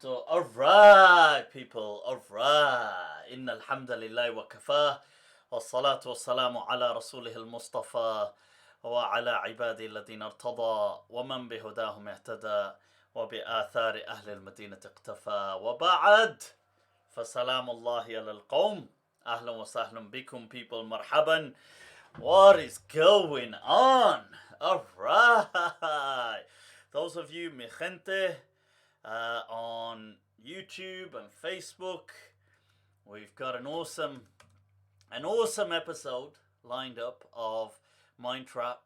Alright, people, alright. Inna alhamdulillah wa kafa. والصلاة والسلام على رسوله المصطفى وعلى عباده الذين ارتضى ومن بهداهم اهتدى وبآثار أهل المدينة اقتفى وبعد فسلام الله على القوم أهلا وسهلا بكم people مرحبا. What is going on? Alright, those of you mi gente on YouTube and Facebook, we've got an awesome episode lined up of MindTrap.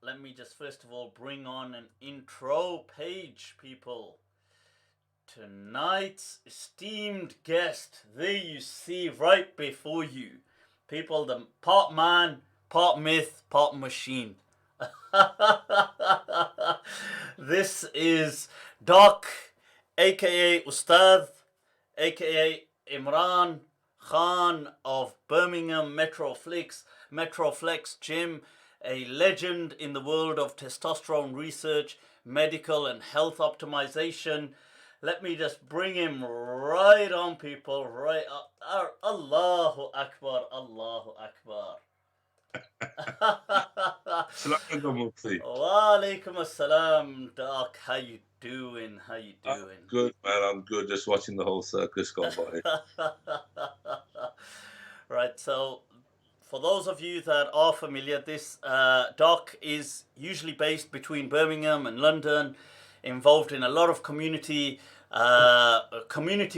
Let me just first of all bring on an intro page, people. Tonight's esteemed guest, there you see right before you, people, the part man, part myth, part machine. This is Doc, aka Ustad, aka Imran Khan of Birmingham Metroflex Gym, a legend in the world of testosterone research, medical and health optimization. Let me just bring him right on, people, right up. Allahu Akbar, Allahu Akbar. Assalamu alaikum, Mufti. Wa alaikum assalam, Doc. How you doing? I'm good, man. I'm good. Just watching the whole circus go by. Right, so for those of you that are familiar, this Doc is usually based between Birmingham and London, involved in a lot of community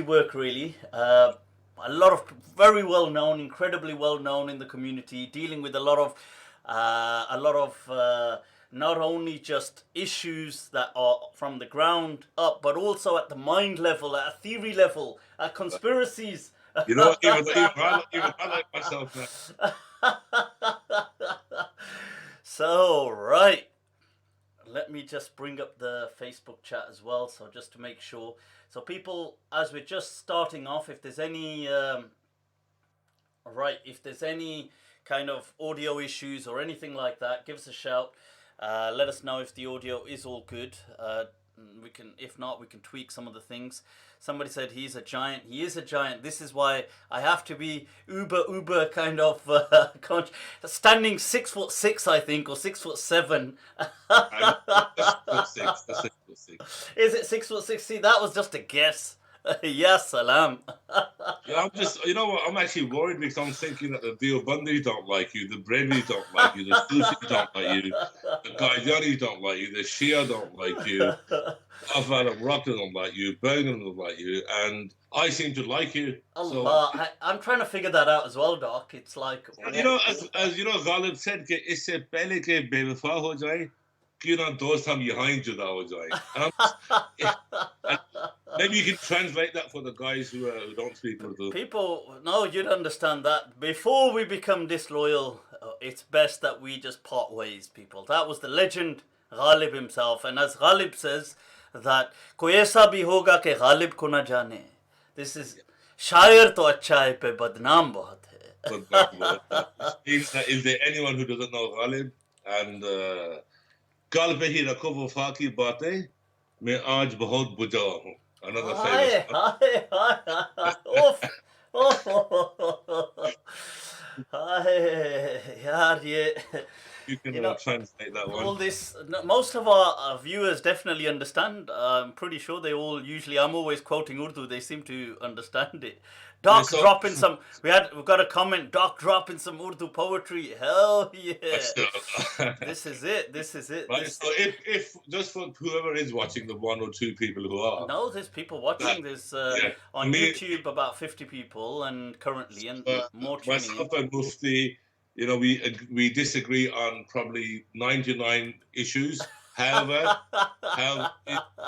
work, really. A lot of very well known, incredibly well known in the community, dealing with a lot of not only just issues that are from the ground up, but also at the mind level, at a theory level, at conspiracies. You know, even I like myself now. So, right. Let me just bring up the Facebook chat as well, so just to make sure. So people, as we're just starting off, if there's any kind of audio issues or anything like that, give us a shout. Let us know if the audio is all good. If not, we can tweak some of the things. Somebody said he's a giant. He is a giant. This is why I have to be uber kind of standing 6'6", I think, or 6'7". That's 6'6". Is it 6'6"? See, that was just a guess. Yes, salam. Yeah, I'm just, you know what? I'm actually worried because I'm thinking that the Deobandis don't like you, the Brevis don't like you, the Sufis don't like you, the Qaadianis don't like you, the Shia don't like you, Afghan and Morocco don't like you, Birmingham don't like you, and I seem to like you. Allah, So, I'm trying to figure that out as well, Doc. It's like, you know, as you know, Ghalib said, कि इससे पहले के बेवफा हो जाए, क्यों ना दोस्त हम यहाँ जुदा हो जाए. And maybe you can translate that for the guys who don't speak Urdu. People, no, you'd understand that. Before we become disloyal, it's best that we just part ways, people. That was the legend, Ghalib himself. And as Ghalib says, that कोई ऐसा भी होगा कि Ghalib को ना जाने. This is शायर तो अच्छा है पे बदनाम बहुत है. Is there anyone who doesn't know Ghalib? And कल पे ही रखो वफा की बातें, मैं आज बहुत बुझा हूँ. Another famous. You can translate that one. All this, most of our viewers definitely understand. I'm pretty sure they all usually. I'm always quoting Urdu. They seem to understand it. Doc dropping some. We've got a comment. Doc dropping some Urdu poetry. Hell yeah! This is it. Right. So if just for whoever is watching, the 1 or 2 people who are. No, there's people watching this on YouTube. About 50 people, and currently and more tuning in. Myself and Mufti, you know, we disagree on probably 99 issues. However,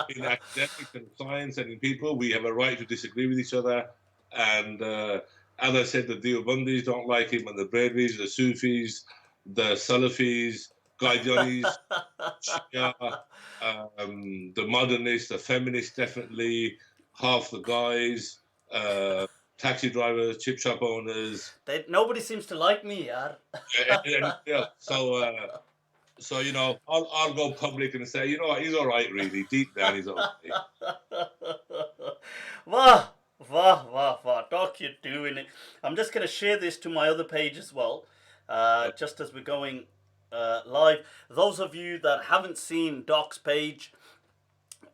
in academics and science and in people, we have a right to disagree with each other. And as I said, the Deobandis don't like him, and the Brevis, the Sufis, the Salafis, Qaadianis, Shia, the modernists, the feminists, definitely, half the guys, taxi drivers, chip shop owners. Nobody seems to like me, yaar. Yeah. So, I'll go public and say, you know what, he's all right, really. Deep down, he's okay. Wah, wah, wah, wah. Doc, you're doing it. I'm just going to share this to my other page as well, just as we're going live. Those of you that haven't seen Doc's page,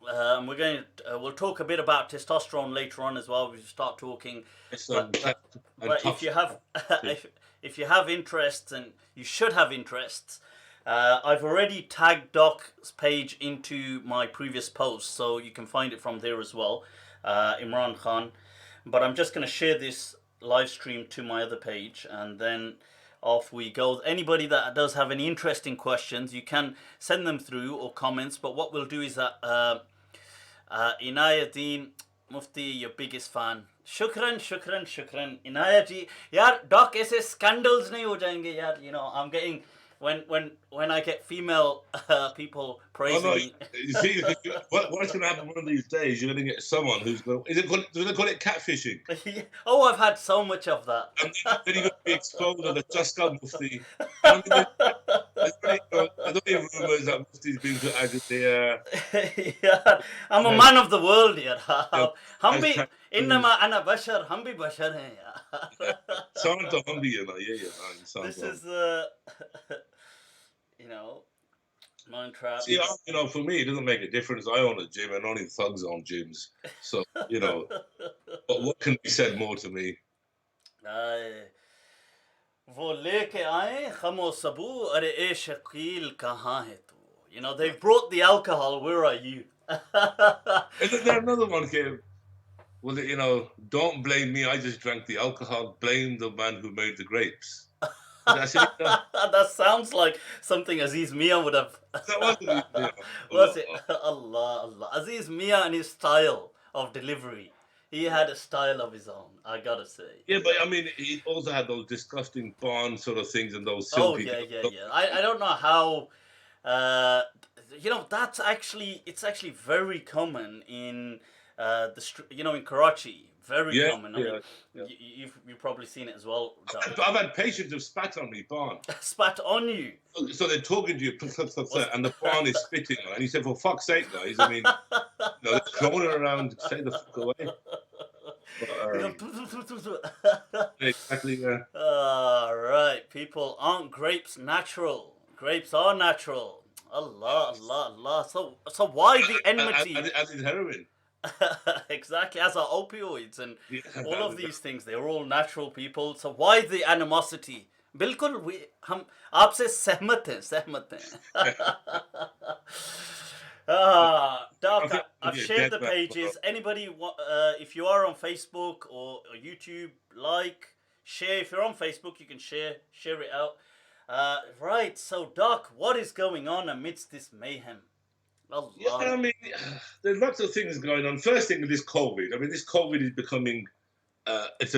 we'll talk a bit about testosterone later on as well. We start talking, but if you have if you have interests, and you should have interests, I've already tagged Doc's page into my previous post, so you can find it from there as well, Imran Khan. But I'm just going to share this live stream to my other page, and then off we go. Anybody that does have any interesting questions, you can send them through, or comments. But what we'll do is that Inayaddin Mufti, your biggest fan. Shukran. Inayat ji, yaar, Doc, ऐसे scandals नहीं हो जाएंगे यार. I'm getting when I get female people praising me. You see, what's going to happen one of these days? You're going to get someone who's going. Do they call it catfishing? Oh, I've had so much of that. And then you're going to be exposed as a Tuskal Mufti. I don't hear rumors that Mufti's been to Agadir. Yeah, I'm a man of the world here. हम भी इन्नमा أنا बशर, हम भी बशर हैं यार. This is MindTrap. See, for me, it doesn't make a difference. I own a gym, and only thugs own gyms. So, but what can be said more to me? वो लेके आए खमो सबू अरे ए शकील कहाँ है तू. They've brought the alcohol. Where are you? Isn't there another one, Kim? Well, don't blame me. I just drank the alcohol. Blame the man who made the grapes. That sounds like something Aziz Mia would have. Was it? Allah. Aziz Mia and his style of delivery. He had a style of his own, I gotta say. Yeah, but I mean, he also had those disgusting Bond sort of things and those silky... Oh, yeah. I don't know how... it's actually very common in in Karachi. Very common. I mean, you've probably seen it as well. I've had patients who spat on me, Bond. Spat on you? So they're talking to you, and the Bond is spitting on. And you said, for fuck's sake, guys, I mean, they're crawling around, stay the fuck away. But, exactly, yeah. Right, people, aren't grapes natural? Grapes are natural. Allah. So why the enmity? As is heroin. Exactly, as are opioids and all of these things. They're all natural, people. So why the animosity? बिल्कुल हम आपसे सहमत हैं. Doc, I've shared the pages. Anybody, if you are on Facebook or YouTube, share. If you're on Facebook, you can share it out. Right, so Doc, what is going on amidst this mayhem? Allah. Yeah, I mean, there's lots of things going on. First thing with this COVID. I mean, this COVID is becoming, it's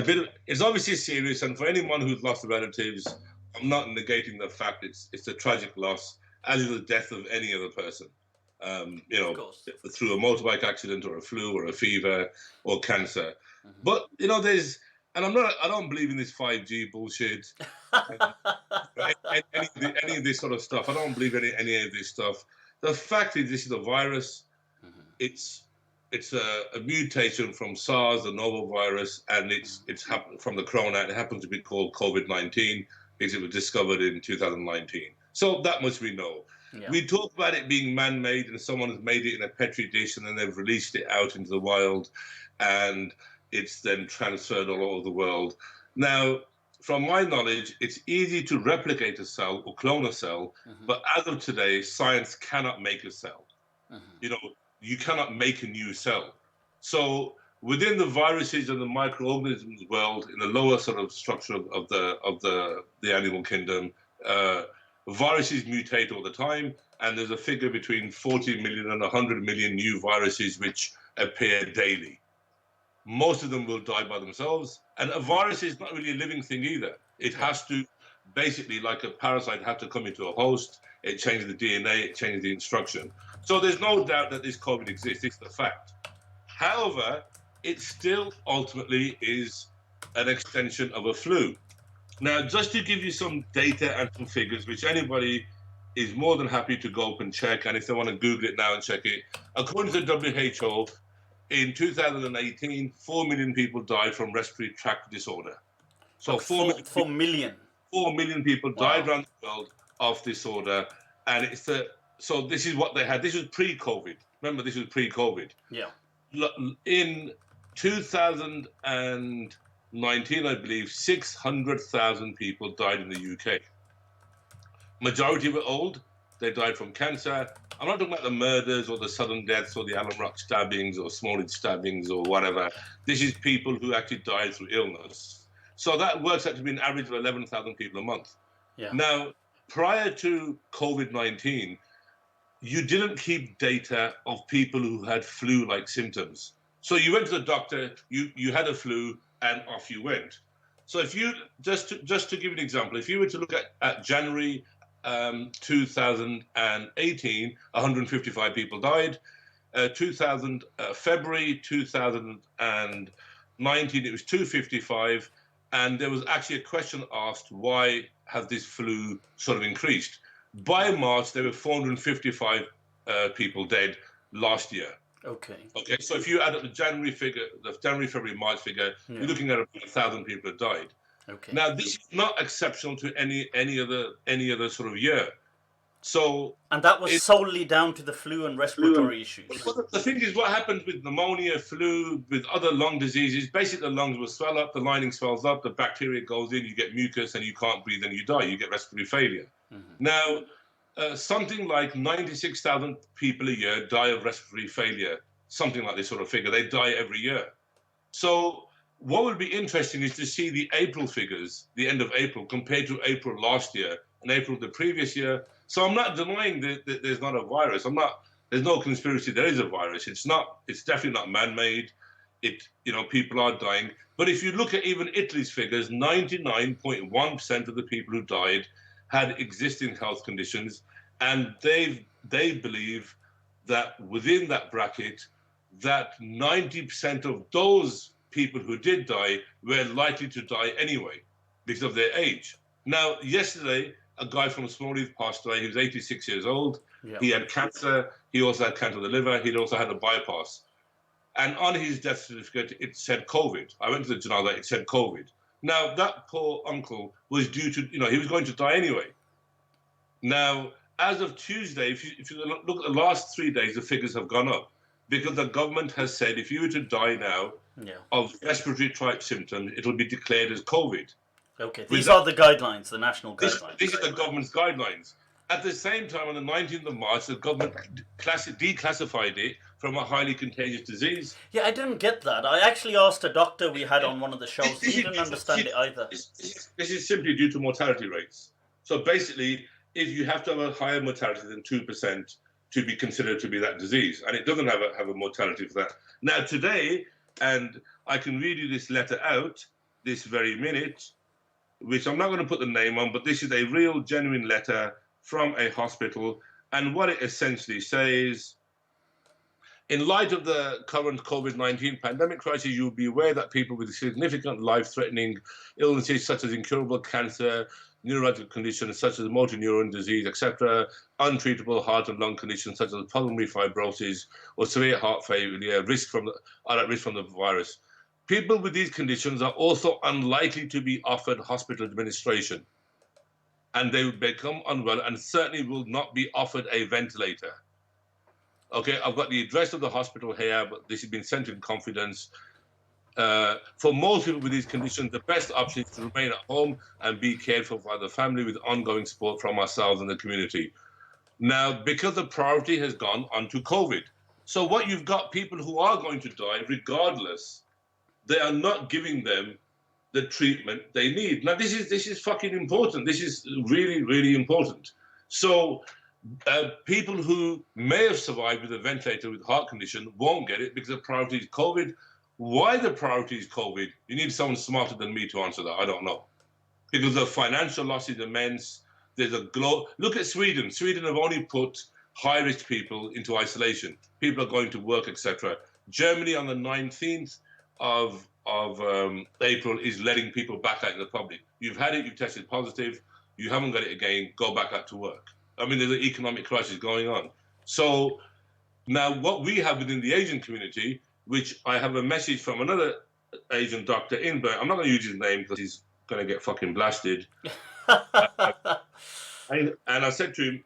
obviously serious, and for anyone who's lost relatives, I'm not negating the fact it's a tragic loss, as is the death of any other person. Through a motorbike accident or a flu or a fever or cancer. Mm-hmm. But and I don't believe in this 5G bullshit. any of this sort of stuff. I don't believe any of this stuff. The fact is, this is a virus. Mm-hmm. It's a mutation from SARS, the novel virus, and it's happened from the corona. It happens to be called COVID-19 because it was discovered in 2019. So that much we know. Yeah. We talk about it being man-made, and someone has made it in a petri dish, and then they've released it out into the wild, and it's then transferred all over the world. Now, from my knowledge, it's easy to replicate a cell or clone a cell, mm-hmm. but as of today, science cannot make a cell. Mm-hmm. You cannot make a new cell. So within the viruses and the microorganisms world, in the lower sort of structure of the animal kingdom, viruses mutate all the time, and there's a figure between 40 million and 100 million new viruses which appear daily. Most of them will die by themselves, and a virus is not really a living thing either. It has to, basically, like a parasite, have to come into a host. It changes the DNA, it changes the instruction. So there's no doubt that this COVID exists. It's the fact. However, it still ultimately is an extension of a flu. Now, just to give you some data and some figures, which anybody is more than happy to go up and check. And if they want to Google it now and check it, according to the WHO, in 2018, 4 million people died from respiratory tract disorder. So Like 4 million. 4 million people died Wow. around the world of disorder. And it's so this is what they had. This was pre-COVID. Remember, this was pre-COVID. Yeah. In 2019, I believe, 600,000 people died in the UK. Majority were old. They died from cancer. I'm not talking about the murders or the sudden deaths or the Allen Rock stabbings or Smallwood stabbings or whatever. This is people who actually died through illness. So that works out to be an average of 11,000 people a month. Yeah. Now, prior to COVID-19, you didn't keep data of people who had flu-like symptoms. So you went to the doctor, you had a flu, and off you went. So if you, just to give you an example, if you were to look at January 2018, 155 people died. February 2019, it was 255. And there was actually a question asked, why has this flu sort of increased? By March, there were 455 people dead last year. Okay. Okay, so if you add up the January figure, the January, February, March figure, you're looking at about 1,000 people have died. Okay. Now, this is not exceptional to any other sort of year. So, and that was solely down to the flu and respiratory issues. Well, the thing is, what happens with pneumonia, flu, with other lung diseases, basically the lungs will swell up, the lining swells up, the bacteria goes in, you get mucus and you can't breathe and you die, you get respiratory failure. Now, something like 96,000 people a year die of respiratory failure, something like this sort of figure. They die every year. So what would be interesting is to see the April figures, the end of April, compared to April last year and April the previous year. So I'm not denying that there's not a virus. There's no conspiracy. There is a virus. It's definitely not man-made. People are dying. But if you look at even Italy's figures, 99.1% of the people who died had existing health conditions, and they believe that within that bracket, that 90% of those people who did die were likely to die anyway because of their age. Now, yesterday, a guy from Smallwood passed away. He was 86 years old. Yeah. He had cancer. He also had cancer of the liver. He'd also had a bypass. And on his death certificate, it said COVID. I went to the janazah, it said COVID. Now, that poor uncle was due to, he was going to die anyway. Now, as of Tuesday, if you look at the last 3 days, the figures have gone up because the government has said if you were to die now of respiratory tract symptoms, it will be declared as COVID. Okay, these are the guidelines, the national guidelines. These are the government's guidelines. At the same time, on the 19th of March, the government declassified it from a highly contagious disease. Yeah, I didn't get that. I actually asked a doctor we had on one of the shows. He didn't understand it either. This is simply due to mortality rates. So basically, if you have to have a higher mortality than 2% to be considered to be that disease, and it doesn't have a mortality for that. Now today, and I can read you this letter out this very minute, which I'm not going to put the name on, but this is a real, genuine letter from a hospital. And what it essentially says, in light of the current COVID-19 pandemic crisis, you will be aware that people with significant life-threatening illnesses such as incurable cancer, neurological conditions such as motor neuron disease, etc., untreatable heart and lung conditions such as pulmonary fibrosis or severe heart failure are at risk from the virus. People with these conditions are also unlikely to be offered hospital administration, and they will become unwell and certainly will not be offered a ventilator. Okay, I've got the address of the hospital here, but this has been sent in confidence. For most people with these conditions, the best option is to remain at home and be cared for by the family with ongoing support from ourselves and the community. Now, because the priority has gone onto COVID. So what you've got, people who are going to die regardless, they are not giving them the treatment they need. Now, this is fucking important. This is really, really important. So people who may have survived with a ventilator with heart condition won't get it because the priority is COVID. Why the priority is COVID? You need someone smarter than me to answer that. I don't know. Because the financial loss is immense. There's a look at Sweden. Sweden have only put high-risk people into isolation. People are going to work, etc. Germany on the 19th of April is letting people back out in the public. You've had it, you've tested positive, you haven't got it again, go back out to work. I mean, there's an economic crisis going on. So now what we have within the Asian community, which I have a message from another Asian doctor in, but I'm not going to use his name because he's going to get fucking blasted. And I said to him,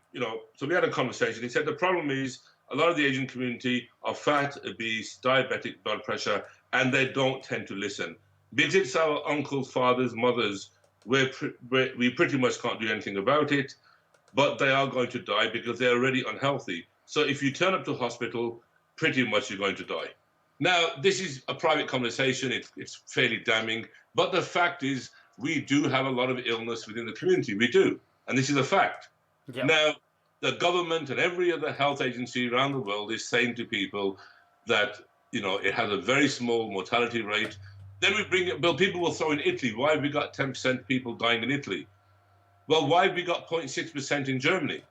so we had a conversation. He said the problem is a lot of the Asian community are fat, obese, diabetic, blood pressure, and they don't tend to listen. Because it's our uncles, fathers, mothers, we pretty much can't do anything about it, but they are going to die because they're already unhealthy. So if you turn up to hospital, pretty much you're going to die. Now, this is a private conversation. It's fairly damning. But the fact is, we do have a lot of illness within the community. We do. And this is a fact. Yep. Now, the government and every other health agency around the world is saying to people that, it has a very small mortality rate. Then we bring it, well, people will throw in Italy. Why have we got 10% people dying in Italy? Well, why have we got 0.6% in Germany?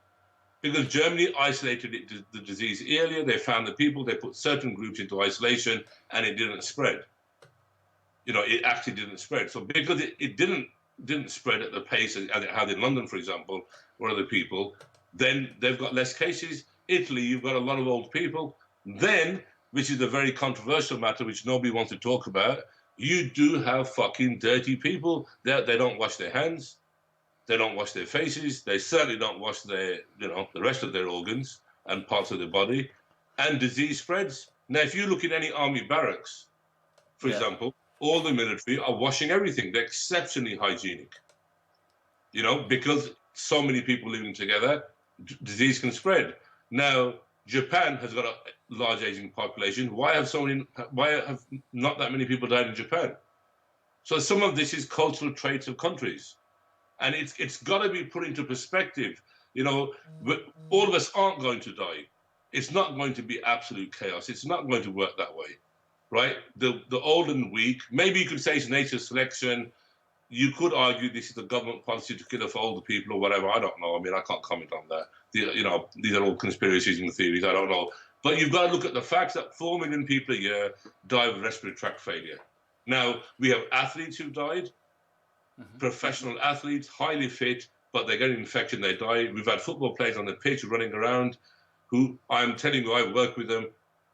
Because Germany isolated the disease earlier. They found the people, they put certain groups into isolation, and it didn't spread. It actually didn't spread. So because it didn't spread at the pace as it had in London, for example, or other people, then they've got less cases. Italy, you've got a lot of old people. Then, which is a very controversial matter, which nobody wants to talk about, you do have fucking dirty people. They don't wash their hands. They don't wash their faces. They certainly don't wash their, the rest of their organs and parts of their body. And disease spreads. Now, if you look in any army barracks, for example, all the military are washing everything. They're exceptionally hygienic. Because so many people living together, disease can spread. Now, Japan has got a large aging population. Why have not that many people died in Japan? So some of this is cultural traits of countries. And it's got to be put into perspective. All of us aren't going to die. It's not going to be absolute chaos. It's not going to work that way, right? The old and weak, maybe you could say it's nature selection. You could argue this is a government policy to kill off older people or whatever. I don't know. I mean, I can't comment on that. These are all conspiracies and theories. I don't know. But you've got to look at the facts that 4 million people a year die of respiratory tract failure. Now, we have athletes who've died. Professional athletes, highly fit, but they get an infection, they die. We've had football players on the pitch running around who, I'm telling you, I've worked with them,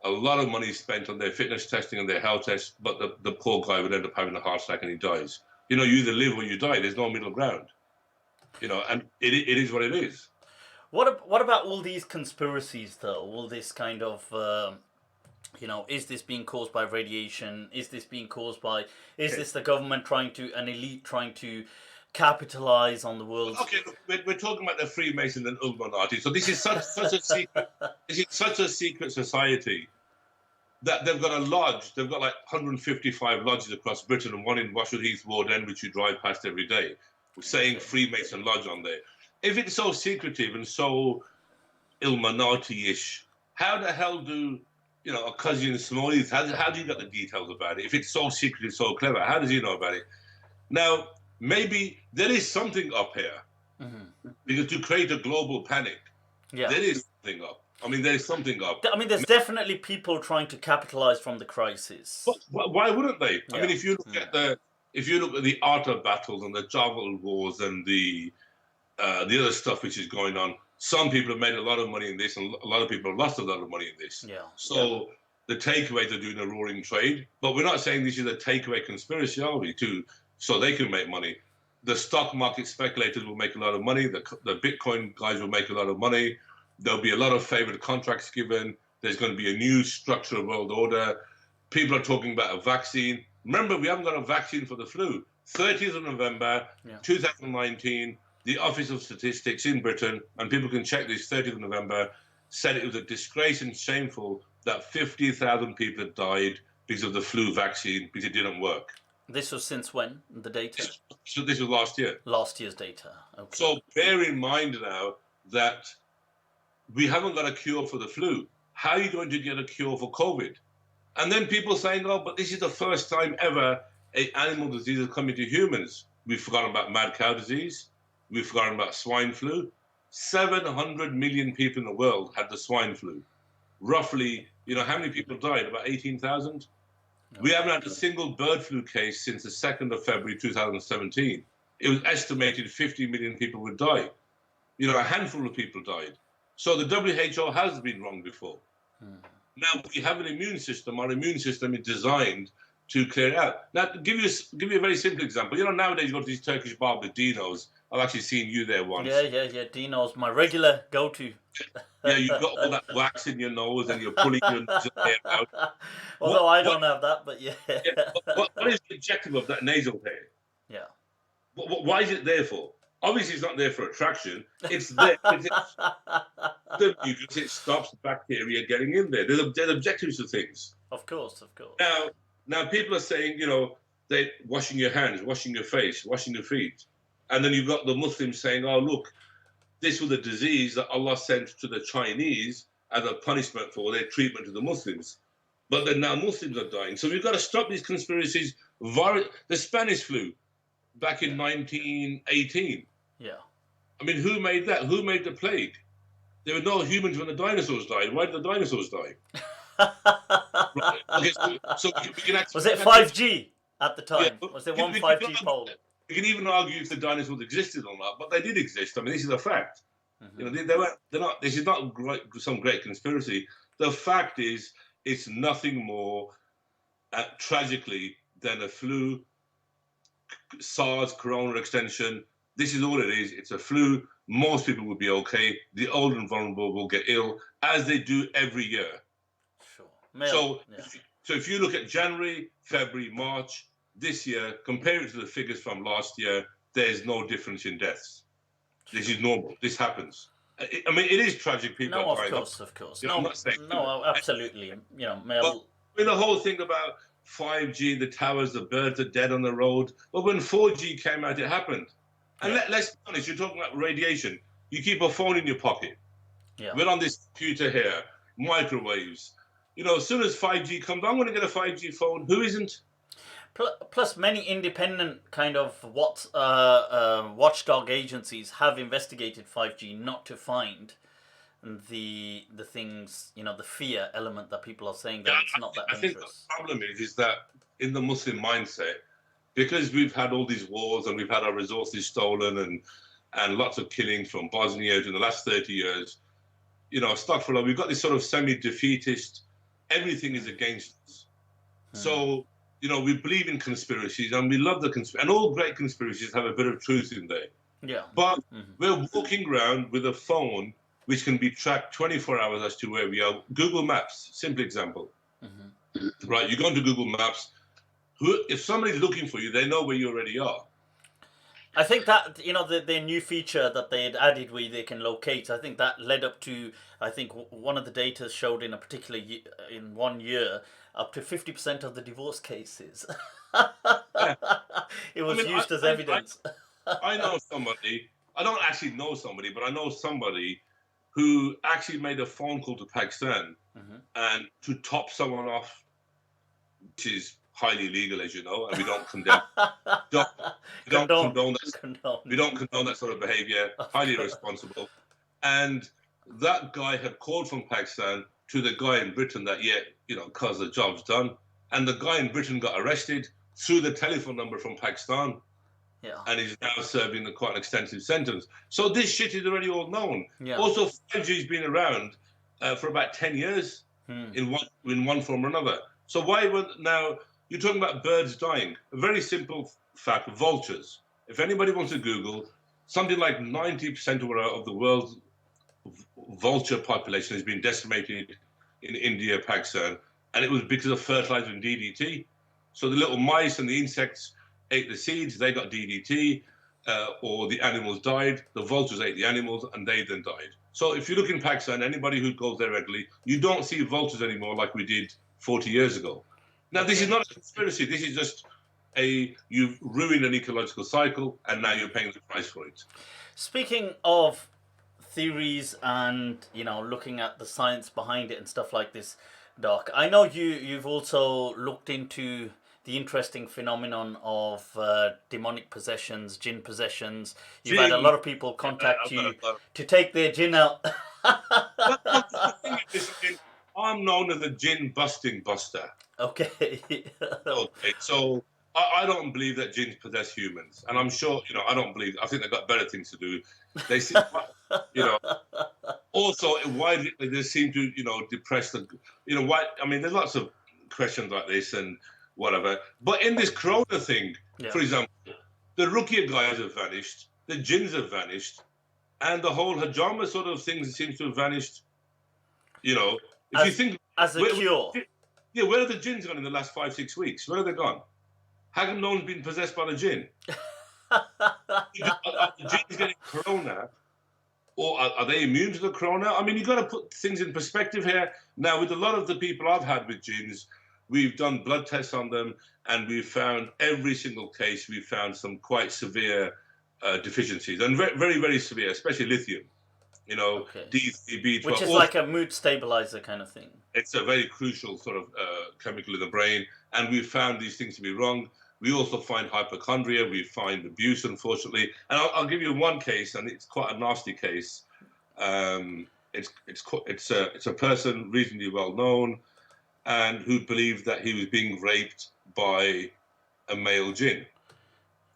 a lot of money spent on their fitness testing and their health tests, but the poor guy would end up having a heart attack and he dies. You either live or you die. There's no middle ground. And it is what it is. What about all these conspiracies, though? All this kind of... is this being caused by radiation? Is this being caused by... Is this the government an elite trying to capitalize on the world? Okay, look, we're talking about the Freemasons and Illuminati. So this is such a secret... This is such a secret society that they've got a lodge. They've got like 155 lodges across Britain and one in Washington Heath Ward End, which you drive past every day, saying Freemason Lodge on there. If it's so secretive and so Illuminati-ish, how the hell do... a cousin Smallies, how do you get the details about it? If it's so secret, so clever, how does he know about it? Now, maybe there is something up here. Because to create a global panic, there is something up. I mean, there is something up. I mean, there's definitely people trying to capitalize from the crisis. But why wouldn't they? I mean, if you look at the art of battles and the travel wars and the other stuff which is going on, some people have made a lot of money in this, and a lot of people have lost a lot of money in this. So the takeaways are doing a roaring trade, but we're not saying this is a takeaway conspiracy, are we? So they can make money. The stock market speculators will make a lot of money. The Bitcoin guys will make a lot of money. There'll be a lot of favored contracts given. There's going to be a new structural world order. People are talking about a vaccine. Remember, we haven't got a vaccine for the flu. 30th of November, 2019. The Office of Statistics in Britain, and people can check this, 30th of November, said it was a disgrace and shameful that 50,000 people had died because of the flu vaccine, because it didn't work. This was since when, the data? So this was last year. Last year's data, okay. So bear in mind now that we haven't got a cure for the flu. How are you going to get a cure for COVID? And then people saying, oh, but this is the first time ever an animal disease has come into humans. We've forgotten about mad cow disease. We've forgotten about swine flu. 700 million people in the world had the swine flu. Roughly, how many people died? About 18,000? We haven't had a single bird flu case since the 2nd of February 2017. It was estimated 50 million people would die. a handful of people died. So the WHO has been wrong before. Now we have an immune system. Our immune system is designed to clear it out. Now, to give you a very simple example. Nowadays you go to these Turkish barbers, Dinos. I've actually seen you there once. Yeah. Dino's my regular go-to. Yeah, you've got all that wax in your nose and you're pulling your nasal hair out. Although I don't have that, but yeah. What is the objective of that nasal hair? Yeah. Why is it there for? Obviously, it's not there for attraction. It's there because it stops bacteria getting in there. There's objectives to things. Of course. Now people are saying, they washing your hands, washing your face, washing your feet. And then you've got the Muslims saying, oh, look, this was a disease that Allah sent to the Chinese as a punishment for their treatment to the Muslims. But then now Muslims are dying. So we've got to stop these conspiracies. The Spanish flu back in 1918. Yeah. I mean, who made that? Who made the plague? There were no humans when the dinosaurs died. Why did the dinosaurs die? Right. Okay, so we can actually... Was it 5G at the time? Yeah, was there one 5G pole? We can even argue if the dinosaurs existed or not, but they did exist. I mean, this is a fact. They're not. This is not some great conspiracy. The fact is, it's nothing more, tragically, than a flu, SARS, corona extension. This is all it is. It's a flu. Most people will be okay. The old and vulnerable will get ill, as they do every year. Sure. So if you look at January, February, March, this year, compare it to the figures from last year, there's no difference in deaths. This is normal. This happens. I mean, it is tragic. People are dying. Of course. No, absolutely. But the whole thing about 5G, the towers, the birds are dead on the road. But when 4G came out, it happened. And let's be honest, you're talking about radiation. You keep a phone in your pocket. Yeah. We're on this computer here, microwaves. As soon as 5G comes, I'm going to get a 5G phone. Who isn't? Plus, many independent kind of watchdog agencies have investigated 5G not to find the things, the fear element that people are saying that it's not that dangerous. I think the problem is that in the Muslim mindset, because we've had all these wars and we've had our resources stolen and lots of killings from Bosnia in the last 30 years, astaghfirullah, we've got this sort of semi-defeatist, everything is against us. So, we believe in conspiracies and we love the conspiracy. And all great conspiracies have a bit of truth in there. Yeah. But we're walking around with a phone which can be tracked 24 hours as to where we are. Google Maps, simple example. Right, you go into Google Maps. If somebody's looking for you, they know where you already are. I think that, the new feature that they had added where they can locate, I think that led up to, one of the data showed in a particular in 1 year, up to 50% of the divorce cases. It was used as evidence. I know somebody, I don't actually know somebody, but I know somebody who actually made a phone call to Pakistan and to top someone off, which is highly illegal, as you know, and we don't condemn. We don't condone that sort of behaviour. Highly irresponsible. And that guy had called from Pakistan to the guy in Britain that, because the job's done. And the guy in Britain got arrested through the telephone number from Pakistan. Yeah. And he's now serving quite an extensive sentence. So this shit is already all known. Yeah. Also, 5G's been around for about 10 years in one form or another. So why now you're talking about birds dying? A very simple fact: vultures. If anybody wants to Google, something like 90% of the world's vulture population has been decimated in India, Pakistan, and it was because of fertilizer and DDT. So the little mice and the insects ate the seeds, they got DDT, or the animals died. The vultures ate the animals, and they then died. So if you look in Pakistan, anybody who goes there regularly, you don't see vultures anymore like we did 40 years ago. Now, this is not a conspiracy. This is just you've ruined an ecological cycle, and now you're paying the price for it. Speaking of theories and, looking at the science behind it and stuff like this, Doc, I know you've also looked into the interesting phenomenon of demonic possessions, jinn possessions. You've had a lot of people contact you to take their jinn out. I'm known as the jinn busting buster. Okay. Okay, so I don't believe that jinns possess humans, and I'm sure, I don't believe. I think they've got better things to do. They, you know, also why they seem to, depress the, why? I mean, there's lots of questions like this and whatever. But in this Corona thing, Yeah. for example, the Rukia guys have vanished, the jinns have vanished, and the whole hijama sort of thing seems to have vanished. If you think as a cure. Yeah, where are the jinns gone in the last 5-6 weeks? Where are they gone? How come no one's been possessed by the jinn? Are the jinns getting corona, or are they immune to the corona? I mean, you've got to put things in perspective here. Now, with a lot of the people I've had with jinns, we've done blood tests on them, and we've found every single case, we've found some quite severe deficiencies, and very, very severe, especially lithium. Okay. D3, B12. Which is like a mood stabilizer kind of thing. It's a very crucial sort of chemical in the brain, and we've found these things to be wrong. We also find hypochondria. We find abuse, unfortunately. And I'll give you one case, and it's quite a nasty case. It's a person reasonably well known, and who believed that he was being raped by a male jinn.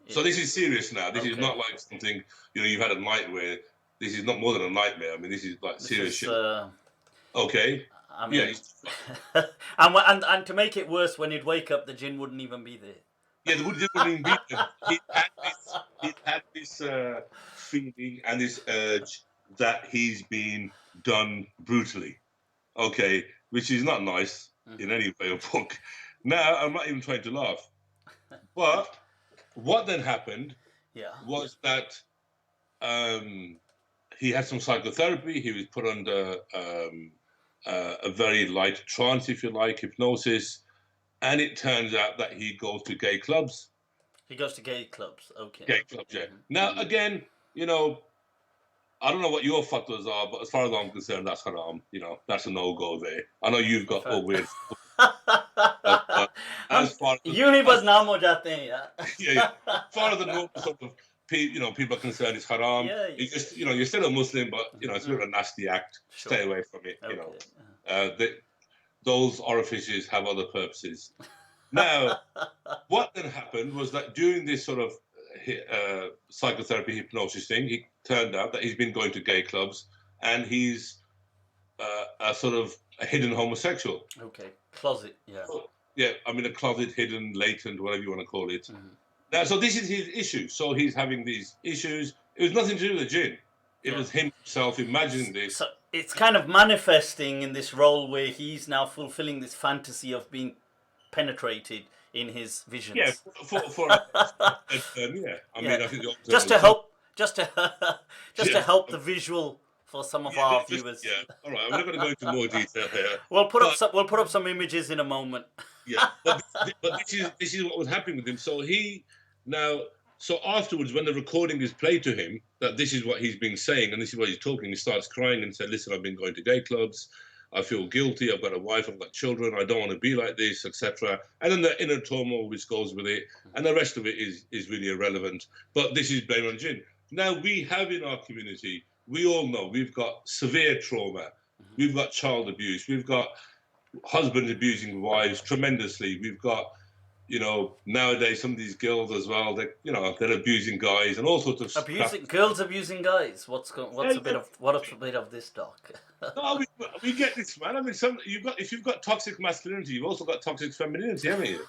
So this is serious now. This is not like something you've had a nightmare. This is not more than a nightmare. I mean, this is like serious shit. Okay. I mean, and to make it worse, when he'd wake up, the jinn wouldn't even be there. Yeah, the jinn wouldn't even be there. He had this feeling and this urge that he's been done brutally. Okay, which is not nice in any way or book. Now, I'm not even trying to laugh. But what then happened was that he had some psychotherapy. He was put under a very light trance, if you like, hypnosis. And it turns out that he goes to gay clubs. He goes to gay clubs, okay. Gay clubs, yeah. Now, again, I don't know what your fatwas are, but as far as I'm concerned, that's haram. That's a no-go there. I know you've got all weird. As far as you bas naam ho jate hain, yeah. As far as the normal sort of people are concerned, it's haram. Yeah. You just, you're still a Muslim, but it's a bit of a nasty act. Sure. Stay away from it. Those orifices have other purposes. Now, what then happened was that during this sort of psychotherapy hypnosis thing, he turned out that he's been going to gay clubs, and he's a sort of a hidden homosexual. Okay, closet, yeah. Yeah, I mean a closet, hidden, latent, whatever you want to call it. Now, so this is his issue. So he's having these issues. It was nothing to do with the jinn. It was himself imagining this. So it's kind of manifesting in this role where he's now fulfilling this fantasy of being penetrated in his visions. Yeah, yeah. I mean, I think just to help the visual for some of our viewers. Yeah, all right. We're not going to go into more detail here. We'll put up some images in a moment. Yeah, but this is what was happening with him. So afterwards, when the recording is played to him, that this is what he's been saying and this is what he's talking, he starts crying and said, "Listen, I've been going to gay clubs. I feel guilty. I've got a wife. I've got children. I don't want to be like this, etc." And then the inner turmoil which goes with it, and the rest of it is really irrelevant. But this is blame on jinn. Now we have in our community, we all know we've got severe trauma. We've got child abuse. We've got husbands abusing wives tremendously. We've got, nowadays some of these girls as well. They're abusing guys and all sorts of girls abusing guys. What's a bit of this, Doc? No, we get this, man. I mean, if you've got toxic masculinity, you've also got toxic femininity, haven't you?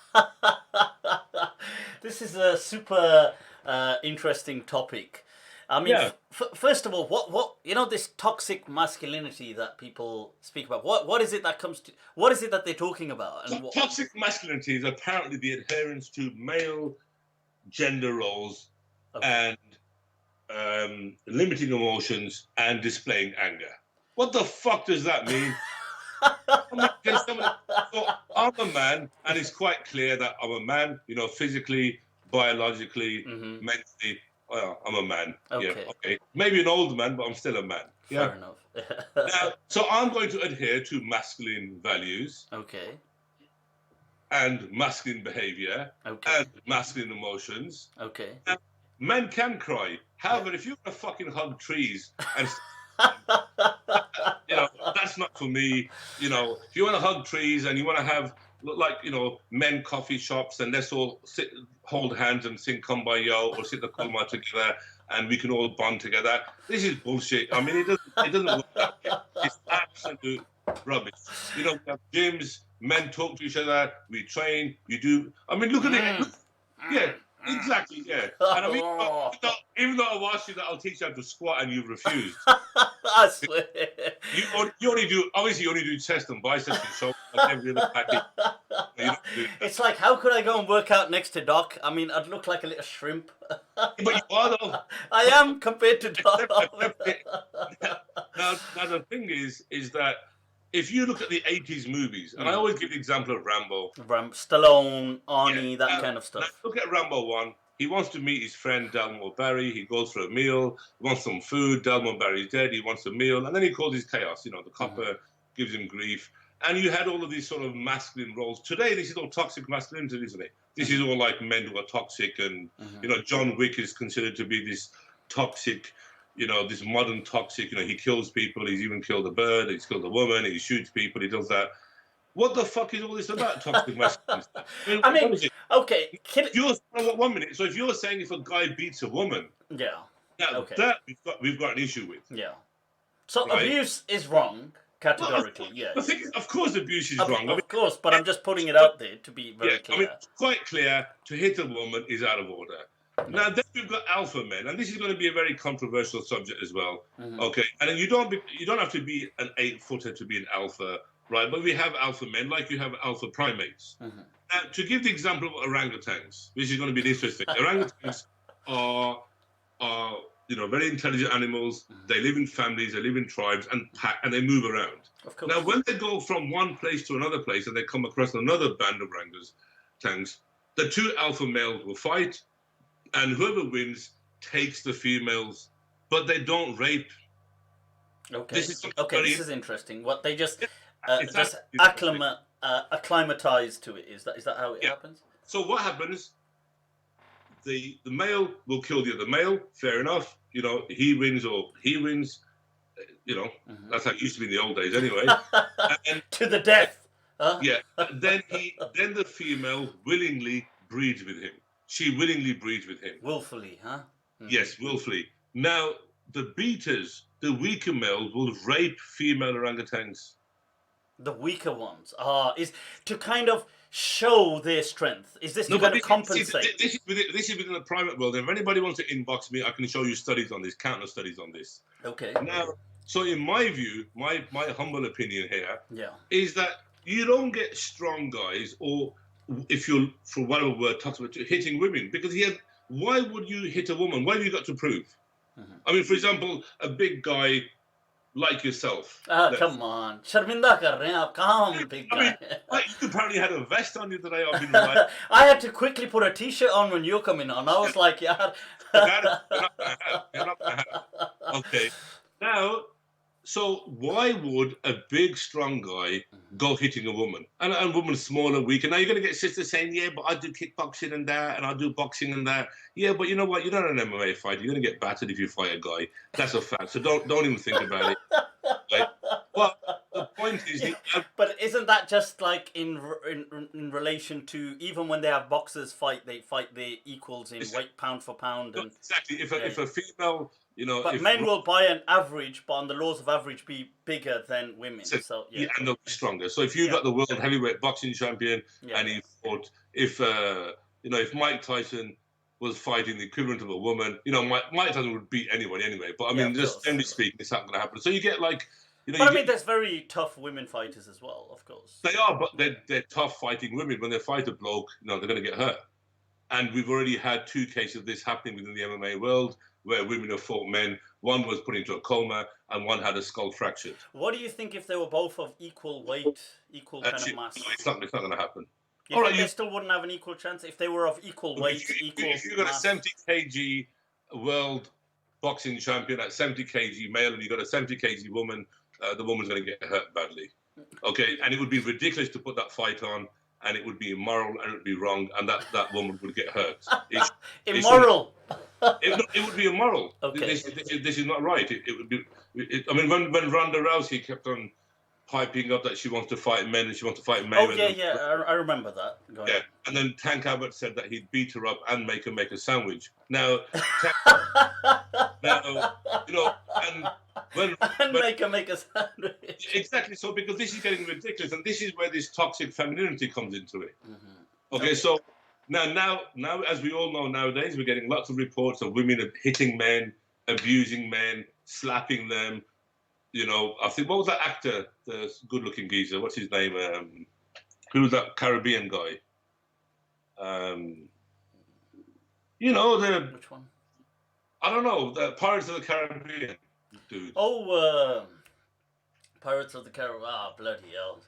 This is a super interesting topic. I mean, first of all, what this toxic masculinity that people speak about? What is it that comes to? What is it that they're talking about? And toxic masculinity is apparently the adherence to male gender roles and limiting emotions and displaying anger. What the fuck does that mean? So I'm a man, and it's quite clear that I'm a man. Physically, biologically, mentally. Well, I'm a man. Okay. Yeah, okay. Maybe an old man, but I'm still a man. Fair enough. Now, so I'm going to adhere to masculine values. Okay. And masculine behavior. Okay. And masculine emotions. Okay. Now, men can cry. However, if you want to fucking hug trees and that's not for me. If you want to hug trees and you want to have like, men coffee shops, and let's all hold hands and sing Kumbaya Yo or sit the Kulma together and we can all bond together. This is bullshit. I mean, it doesn't work that way. It's absolute rubbish. We have gyms, men talk to each other, we train, you do. I mean, look at it. Yeah, exactly, yeah. And I mean, even though I've asked you that I'll teach you how to squat and you've refused. I swear. You only do chest and biceps and shoulders like every other package. It's like, how could I go and work out next to Doc? I mean, I'd look like a little shrimp. But you are, though. I am, compared to Doc. Now the thing is that if you look at the 80s movies, and I always give the example of Rambo. Stallone, Arnie, that kind of stuff. Now look at Rambo 1. He wants to meet his friend Delmore Barry. He goes for a meal. He wants some food. Delmore Barry's dead. He wants a meal. And then he calls his chaos. The copper gives him grief. And you had all of these sort of masculine roles. Today, this is all toxic masculinity, isn't it? This is all like men who are toxic. And, John Wick is considered to be this toxic, this modern toxic. He kills people. He's even killed a bird. He's killed a woman. He shoots people. He does that. What the fuck is all this about, toxic masculinity? I mean, okay. 1 minute. So if you're saying if a guy beats a woman, that we've got an issue with. Yeah. So abuse is wrong, categorically. Yeah. I think, of course, abuse is wrong. Of course, but I'm just putting it out there to be very clear. I mean, it's quite clear to hit a woman is out of order. Now, then we've got alpha men, and this is going to be a very controversial subject as well. Okay, and then you don't have to be an 8-footer to be an alpha. Right, but we have alpha men, like you have alpha primates. To give the example of orangutans, which is going to be interesting. Orangutans are very intelligent animals. They live in families, they live in tribes, and they move around. Of course. Now, when they go from one place to another place and they come across another band of orangutans, the two alpha males will fight, and whoever wins takes the females, but they don't rape. Okay. This is interesting. What they just acclimatize to it. Is that how it happens? So what happens? The male will kill the other male. Fair enough. He wins or he wins. That's how it used to be in the old days, anyway. And, to the death. Yeah. Then the female willingly breeds with him. She willingly breeds with him. Willfully, huh? Yes, willfully. Now the beaters, the weaker males, will rape female orangutans. The weaker ones is to kind of show their strength. Is this to kind of compensate? This is within the private world. If anybody wants to inbox me, I can show you studies on this, countless studies on this. Okay. Now, so in my view, my humble opinion here is that you don't get strong guys, or if you're, for whatever word, hitting women, because why would you hit a woman? What have you got to prove? I mean, for example, a big guy like yourself. Come on. Sharminda kar rahe hain aap, kahan big guy? I mean, you apparently had a vest on you today. I had to quickly put a t-shirt on when you're coming on. I was like, yeah. You're not gonna have. Okay. Now, so why would a big, strong guy go hitting a woman? And a woman's smaller, weaker. Now you're going to get sisters saying, yeah, but I do kickboxing and that, and I do boxing and that. Yeah, but you know what? You're not an MMA fighter. You're going to get battered if you fight a guy. That's a fact. So don't even think about it. Right? Well, the point is... But isn't that just like in relation to, even when they have boxers fight, they fight their equals in weight, pound for pound? And, exactly. If a female... but men will buy an average, but on the laws of average, be bigger than women. So and they'll be stronger. So if you got the world heavyweight boxing champion, and he fought, if Mike Tyson was fighting the equivalent of a woman, Mike Tyson would beat anyone anyway. But I mean, just generally speaking, it's not going to happen. So you get like, But I mean, there's very tough women fighters as well, of course. They are, but they're tough fighting women. When they fight a bloke, they're going to get hurt. And we've already had 2 cases of this happening within the MMA world, where women have fought men. One was put into a coma, and one had a skull fractured. What do you think if they were both of equal weight, equal kind of mass? It's not going to happen. You think they still wouldn't have an equal chance if they were of equal weight, equal mass? If you've got a 70 kg world boxing champion at 70 kg male, and you've got a 70 kg woman, the woman's going to get hurt badly. Okay, and it would be ridiculous to put that fight on, and it would be immoral, and it would be wrong, and that woman would get hurt. Immoral. It would be immoral. Okay. This is not right. It would be. I mean, when Ronda Rousey kept on piping up that she wants to fight men and she wants to fight Oh Mayweather. yeah, yeah, I remember that. Go Yeah, ahead. and then Tank Abbott said that he'd beat her up and make her make a sandwich. Now, now, you know, and when And make a sandwich. exactly so, because this is getting ridiculous, and this is where this toxic femininity comes into it. Mm-hmm. Okay, so now, as we all know nowadays, we're getting lots of reports of women hitting men, abusing men, slapping them. You know, I think, what was that actor, the good-looking geezer? What's his name? Who was that Caribbean guy? You know, Which one? I don't know, the Pirates of the Caribbean dude. Oh, Pirates of the Caribbean. Ah, bloody hell!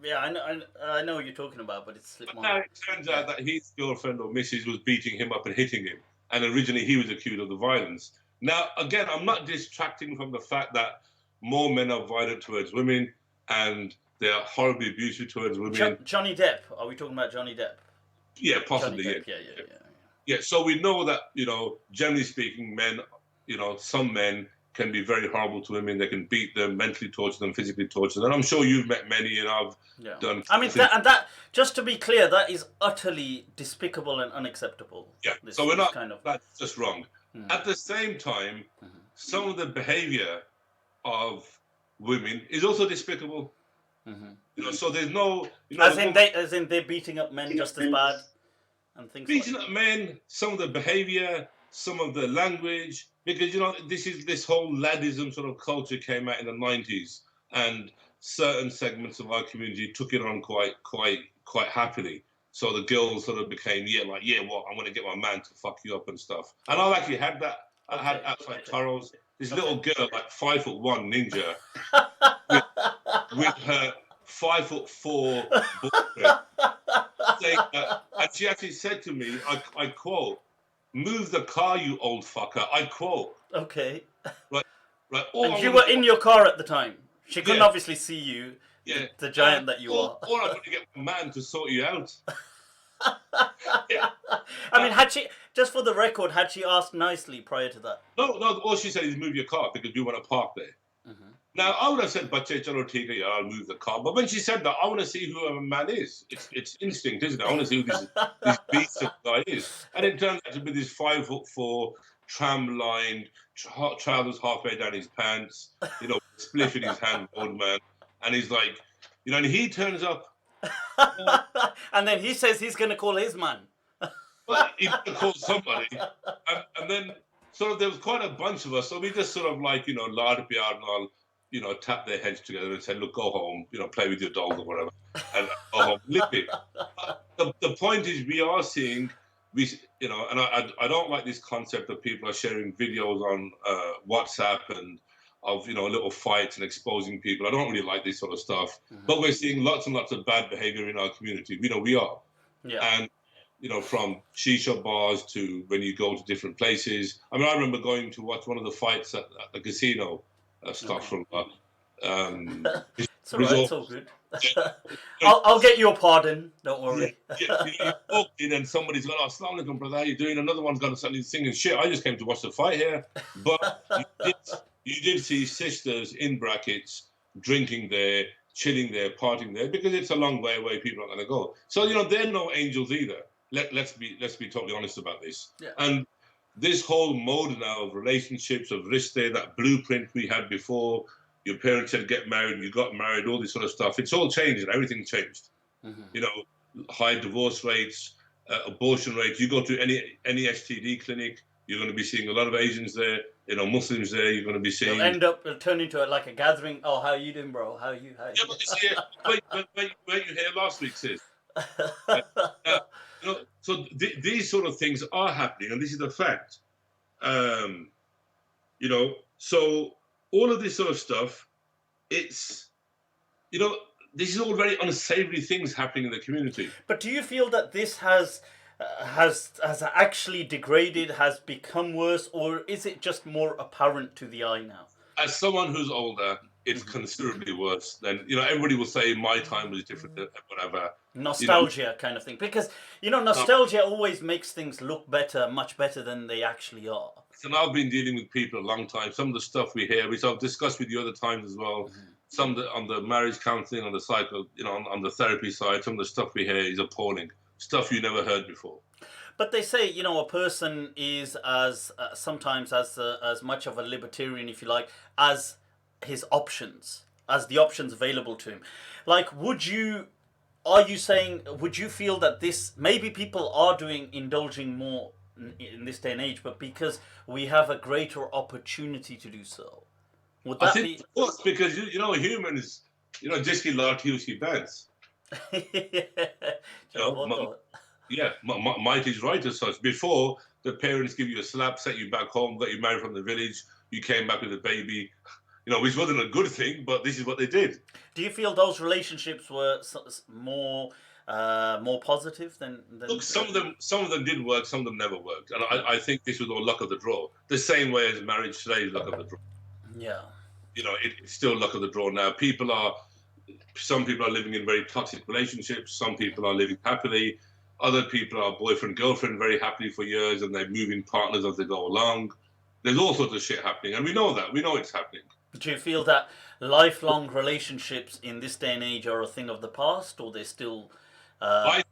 Yeah, I know what you're talking about, but it's slipped my. Now it turns out that his girlfriend or missus was beating him up and hitting him, and originally he was accused of the violence. Now, again, I'm not distracting from the fact that more men are violent towards women, and they are horribly abusive towards women. Johnny Depp. Are we talking about Johnny Depp? Yeah, possibly. Johnny Depp, yeah. yeah. Yeah, so we know that, you know, generally speaking, men, you know, some men can be very horrible to women. They can beat them, mentally torture them, physically torture them. And I'm sure you've met many, and I've done. I mean, that just to be clear, that is utterly despicable and unacceptable. Yeah, so we're not, that's just wrong. At the same time, some of the behavior of women is also despicable. You know, so there's no, you know, as in they're beating up men just as bad, and things. Beating up men, some of the behavior, some of the language, because you know this whole laddism sort of culture came out in the 90s, and certain segments of our community took it on quite happily. So the girls sort of became what, I'm going to get my man to fuck you up and stuff. And I actually had that. I had outside Taros, this little girl, like 5'1" ninja, with her 5'4" boyfriend, saying, and she actually said to me, I quote, "Move the car, you old fucker." I quote. Okay. Right. And you were in your car at the time. She couldn't obviously see you. Yeah. The giant that you are. Or I'm going to get a man to sort you out. I mean, had she, just for the record, had she asked nicely prior to that? No. All she said is move your car because we want to park there. Now, I would have said, "Bache, chalo, theek hai, I'll move the car." But when she said that, I want to see who a man is. It's instinct, isn't it? I want to see who this beast of guy is. And it turns out to be this 5'4", tram-lined, trousers halfway down his pants, you know, spliff in his hand, old man. And he's like, you know, and he turns up. And then he says he's going to call his man. Well, he's going to call somebody. And then sort of there was quite a bunch of us. So we just sort of like, you know, laughed and all, you know, tapped their heads together and said, "Look, go home, you know, play with your dolls or whatever." And go home. Literally. The point is we are seeing, you know, and I don't like this concept of people are sharing videos on WhatsApp and of, you know, little fights and exposing people. I don't really like this sort of stuff. But we're seeing lots and lots of bad behavior in our community. You know, we are. Yeah. And, you know, from shisha bars to when you go to different places. I mean, I remember going to watch one of the fights at the casino. Stuff from it's all right, it's all good. I'll get your pardon, don't worry. You walk in and somebody's got, "Oh, assalamu alaikum, brother, how you doing?" Another one's got something singing, "Shit, I just came to watch the fight here." But you did see sisters in brackets drinking there, chilling there, partying there, because it's a long way away, people aren't going to go. So, you know, they're no angels either. Let's be totally honest about this. Yeah. And this whole mode now of relationships, of rishte, that blueprint we had before, your parents said get married, you got married, all this sort of stuff, it's all changed and everything changed. You know, high divorce rates, abortion rates. You go to any STD clinic, you're going to be seeing a lot of Asians there, you know, Muslims there, you're going to be seeing... You'll end up turning into like a gathering. "Oh, how you doing, bro? How you? Yeah, but you see, where you here last week, sis? You know, so these sort of things are happening, and this is a fact. You know, so all of this sort of stuff, it's, you know, this is all very unsavory things happening in the community. But do you feel that this has actually degraded, has become worse, or is it just more apparent to the eye now? As someone who's older, it's considerably worse than, you know, everybody will say my time was different, whatever. Nostalgia, you know, kind of thing. Because, you know, nostalgia always makes things look better, much better than they actually are. And I've been dealing with people a long time. Some of the stuff we hear, which I've discussed with you other times as well, on the marriage counselling, on the cycle, on the therapy side, some of the stuff we hear is appalling. Stuff you never heard before. But they say, a person is as sometimes as much of a libertarian, if you like, as his options, as the options available to him. Like, are you saying, would you feel that this, maybe people are indulging more in this day and age, but because we have a greater opportunity to do so? Would that be? Of course, because humans, जिसकी लाठी उसकी भैंस. Might is right as such. Before, the parents give you a slap, set you back home, got you married from the village, you came back with a baby, which wasn't a good thing, but this is what they did. Do you feel those relationships were more positive than? Look, some of them did work, some of them never worked, and I think this was all luck of the draw. The same way as marriage today is luck of the draw. Yeah. It's still luck of the draw now. Some people are living in very toxic relationships. Some people are living happily. Other people are boyfriend, girlfriend, very happily for years, and they're moving partners as they go along. There's all sorts of shit happening, and we know that. We know it's happening. Do you feel that lifelong relationships in this day and age are a thing of the past, or they're still? I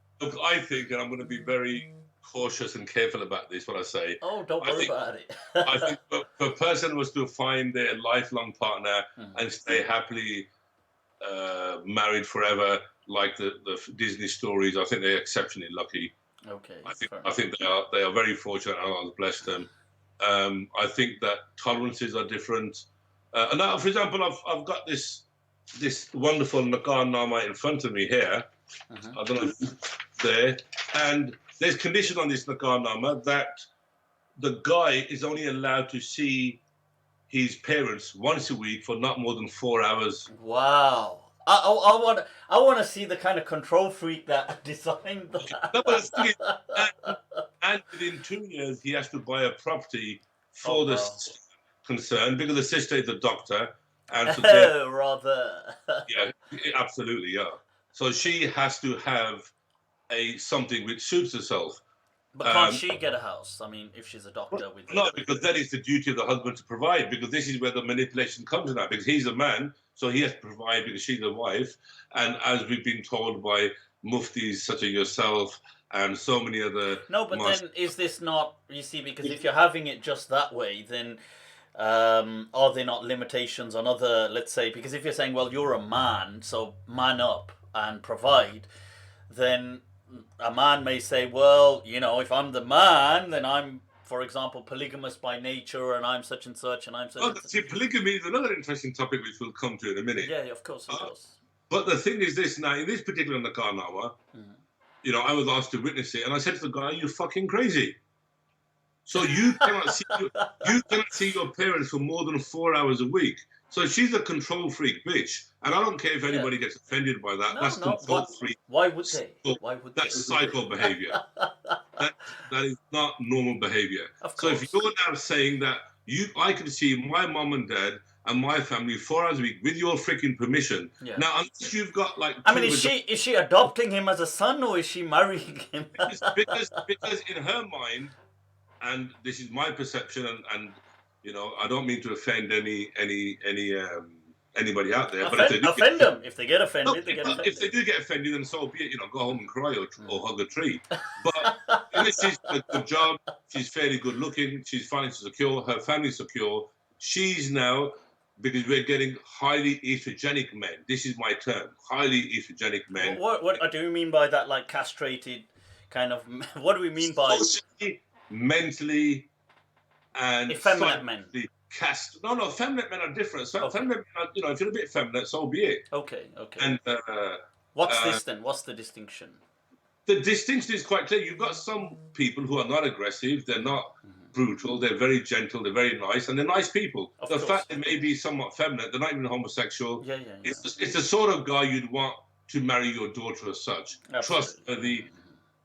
think, and I'm going to be very cautious and careful about this, what I say. Oh, don't worry about it. I think if a person was to find their lifelong partner and stay happily married forever, like the Disney stories, I think they're exceptionally lucky. Okay. I think they are very fortunate, and Allah bless them. I think that tolerances are different. And now, for example, I've got this wonderful Nakar Nama in front of me here. I don't know if it's there. And there's condition on this Nakar Nama that the guy is only allowed to see his parents once a week for not more than 4 hours. Wow. I want to see the kind of control freak that designed that. No, but the thing is, and within 2 years, he has to buy a property for the concern, because the sister is a doctor. And so rather. Yeah, absolutely, yeah. So she has to have something which suits herself. But can't she get a house? I mean, if she's a doctor with... No, because that is the duty of the husband to provide, because this is where the manipulation comes in now, because he's a man, so he has to provide because she's a wife. And as we've been told by muftis such as yourself and so many other... No, but then is this not... You see, because if you're having it just that way, then are there not limitations on other, let's say... Because if you're saying, well, you're a man, so man up and provide, then... A man may say, well, if I'm the man, then I'm, for example, polygamous by nature, and I'm such and such, and I'm such and such. See, polygamy is another interesting topic which we'll come to in a minute. Yeah, of course. But the thing is this, now, in this particular Nakar Nama, I was asked to witness it, and I said to the guy, you fucking crazy. So you cannot see your parents for more than 4 hours a week. So she's a control freak bitch. And I don't care if anybody gets offended by that. That's control freak. Why would they? That's psycho behavior. that is not normal behavior. So if you're now saying that I can see my mom and dad and my family 4 hours a week with your freaking permission. Yeah. Now, unless you've got like... I mean, is she adopting him as a son, or is she marrying him? because in her mind, and this is my perception, and I don't mean to offend anybody out there, but offend them. If they get offended, they get offended. If they do get offended, then so be it. Go home and cry or hug a tree. But this is a good job. She's fairly good looking. She's financially secure. Her family's secure. She's now, because we're getting highly estrogenic men. This is my term, highly estrogenic men. What do you mean by that? Like castrated, kind of? What do we mean by socially, mentally, and effeminate men? No, feminine men are different. So feminine men are, if you're a bit feminine, so be it. Okay. And what's this then? What's the distinction? The distinction is quite clear. You've got some people who are not aggressive. They're not brutal. They're very gentle. They're very nice, and they're nice people. The fact they may be somewhat feminine, they're not even homosexual. Yeah. It's the sort of guy you'd want to marry your daughter as such. Trustworthy.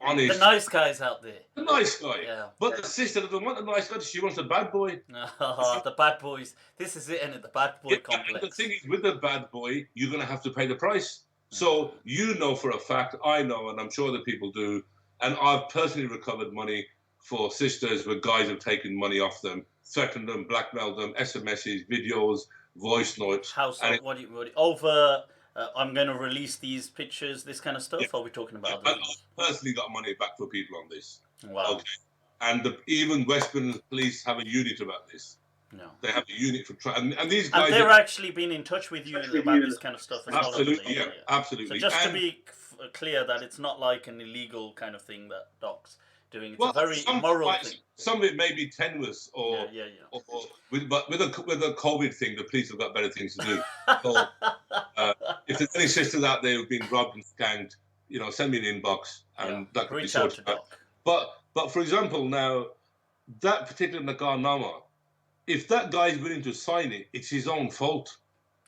Honest. The nice guys out there. The nice guy. Yeah. But the sister doesn't want the nice guy. She wants the bad boy. The bad boys. This is it, isn't it? The bad boy complex. And the thing is, with the bad boy, you're going to have to pay the price. So for a fact, I know, and I'm sure that people do, and I've personally recovered money for sisters where guys have taken money off them, threatened them, blackmailed them, SMSs, videos, voice notes. How so? And Over? I'm going to release these pictures, this kind of stuff. Or are we talking about other I things? personally got money back for people on this. Wow. Okay. And even Western police have a unit about this. No. They have a unit for and these And guys. they're actually been in touch with you about this kind of stuff as well. Absolutely, yeah, absolutely. So just to And, be clear, that it's not like an illegal kind of thing that Doc's doing. It's well, a very moral thing. some of it may be tenuous, or but with the COVID thing, the police have got better things to do. So, if there's any sisters out there who've been robbed and skanked, send me an inbox, and that could be Reach out to sorted out. Doc. But for example, now that particular Nagarnama, if that guy is willing to sign it, it's his own fault.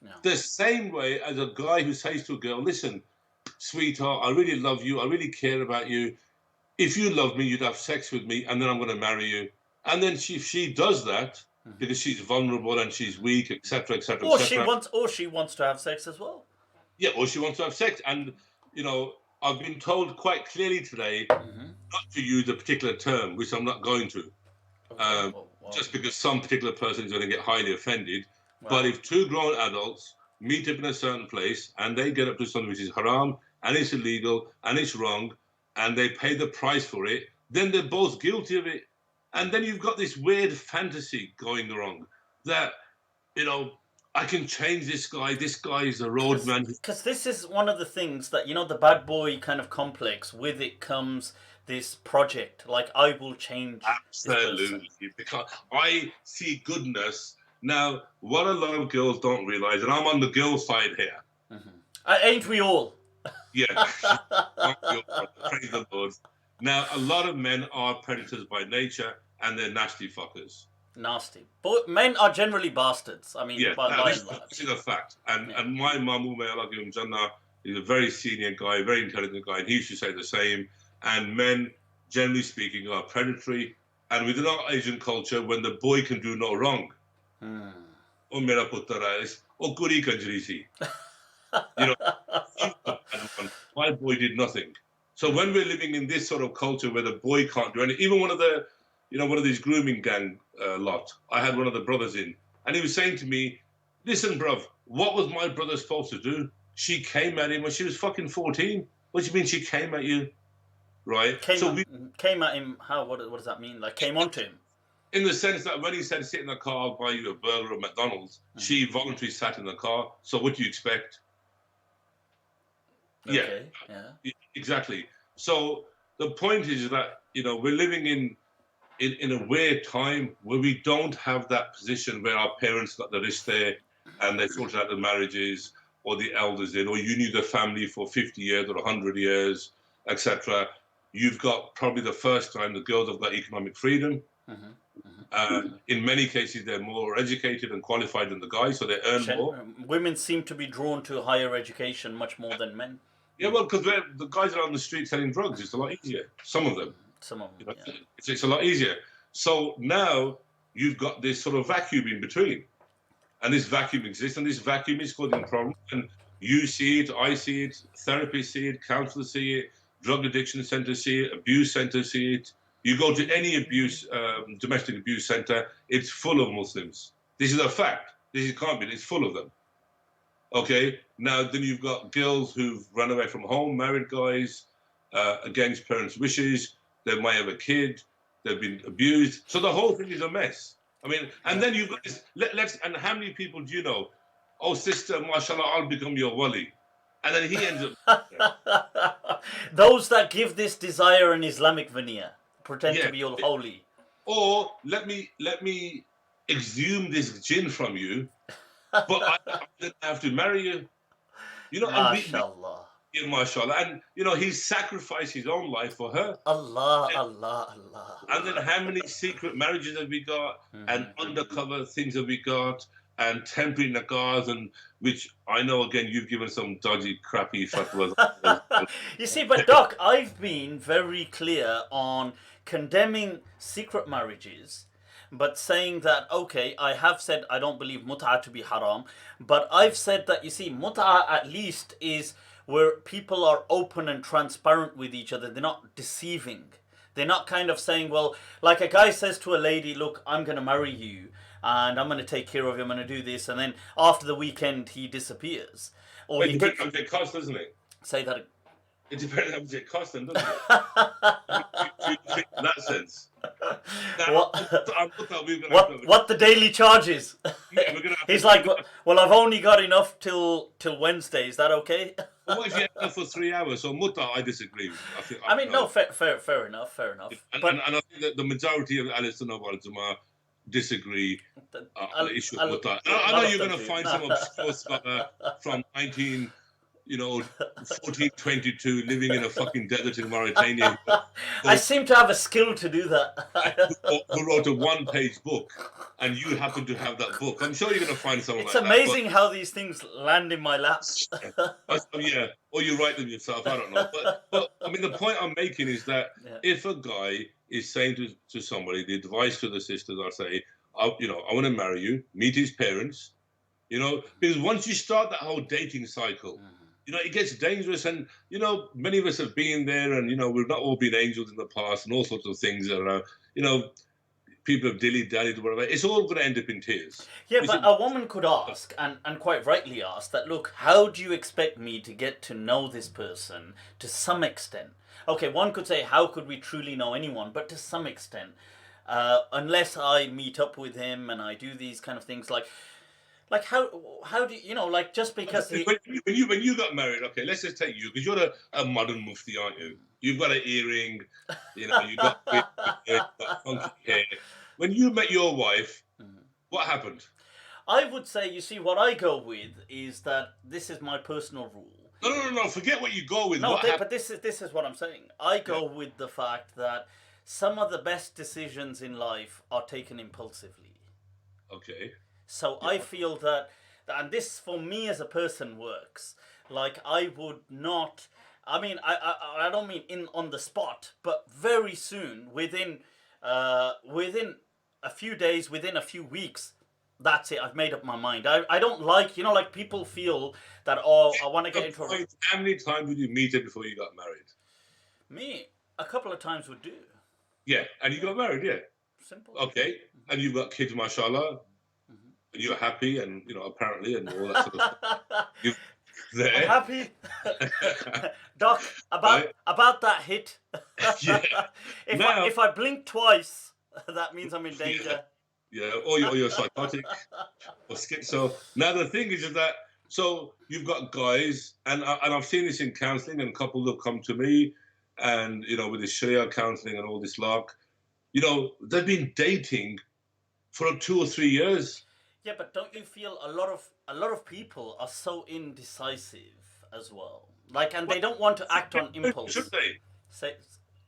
No. The same way as a guy who says to a girl, listen, sweetheart, I really love you, I really care about you. If you loved me, you'd have sex with me, and then I'm going to marry you. And then if she does that, because she's vulnerable and she's weak, etc., etc., or she wants to have sex as well. Yeah, or she wants to have sex. And, I've been told quite clearly today not to use a particular term, which I'm not going to. Okay. Just because some particular person is going to get highly offended. Wow. But if two grown adults meet up in a certain place and they get up to something which is haram and it's illegal and it's wrong and they pay the price for it, then they're both guilty of it. And then you've got this weird fantasy going wrong that, I can change this guy is a roadman. Because this is one of the things that, the bad boy kind of complex, with it comes this project, like I will change. Absolutely, because I see goodness. Now, what a lot of girls don't realize, and I'm on the girl side here. Ain't we all? Yeah. Praise the Lord. Now, a lot of men are predators by nature, and they're nasty fuckers. Nasty. But men are generally bastards. I mean, this is a fact. And my mum, may Allah give him Jannah, is a very senior guy, very intelligent guy, and he used to say the same. And men, generally speaking, are predatory. And within our Asian culture, when the boy can do no wrong, oh mera putra is, oh kuri kanjri si. My boy did nothing. So when we're living in this sort of culture where the boy can't do anything, even one of these grooming gang lot, I had one of the brothers in, and he was saying to me, listen, bruv, what was my brother supposed to do? She came at him when she was fucking 14. What do you mean she came at you? Right? Came at him, how? What does that mean? Like, came onto him? In the sense that when he said, sit in the car, I'll buy you a burger at McDonald's, she voluntarily sat in the car. So what do you expect? Okay, yeah. Exactly. So the point is that, we're living in a weird time where we don't have that position where our parents got the risk there and they sorted out the marriages, or the elders in, or you knew the family for 50 years or 100 years, etc. You've got probably the first time the girls have got economic freedom. In many cases, they're more educated and qualified than the guys, so they earn more. Women seem to be drawn to higher education much more than men. Yeah, well, because the guys are on the street selling drugs. It's a lot easier. Some of them. Yeah. It's a lot easier. So now you've got this sort of vacuum in between. And this vacuum exists, and this vacuum is causing problems. And you see it, I see it, therapists see it, counselors see it, drug addiction centers see it, abuse centers see it. You go to any domestic abuse center, it's full of Muslims. This is a fact. Can't be. It's full of them. Okay? Now, then you've got girls who've run away from home, married guys, against parents' wishes. They might have a kid. They've been abused. So the whole thing is a mess. I mean, and then you've got this, and how many people do you know? Oh, sister, mashallah, I'll become your wali. And then he ends up... Those that give this desire an Islamic veneer, pretend to be all holy. Or let me exhume this jinn from you, but I don't have to marry you. Mashallah. Mashallah. And, he's sacrificed his own life for her. Allah. And then how many secret marriages have we got? And undercover things have we got? And temporary nagars, and which I know, again, you've given some dodgy, crappy fatwas. You see, but Doc, I've been very clear on condemning secret marriages, but saying that, okay, I have said I don't believe mut'a to be haram, but I've said that, you see, mut'a at least is where people are open and transparent with each other. They're not deceiving. They're not kind of saying, well, like a guy says to a lady, look, I'm going to marry you, and I'm going to take care of him, I'm going to do this, and then after the weekend he disappears. Or But it he depends how much it costs, doesn't it? say that. It depends how much it costs them, doesn't it? You think in that sense. Now, what I thought we were gonna have to what the daily charges? yeah, we're gonna have He's to, like, well, I've only got enough till Wednesday. Is that okay? Well, what if you have to for 3 hours? So Mutta, I disagree. I think I mean, no. no, fair enough. And I think that the majority of Al-Sunnah wal Jama'ah disagree on the issue of Mutta. I know you're going to find some obscure scholar from 1422 living in a fucking desert in Mauritania I seem to have a skill to do that. who wrote a one-page book, and you happen to have that book. I'm sure you're going to find someone It's like amazing how these things land in my lap. yeah, or you write them yourself. I don't know, but I mean, the point I'm making is that if a guy is saying to somebody, the advice to the sisters are say, I want to marry you, meet his parents, because once you start that whole dating cycle, it gets dangerous, and many of us have been there, and we've not all been angels in the past, and all sorts of things that people have dilly-dallied or whatever. It's all going to end up in tears. Yeah, but a woman could ask, and quite rightly ask, that, look, how do you expect me to get to know this person to some extent? Okay, one could say, how could we truly know anyone? But to some extent, unless I meet up with him and I do these kind of things, like how do you like, just because when you got married, okay, let's just take you, because you're a modern mufti, aren't you? You've got an earring, you got funky hair. When you met your wife, what happened? I would say, you see, what I go with is that this is my personal rule. No. Forget what you go with. No, but this is what I'm saying. I go with the fact that some of the best decisions in life are taken impulsively. Okay. So I feel that, and this for me as a person works. Like, I would not. I mean, I don't mean on the spot, but very soon, within a few days, within a few weeks, that's it. I've made up my mind. I don't like, like people feel that, I want to get into a... How many times did you meet her before you got married? Me, a couple of times would do. Yeah, and you got married, yeah. Simple. Okay, and you've got kids, mashallah. And you're happy, and apparently, and all that sort of stuff. There. I'm happy. Doc, about that hit. Yeah. If I blink twice, that means I'm in danger. Yeah, or you're psychotic or schizo. Now the thing is that, so you've got guys, and I've seen this in counselling, and couples have come to me, and with the Sharia counselling and all this lark, they've been dating for 2 or 3 years. Yeah, but don't you feel a lot of people are so indecisive as well? Like, and they don't want to act on impulse. Should they?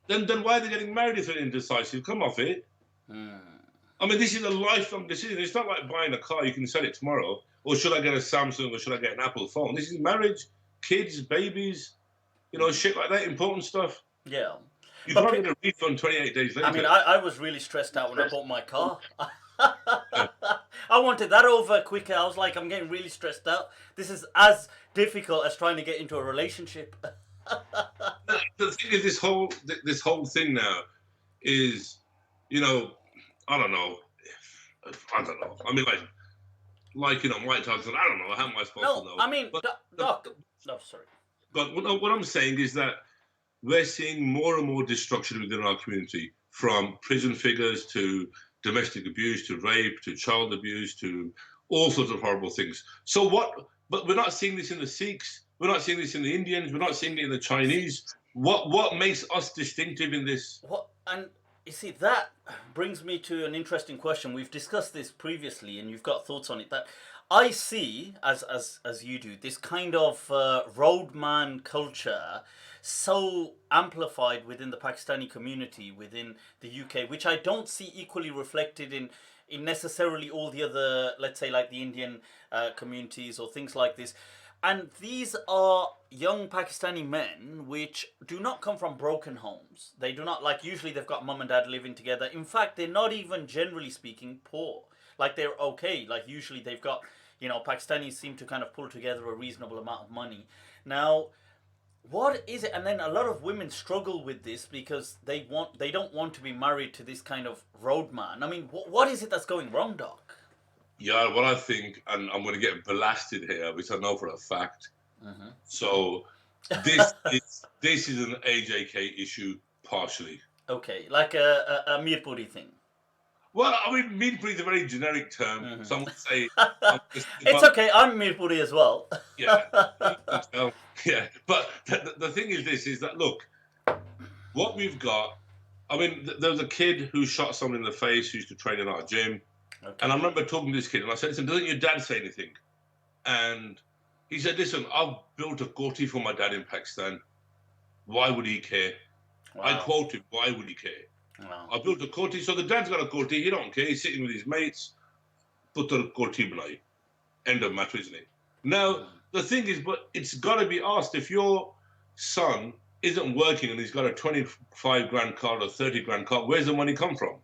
Then why are they getting married if they're indecisive? Come off it. I mean, this is a lifelong decision. It's not like buying a car, you can sell it tomorrow. Or should I get a Samsung, or should I get an Apple phone? This is marriage, kids, babies, shit like that, important stuff. Yeah. You can't get a refund 28 days later. I mean, I was really stressed out when I bought my car. I wanted that over quicker. I was like, I'm getting really stressed out. This is as difficult as trying to get into a relationship. The thing is, this whole thing now is, I don't know. I mean, like Mike Tyson. I don't know. How am I supposed to know? I mean, no, sorry. But what I'm saying is that we're seeing more and more destruction within our community, from prison figures to domestic abuse, to rape, to child abuse, to all sorts of horrible things. So but we're not seeing this in the Sikhs. We're not seeing this in the Indians. We're not seeing it in the Chinese. What makes us distinctive in this? And you see, that brings me to an interesting question. We've discussed this previously, and you've got thoughts on it. That I see, as you do, this kind of roadman culture so amplified within the Pakistani community, within the UK, which I don't see equally reflected in necessarily all the other, let's say, like the Indian communities or things like this. And these are young Pakistani men which do not come from broken homes. They do not, like, usually they've got mum and dad living together. In fact, they're not even, generally speaking, poor. Like, they're okay. Like, usually they've got, Pakistanis seem to kind of pull together a reasonable amount of money. Now, what is it? And then a lot of women struggle with this because they don't want to be married to this kind of roadman. I mean, what is it that's going wrong, Doc? Yeah, what I think, and I'm going to get blasted here, which I know for a fact. Mm-hmm. So this is an AJK issue partially. Okay, like a Mirpuri thing. Well, I mean, meatball is a very generic term. Mm-hmm. Some would say, It's but okay. I'm Mirpuri as well. yeah, you can tell. Yeah, but the thing is, this is that look, what we've got. I mean, there was a kid who shot someone in the face who used to train in our gym, Okay. and I remember talking to this kid, and I said, "Listen, doesn't your dad say anything?" And he said, "Listen, I've built a koti for my dad in Pakistan. Why would he care?" Wow. I quote him, "Why would he care?" Wow. I built a koti, so the dad's got a koti. He don't care. He's sitting with his mates. Putter koti banai. End of matter, isn't it? Now, the thing is, but it's got to be asked, if your son isn't working and he's got a 25 grand car or 30 grand car, where's the money come from?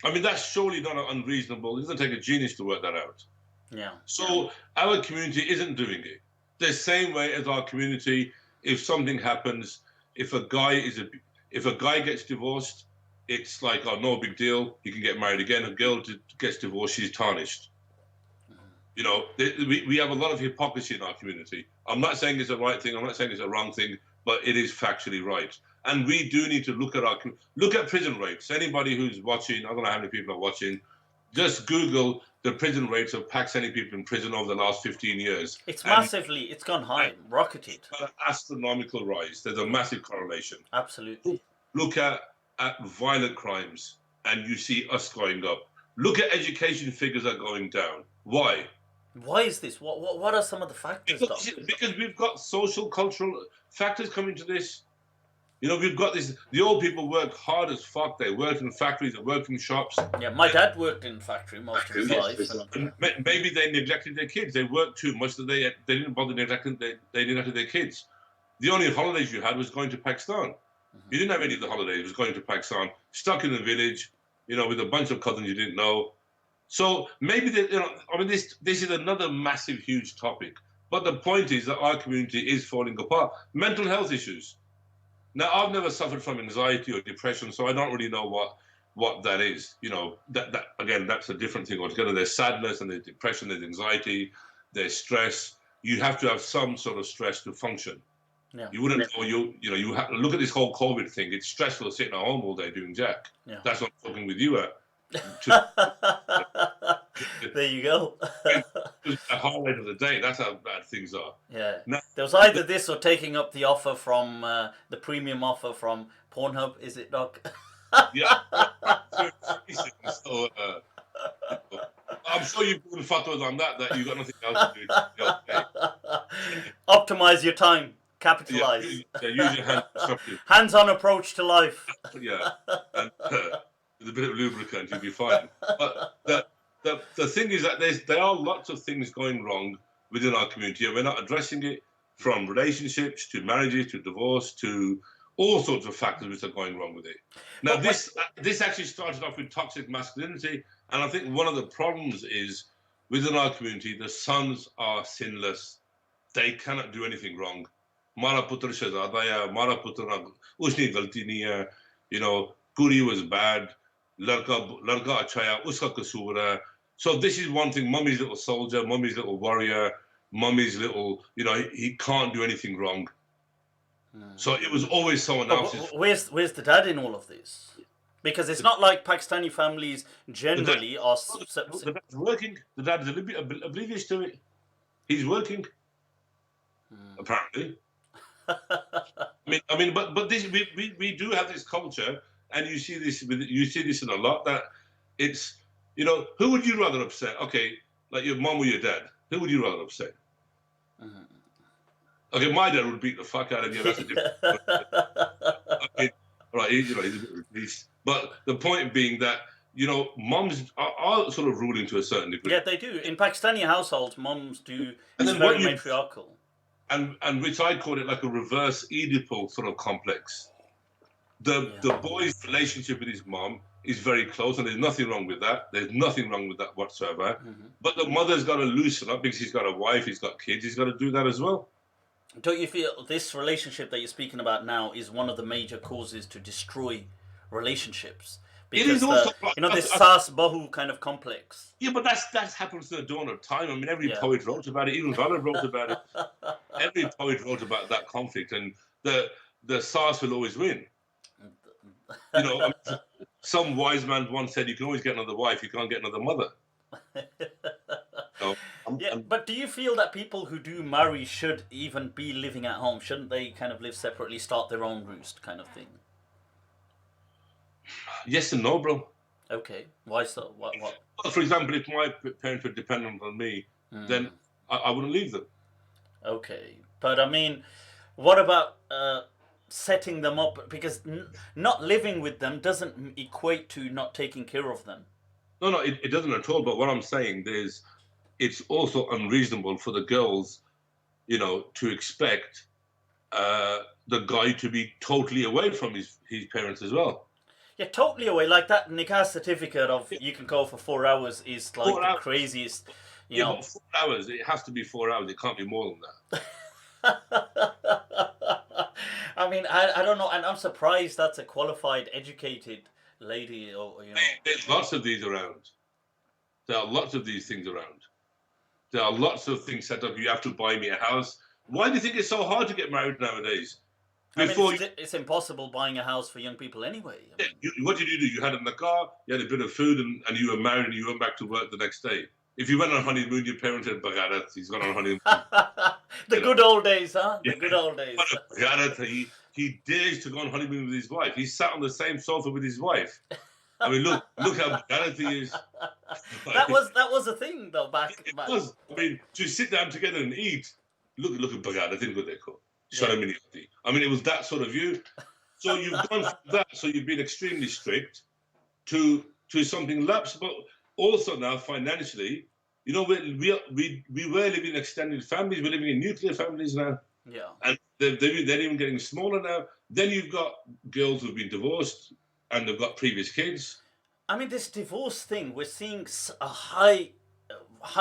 I mean, that's surely not unreasonable. It doesn't take a genius to work that out. Yeah. So our community isn't doing it. The same way as our community, if something happens, if a guy gets divorced, it's like, oh, no big deal. He can get married again. A girl gets divorced, she's tarnished. You know, we have a lot of hypocrisy in our community. I'm not saying it's a right thing. I'm not saying it's a wrong thing, but it is factually right. And we do need to look at prison rates. Anybody who's watching, I don't know how many people are watching, just Google the prison rates of Pakistani people in prison over the last 15 years. It's massively, it's gone high, rocketed. An astronomical rise. There's a massive correlation. Absolutely. Look at violent crimes, and you see us going up. Look at education figures are going down. Why? Why is this? What are some of the factors? Because we've got social, cultural factors coming to this. You know, we've got this. The old people work hard as fuck. They work in factories, they work in shops. Yeah, my dad worked in factory most of his life. And maybe they neglected their kids. They worked too much that they didn't bother neglecting. They neglected their kids. The only holidays you had was going to Pakistan. You didn't have any of the holidays. It was going to Pakistan, stuck in the village, you know, with a bunch of cousins you didn't know. So maybe I mean, this is another massive, huge topic. But the point is that our community is falling apart. Mental health issues. Now, I've never suffered from anxiety or depression, so I don't really know what that is. You know, that again, that's a different thing altogether. There's sadness and there's depression, there's anxiety, there's stress. You have to have some sort of stress to function. Yeah. You wouldn't know you have to look at this whole COVID thing. It's stressful sitting at home all day doing jack. Yeah. That's what I'm talking with you at. There you go. The highlight of the day. That's how bad things are. Yeah. Now, there was either this or taking up the offer from the premium offer from Pornhub. Is it, Doc? Yeah. So, I'm sure you've done fatwas on that you've got nothing else to do. Okay. Optimize your time. Capitalize. Yeah, use your hands. Hands-on approach to life. Yeah. And, with a bit of lubricant, you'll be fine. But the thing is that there are lots of things going wrong within our community, and we're not addressing it, from relationships to marriages to divorce to all sorts of factors which are going wrong with it. Now, this actually started off with toxic masculinity, and I think one of the problems is within our community, the sons are sinless. They cannot do anything wrong. Mara putra shahzada hai, mara putra usni galti nahi hai. You know, Kuri was bad. Larka acha hai, uska kasoor hai. So this is one thing. Mummy's little soldier, mummy's little warrior, mummy's little, you know, he can't do anything wrong. So it was always someone else's. Where's the dad in all of this? Because it's not like Pakistani families generally are. The dad's working. The dad's oblivious to it. He's working. Apparently. I mean, but this we do have this culture, and you see this in a lot, that it's, you know, who would you rather upset? Okay, like your mom or your dad. Who would you rather upset? Okay, my dad would beat the fuck out of you. That's a different. Okay, right, he's a bit of a beast. But the point being that, you know, moms are sort of ruling to a certain degree. Yeah, they do. In Pakistani households, moms do. It's very matriarchal. And which I call it like a reverse Oedipal sort of complex. The boy's relationship with his mom is very close, and there's nothing wrong with that. There's nothing wrong with that whatsoever. But the mother's got to loosen up because he's got a wife, he's got kids, he's got to do that as well. Don't you feel this relationship that you're speaking about now is one of the major causes to destroy relationships? It is because also, the Sas Bahu kind of complex. yeah, but that's happened to the dawn of time. I mean, every Yeah. poet wrote about it. Even Bham wrote about it. Every poet wrote about that conflict, and the Sas will always win. You know, I mean, some wise man once said, "You can always get another wife, you can't get another mother." So, Yeah, but do you feel that people who do marry should even be living at home? Shouldn't they kind of live separately, start their own roost, kind of thing? yes and no, bro. Okay, why so? What? Well, for example, if my parents were dependent on me, then I wouldn't leave them. Okay, but I mean, what about setting them up? Because not living with them doesn't equate to not taking care of them. No, no, it doesn't at all. But what I'm saying is, it's also unreasonable for the girls, you know, to expect the guy to be totally away from his parents as well. Yeah, totally away. Like that nikah certificate of you can go for 4 hours is like 4 the hours. craziest, you Yeah, know. but 4 hours. It has to be 4 hours. It can't be more than that. I mean, I don't know, and I'm surprised that's a qualified, educated lady, or you know. There's lots of these around. There are lots of these things around. There are lots of things set up. You have to buy me a house. Why do you think it's so hard to get married nowadays? Before I mean, it's impossible buying a house for young people anyway. I mean, what did you do? You had it in the car, you had a bit of food, and you were married, and you went back to work the next day. If you went on honeymoon, your parents said, "Bagarat, he's gone on honeymoon." the good old days, huh? The good old days. Bagarat, he dares to go on honeymoon with his wife. He sat on the same sofa with his wife. I mean, look how Bagarat he is. that was a thing though back. It was. I mean, to sit down together and eat. Look at Bagarat. I think what they call. I mean, it was that sort of view. So you've gone from that. So you've been extremely strict to something lapse, but also now financially, you know, we were living in extended families. We're living in nuclear families now. Yeah. And they're even getting smaller now. Then you've got girls who've been divorced and they've got previous kids. I mean, this divorce thing, we're seeing a high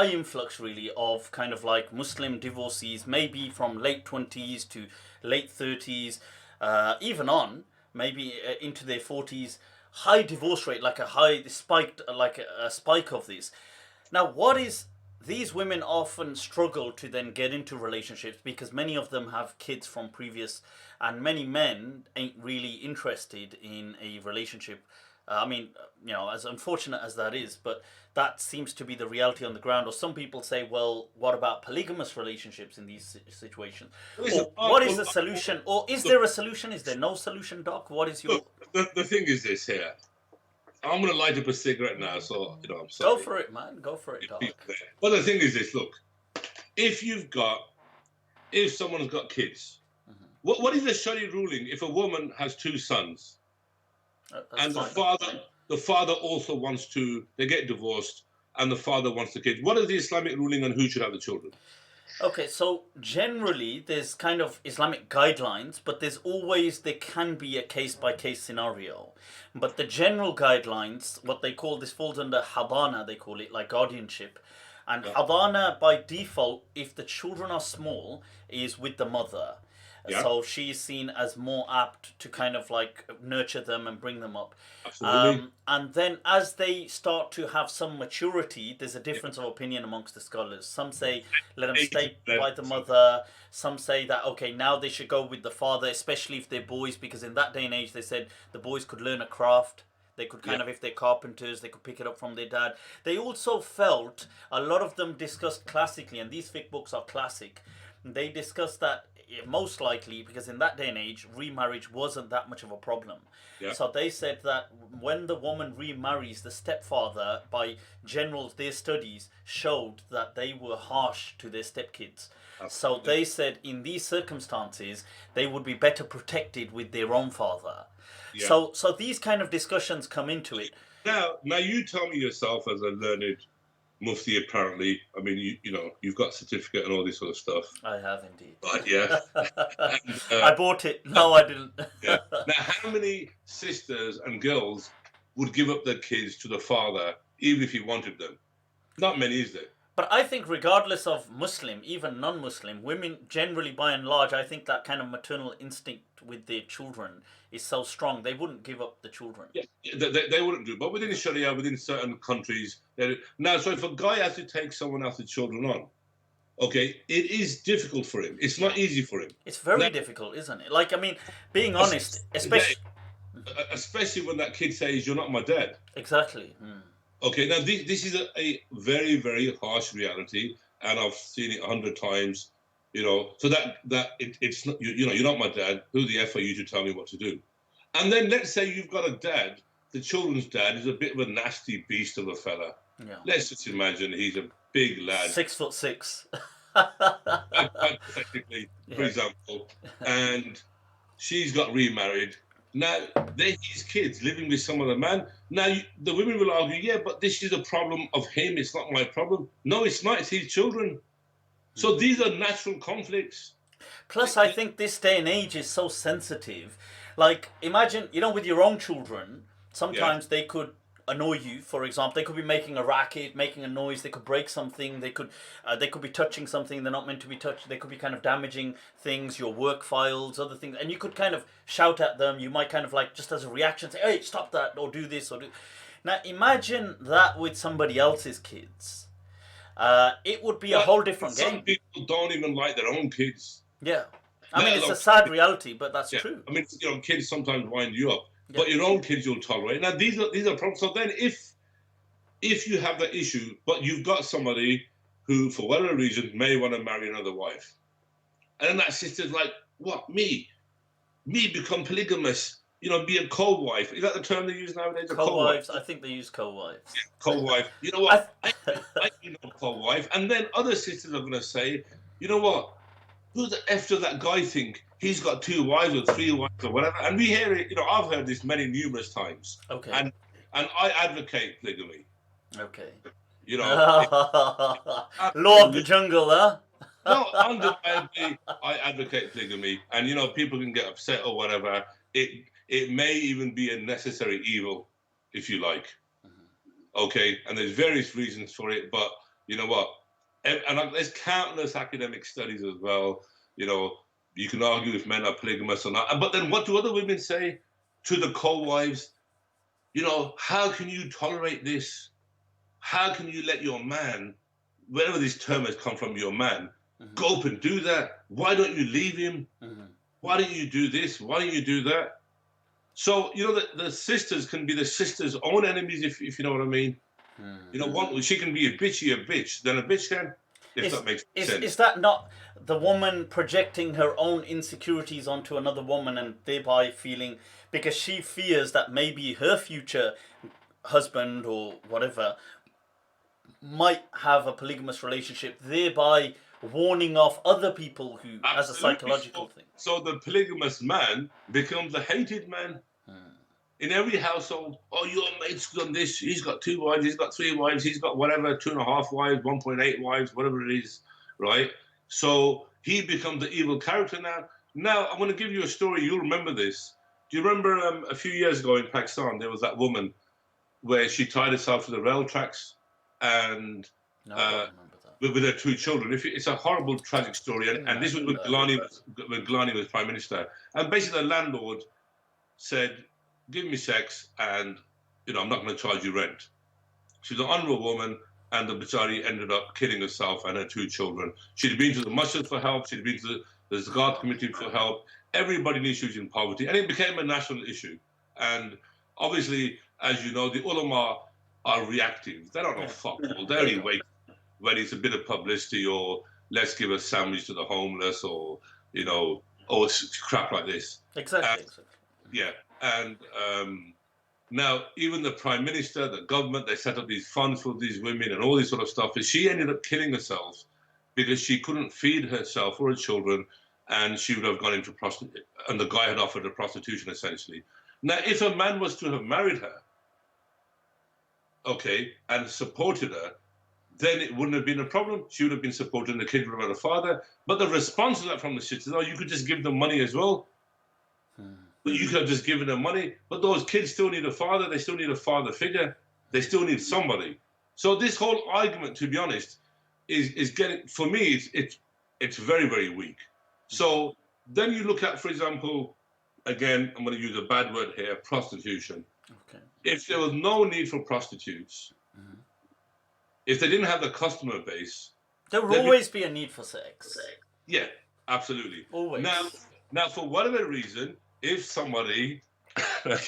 influx really of kind of like Muslim divorcees, maybe from late 20s to late 30s, even on maybe into their 40s. High divorce rate, like a spike of this. Now, these women often struggle to then get into relationships because many of them have kids from previous, and many men ain't really interested in a relationship. I mean, you know, as unfortunate as that is, but that seems to be the reality on the ground. Or some people say, well, what about polygamous relationships in these situations? Or what is the solution? Or is there a solution? Is there no solution, Doc? What is your... Look, the thing is this here. I'm going to light up a cigarette now, so, you know, I'm sorry. Go for it, man. Go for it, Doc. Well, the thing is this, look. If someone's got kids, what is the Sharia ruling if a woman has 2 sons? And the father also wants to, they get divorced, and the father wants the kids. What is the Islamic ruling on who should have the children? Okay, so generally there's kind of Islamic guidelines, but there can be a case-by-case scenario. But the general guidelines, what they call, this falls under hadana, they call it, like guardianship. And hadana, by default, if the children are small, is with the mother. Yeah. So she's seen as more apt to kind of like nurture them and bring them up. Absolutely. And then as they start to have some maturity, there's a difference of opinion amongst the scholars. Some say let them stay by the mother. Some say that, okay, now they should go with the father, especially if they're boys, because in that day and age, they said the boys could learn a craft. They could kind of, if they're carpenters, they could pick it up from their dad. They also felt, a lot of them discussed classically, and these fiqh books are classic, they discussed that most likely, because in that day and age, remarriage wasn't that much of a problem. Yeah. So they said that when the woman remarries, the stepfather, by their studies showed that they were harsh to their stepkids. So they said in these circumstances, they would be better protected with their own father. Yeah. So these kind of discussions come into it. Now you tell me yourself, as a learned Mufti, apparently, I mean, you know, you've got certificate and all this sort of stuff. I have indeed. Yeah. And, I bought it. No, I didn't. Yeah. Now, how many sisters and girls would give up their kids to the father, even if he wanted them? Not many, is there? But I think regardless of Muslim, even non-Muslim, women generally by and large, I think that kind of maternal instinct with their children is so strong, they wouldn't give up the children. Yeah, they wouldn't do. But within Sharia, within certain countries, now, so if a guy has to take someone else's children on, okay, it is difficult for him. It's not easy for him. It's very Now, difficult, isn't it? Like, I mean, being honest, especially when that kid says, "You're not my dad." Exactly. Okay, now this is a very, very harsh reality, and I've seen it 100 times. You know, so it's not, you know, you're not my dad. Who the F are you to tell me what to do? And then let's say you've got a dad, the children's dad is a bit of a nasty beast of a fella. Yeah. Let's just imagine he's a big lad. 6'6". Hypothetically, for example, and she's got remarried. Now, they're his kids living with some other man. Now, the women will argue, yeah, but this is a problem of him. It's not my problem. No, it's not. It's his children. So these are natural conflicts. Plus, I think this day and age is so sensitive. Like, imagine, you know, with your own children, sometimes they could annoy you. For example, they could be making a racket, making a noise. They could break something. They could be touching something they're not meant to be touched. They could be kind of damaging things, your work files, other things. And you could kind of shout at them. You might kind of like, just as a reaction, say, "Hey, stop that," or do this, or do. Now, imagine that with somebody else's kids. It would be a whole different game. Some people don't even like their own kids. Yeah. I mean, it's a sad reality, but that's true. I mean, you know, kids sometimes wind you up, but your own kids you'll tolerate. Now, these are problems. So then, if you have that issue, but you've got somebody who, for whatever reason, may want to marry another wife, and then that sister's like, "What, me become polygamous? You know, be a co-wife." Is that the term they use nowadays? Co-wives. I think they use co-wives. Yeah, co-wife. You know what? I know co-wife, and then other sisters are going to say, "You know what? Who the F does that guy think he's got 2 wives or 3 wives or whatever?" And we hear it, you know, I've heard this numerous times. Okay. And I advocate polygamy. Okay. You know. Law of the jungle, huh? No, undeniably, I advocate polygamy. And, you know, people can get upset or whatever. It may even be a necessary evil, if you like. Okay. And there's various reasons for it. But you know what? And there's countless academic studies as well. You know, you can argue if men are polygamous or not. But then what do other women say to the co-wives? You know, how can you tolerate this? How can you let your man, wherever this term has come from, your man, go up and do that? Why don't you leave him? Why don't you do this? Why don't you do that? So, you know, the sisters can be the sisters' own enemies, if you know what I mean. You know, she can be a bitch than a bitch can, if that makes sense. Is that not the woman projecting her own insecurities onto another woman and thereby feeling, because she fears that maybe her future husband or whatever might have a polygamous relationship, thereby warning off other people who, as a psychological thing. So the polygamous man becomes a hated man. In every household, "Oh, your mate's done this, he's got 2 wives, he's got 3 wives, he's got whatever, 2.5 wives, 1.8 wives, whatever it is," right? So he becomes the evil character now. Now, I'm going to give you a story, you'll remember this. Do you remember a few years ago in Pakistan, there was that woman where she tied herself to the rail tracks and No, I don't remember that. with her 2 children. It's a horrible, tragic story, and this was when Gilani was Prime Minister. And basically the landlord said, "Give me sex and, you know, I'm not going to charge you rent." She's an honourable woman, and the Bachari ended up killing herself and her 2 children. She'd been to the masjid for help, she'd been to the Zakat committee for help. Everybody knew she was in poverty, and it became a national issue. And obviously, as you know, the ulama are reactive. They don't know fuck all. They only wait when it's a bit of publicity, or let's give a sandwich to the homeless, or, you know, or crap like this. Exactly. Yeah. And now even the Prime Minister, the government, they set up these funds for these women and all this sort of stuff. And she ended up killing herself because she couldn't feed herself or her children, and she would have gone into prostitution. And the guy had offered her prostitution, essentially. Now, if a man was to have married her, okay, and supported her, then it wouldn't have been a problem. She would have been supporting the kid would have had a father. But the response to that from the citizens, "Oh, you could just give them money as well." But you could have just given them money. But those kids still need a father. They still need a father figure. They still need somebody. So this whole argument, to be honest, is getting, for me, it's very, very weak. So then you look at, for example, again, I'm going to use a bad word here, prostitution. Okay. If there was no need for prostitutes, if they didn't have the customer base, there will always be a need for sex. Yeah, absolutely. Always. Now, for whatever reason, if somebody, I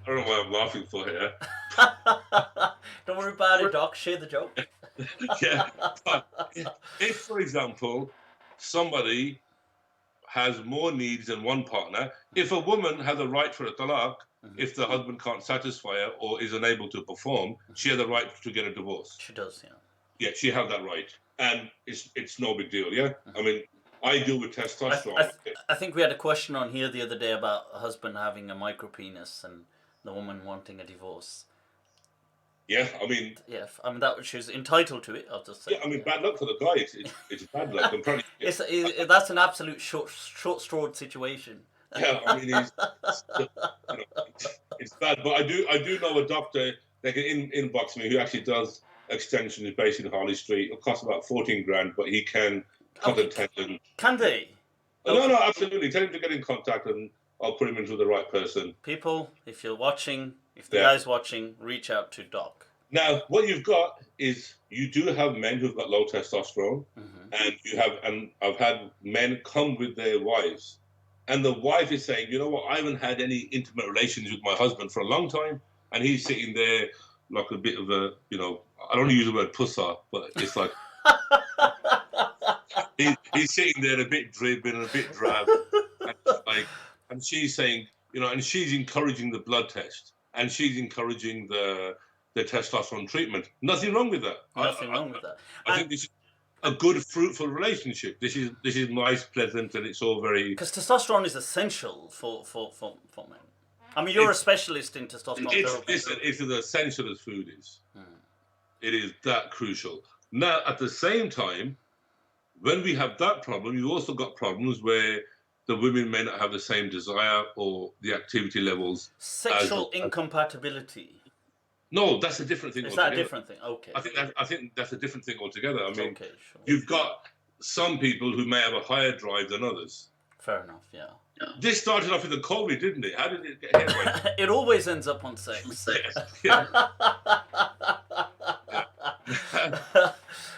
don't know why I'm laughing for here. Don't worry about it, Doc. Share the joke. Yeah, but if, for example, somebody has more needs than one partner, if a woman has a right for a talaq, if the husband can't satisfy her or is unable to perform, she has a right to get a divorce. She does, yeah. Yeah, she has that right, and it's no big deal. Yeah, I mean, I deal with testosterone. I think we had a question on here the other day about a husband having a micro penis and the woman wanting a divorce. Yeah, I mean, that she's entitled to it. I'll just say. Yeah, I mean, bad luck for the guy. It's bad luck. I'm probably. That's an absolute short-strawed situation. Yeah, I mean, it's bad. But I do know a doctor that can inbox me who actually does extensions based in Harley Street. It'll cost about 14 grand, but he can cut a tendon. Can they? No, absolutely. Tell him to get in contact, and I'll put him into the right person. People, if you're watching, if the guy's watching, reach out to Doc. Now, what you've got is you do have men who've got low testosterone, and I've had men come with their wives, and the wife is saying, you know what, I haven't had any intimate relations with my husband for a long time, and he's sitting there like a bit of a, I don't want to use the word pussa, but it's like he's sitting there a bit dribbling and a bit drab, and she's saying, and she's encouraging the blood test, and she's encouraging the testosterone treatment. Nothing wrong with that. Nothing wrong with that. I think this is a good, fruitful relationship. This is nice, pleasant, and it's all very. Because testosterone is essential for men. I mean, you're a specialist in testosterone therapy. It's as essential as food is. It is that crucial. Now, at the same time, when we have that problem, you've also got problems where the women may not have the same desire or the activity levels. Sexual incompatibility. No, that's a different thing. Is that a different thing? Okay. I think that's a different thing altogether. I mean, okay, sure. You've got some people who may have a higher drive than others. Fair enough, yeah. This started off with the COVID, didn't it? How did it get here? It always ends up on sex. Yeah.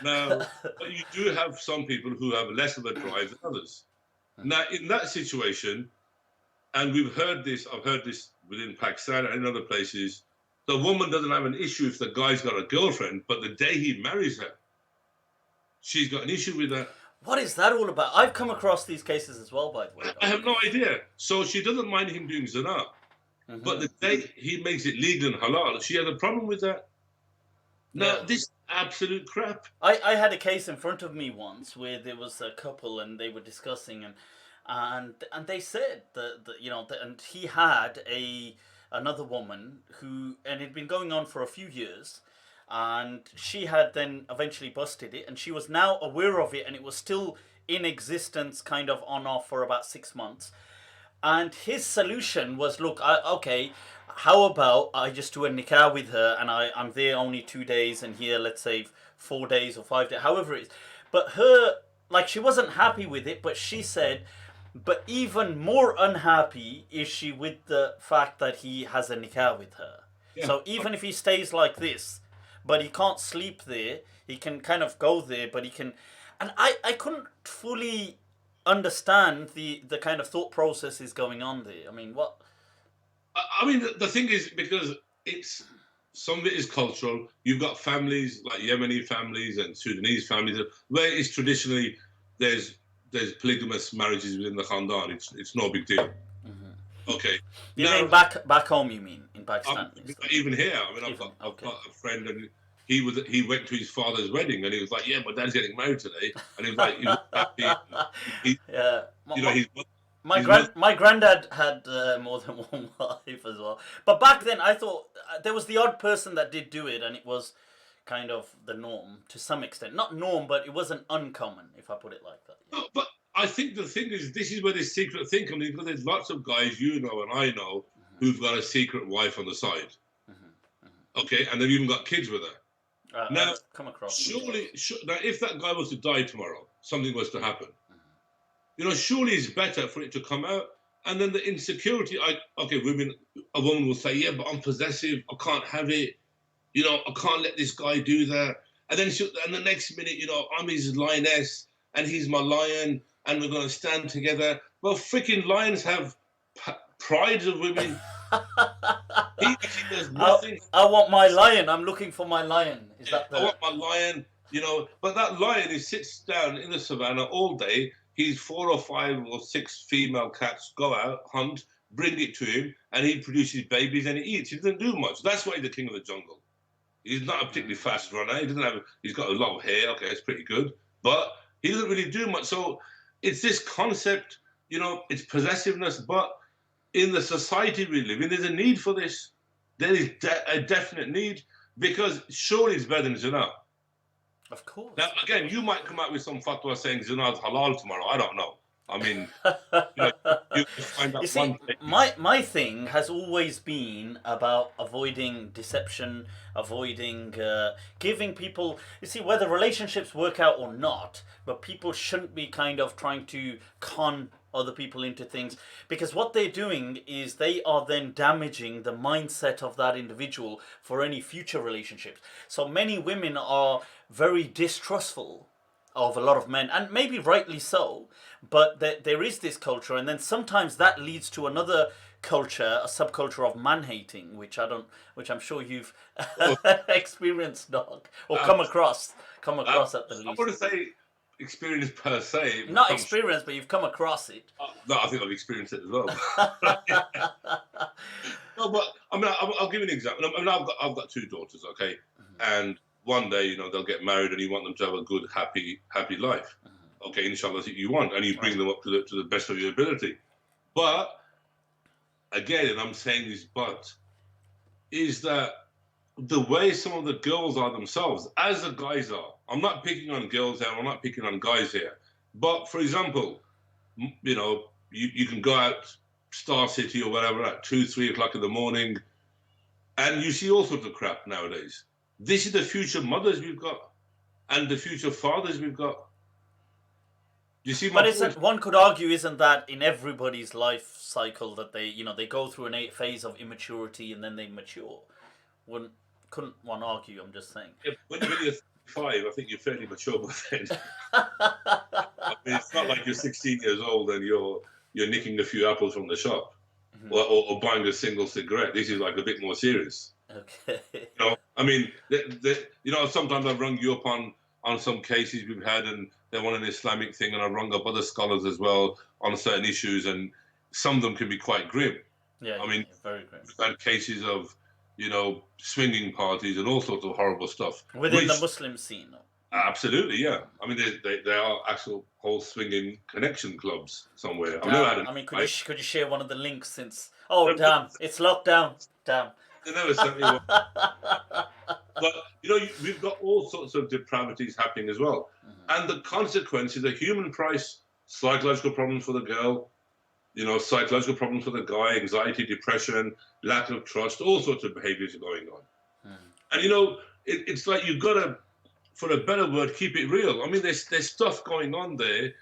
Now, but you do have some people who have less of a drive than others. Now, in that situation, and I've heard this within Pakistan and in other places, the woman doesn't have an issue if the guy's got a girlfriend, but the day he marries her, she's got an issue with that. What is that all about? I've come across these cases as well, by the way. I have no idea. So she doesn't mind him doing zina, but the day he makes it legal and halal, she has a problem with that. Now, this absolute crap. I had a case in front of me once where there was a couple and they were discussing and they said and he had another woman who, and it'd been going on for a few years, and she had then eventually busted it, and she was now aware of it, and it was still in existence, kind of on off for about 6 months. And his solution was, look, how about I just do a nikah with her, and I'm there only 2 days, and here, let's say 4 days or 5 days, however it is. But her, she wasn't happy with it, but she said, but even more unhappy is she with the fact that he has a nikah with her. Yeah. So even if he stays like this, but he can't sleep there, he can kind of go there, but he can... And I couldn't fully understand the kind of thought processes going on there. I mean, what... I mean, the thing is, because some of it is cultural. You've got families, like Yemeni families and Sudanese families, where it's traditionally, there's polygamous marriages within the Khandan. It's no big deal. Okay. You mean back home? You mean in Pakistan? Even here, I mean, I've got a friend, and he went to his father's wedding, and he was like, "Yeah, my dad's getting married today," and he was like, he was happy. My granddad had more than one wife as well. But back then, I thought there was the odd person that did do it, and it was kind of the norm to some extent. Not norm, but it wasn't uncommon, if I put it like that. No, but I think the thing is, this is where this secret thing comes in, because there's lots of guys you know and I know who've got a secret wife on the side. Okay, and they've even got kids with her. Now, I've come across surely, now if that guy was to die tomorrow, something was to happen. Surely it's better for it to come out. And then the insecurity, a woman will say, yeah, but I'm possessive, I can't have it, I can't let this guy do that. And then and the next minute, I'm his lioness and he's my lion and we're going to stand together. Well, freaking lions have prides of women. He actually does nothing. I want my lion. I'm looking for my lion. Is that I want my lion, but that lion, he sits down in the savannah all day. His 4 or 5 or 6 female cats go out, hunt, bring it to him, and he produces babies and he eats. He doesn't do much. That's why he's the king of the jungle. He's not a particularly fast runner. He's got a lot of hair. Okay, it's pretty good, but he doesn't really do much. So it's this concept, it's possessiveness, but in the society we live in, there's a need for this. There is a definite need, because surely it's better than zina. Of course. Now, again, you might come out with some fatwa saying zina is halal tomorrow. I don't know. I mean, you find out see, my thing has always been about avoiding deception, avoiding giving people. You see, whether relationships work out or not, but people shouldn't be kind of trying to con other people into things, because what they're doing is they are then damaging the mindset of that individual for any future relationships. So many women are very distrustful of a lot of men, and maybe rightly so, but there is this culture, and then sometimes that leads to another culture, a subculture of man-hating, which I'm sure you've experienced, Doc, or come across at the least. I want to say experience per se. Not experience, but you've come across it. No, I think I've experienced it as well. No, but I mean, I'll give you an example. I mean, I've got 2 daughters, okay, and one day, they'll get married, and you want them to have a good, happy life. Okay, inshallah, that's what you want, and you bring them up to the best of your ability. But again, and I'm saying this, but is that the way some of the girls are themselves, as the guys are. I'm not picking on girls here, I'm not picking on guys here. But for example, you can go out Star City or whatever at 2, 3 o'clock in the morning, and you see all sorts of crap nowadays. This is the future mothers we've got, and the future fathers we've got. You see, but one could argue, isn't that in everybody's life cycle that they go through a phase of immaturity and then they mature? Couldn't one argue? I'm just saying. Yeah, when you're 5, I think you're fairly mature by then. I mean, it's not like you're 16 years old and you're nicking a few apples from the shop, or buying a single cigarette. This is like a bit more serious. Okay. I mean, sometimes I've rung you up on some cases we've had, and they want an Islamic thing, and I've rung up other scholars as well on certain issues, and some of them can be quite grim. Yeah, I mean, very grim. We've had cases of, swinging parties and all sorts of horrible stuff. Within the Muslim scene. Absolutely, yeah. I mean, there are actual whole swinging connection clubs somewhere. I mean, could you share one of the links since... Oh, damn, it's locked down. Damn. They never sent me one. But, we've got all sorts of depravities happening as well. And the consequence is a human price, psychological problems for the girl, psychological problems for the guy, anxiety, depression, lack of trust, all sorts of behaviors are going on. And, it's like you've got to, for a better word, keep it real. I mean, there's stuff going on there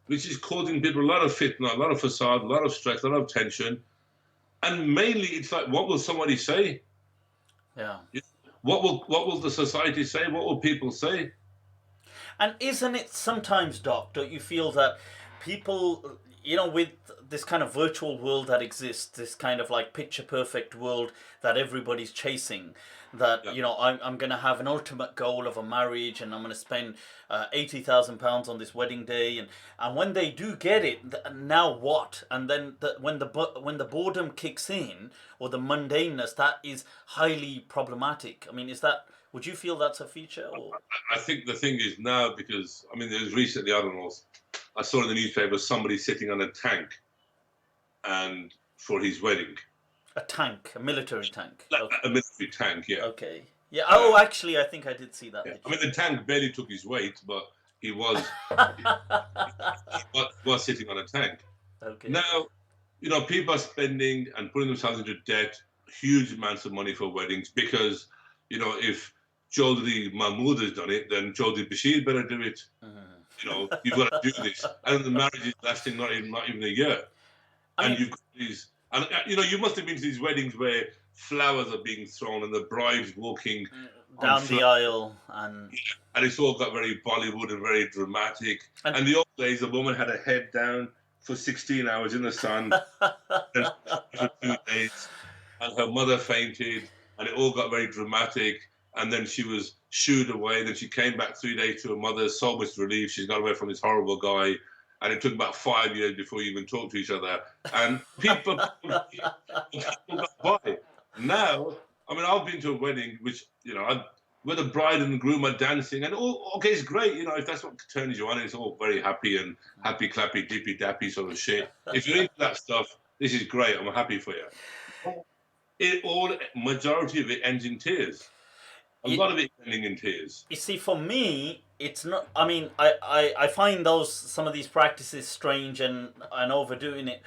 which is causing people a lot of fitna, a lot of facade, a lot of stress, a lot of tension. And mainly, it's like, what will somebody say? Yeah. What will the society say? What will people say? And isn't it sometimes, Doc, don't you feel that people, with this kind of virtual world that exists, this kind of like picture perfect world that everybody's chasing, that, I'm going to have an ultimate goal of a marriage, and I'm going to spend £80,000 on this wedding day, and when they do get it, now what? And then when the boredom kicks in, or the mundaneness, that is highly problematic. I mean, would you feel that's a feature? Or? I think the thing is now, because, I mean, there's recently, I don't know, I saw in the newspaper somebody sitting on a tank and for his wedding. A tank, a military tank. Okay. A military tank, yeah. Okay. Yeah. Oh, actually, I think I did see that. Yeah. I mean, the tank barely took his weight, but he was he was sitting on a tank. Okay. Now, people are spending and putting themselves into debt huge amounts of money for weddings because, if Chaudhry Mahmood has done it, then Chaudhry Bashir better do it. You know, you've got to do this. And the marriage is lasting not even a year. And you've got these, and you know, you must have been to these weddings where flowers are being thrown and the bride's walking down the aisle, and it's all got very Bollywood and very dramatic. And the old days, the woman had her head down for 16 hours in the sun and for 2 days, and her mother fainted, and it all got very dramatic. And then she was shooed away. Then she came back 3 days to her mother, so much relief. She's got away from this horrible guy. And it took about 5 years before you even talked to each other. And people got by. Now, I mean, I've been to a wedding which, you know, where the bride and the groom are dancing, and okay, it's great, you know, if that's what turns you on, it's all very happy and happy, clappy, dippy, dappy sort of shit. If you're into that stuff, this is great. I'm happy for you. Majority of it ends in tears. A lot of it ending in tears. You see, for me, it's not. I mean, I find some of these practices strange and overdoing it,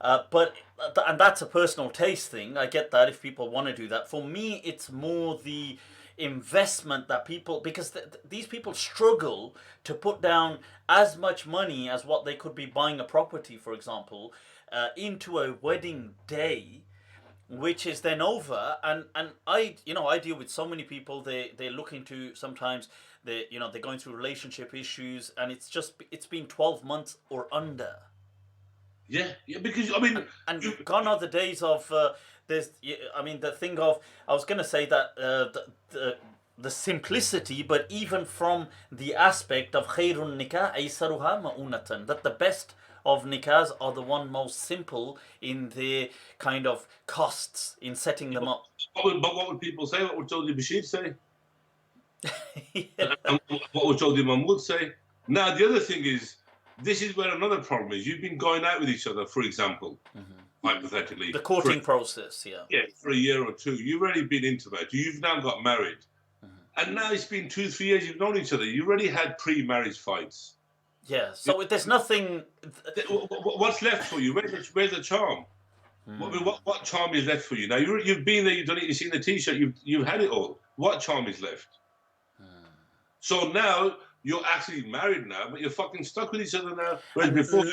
and that's a personal taste thing. I get that if people want to do that. For me, it's more the investment that people, because these people struggle to put down as much money as what they could be buying a property, for example, into a wedding day, which is then over. And I deal with so many people. They're looking to, sometimes they're going through relationship issues, and it's been 12 months or under. Yeah, because I mean, and gone are the days of there's. I mean, the thing of, I was going to say that the simplicity, but even from the aspect of khairun nikah aysaruha ma'unatan, that the best of nikahs are the one most simple in their kind of costs in setting them up. But what would people say? What would Chaudhry Bashir say? And what would Chaudhry Mahmood say? Now, the other thing is, this is where another problem is. You've been going out with each other, for example, hypothetically. The courting process, yeah. Yeah, for a year or two. You've already been intimate. You've now got married. And now it's been 2-3 years you've known each other. You already had pre-marriage fights. Yeah, so there's nothing... What's left for you? Where's the charm? What charm is left for you? Now, you've been there, you've done it, you've seen the T-shirt, you've had it all. What charm is left? So now, you're actually married now, but you're fucking stuck with each other now. Whereas before,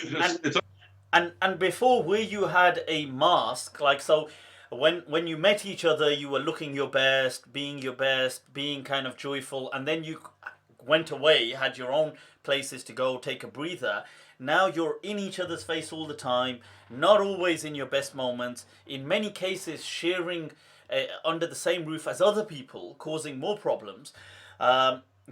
and before, where you had a mask, like, so... When you met each other, you were looking your best, being kind of joyful, and then you went away, had your own places to go, take a breather. Now you're in each other's face all the time, not always in your best moments, in many cases sharing under the same roof as other people, causing more problems.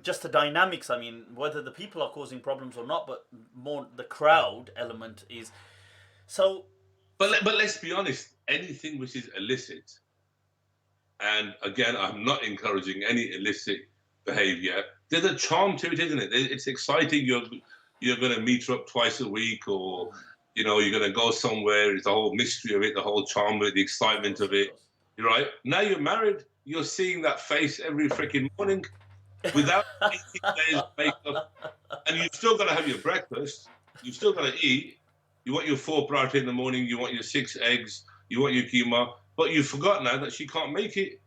Just the dynamics, I mean, whether the people are causing problems or not, but more the crowd element is... So... But let's be honest, anything which is illicit, and again, I'm not encouraging any illicit behavior, there's a charm to it, isn't it? It's exciting. You're going to meet her up twice a week, or, you know, you're going to go somewhere. It's the whole mystery of it, the whole charm of it, the excitement of it. You're right. Now you're married. You're seeing that face every freaking morning without 18 days of makeup. And you've still got to have your breakfast. You've still got to eat. You want your 4 paratha in the morning, you want your 6 eggs, you want your keema, but you forgot now that she can't make it.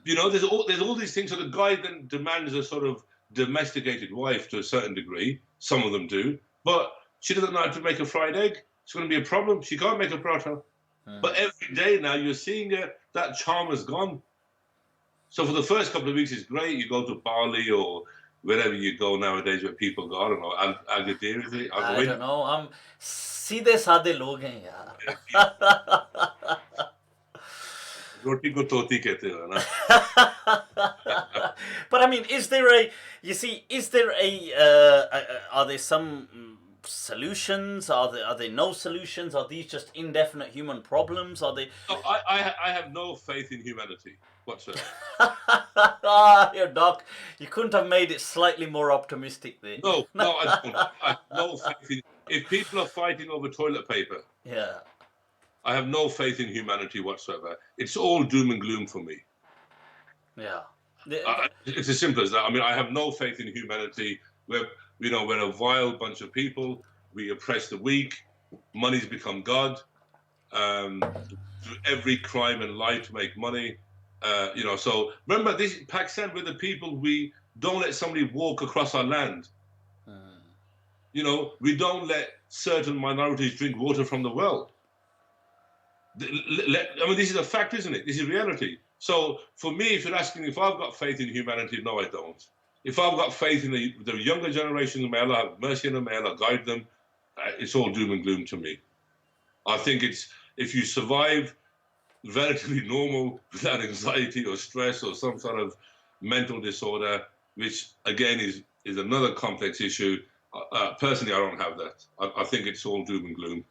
You know, there's all these things. So the guy then demands a sort of domesticated wife to a certain degree. Some of them do, but she doesn't know how to make a fried egg. It's going to be a problem. She can't make a paratha. But every day now you're seeing her, that charm is gone. So for the first couple of weeks, it's great. You go to Bali or wherever you go nowadays, where people go, I don't know, Agadir, is it? I don't know. हम सीधे साधे लोग हैं यार. Roti ko toti kehte ho na. But I mean, is there are there some solutions? Are there no solutions? Are these just indefinite human problems? Are they? No, I have no faith in humanity whatsoever. Your doc, you couldn't have made it slightly more optimistic there. No, I don't. I have no faith in. If people are fighting over toilet paper, yeah, I have no faith in humanity whatsoever. It's all doom and gloom for me. Yeah, it's as simple as that. I mean, I have no faith in humanity. We're a vile bunch of people. We oppress the weak. Money's become God. Do every crime and lie to make money. So remember, this Pakistan, we're the people, we don't let somebody walk across our land. We don't let certain minorities drink water from the well. This is a fact, isn't it? This is reality. So for me, if you're asking if I've got faith in humanity, no, I don't. If I've got faith in the younger generation, may Allah have mercy on them, may Allah guide them, it's all doom and gloom to me. I think it's, if you survive relatively normal without anxiety or stress or some sort of mental disorder, which again is another complex issue, personally, I don't have that. I think it's all doom and gloom.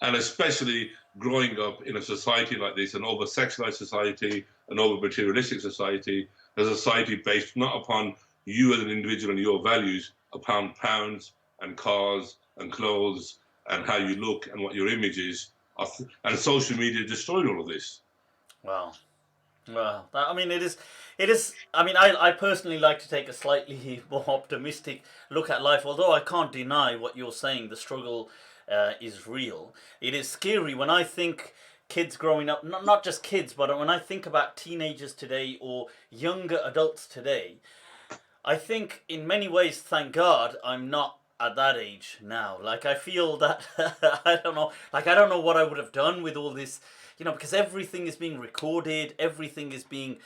And especially growing up in a society like this, an over-sexualized society, an over-materialistic society, a society based not upon you as an individual and your values, upon pounds and cars and clothes and how you look and what your image is. And social media destroyed all of this. Wow. Well, I mean, it is. I mean, I personally like to take a slightly more optimistic look at life. Although I can't deny what you're saying, the struggle is real. It is scary when I think kids growing up, not just kids, but when I think about teenagers today or younger adults today, I think in many ways, thank God, I'm not at that age now. Like, I feel that I don't know. Like, I don't know what I would have done with all this, because everything is being recorded. Everything is being.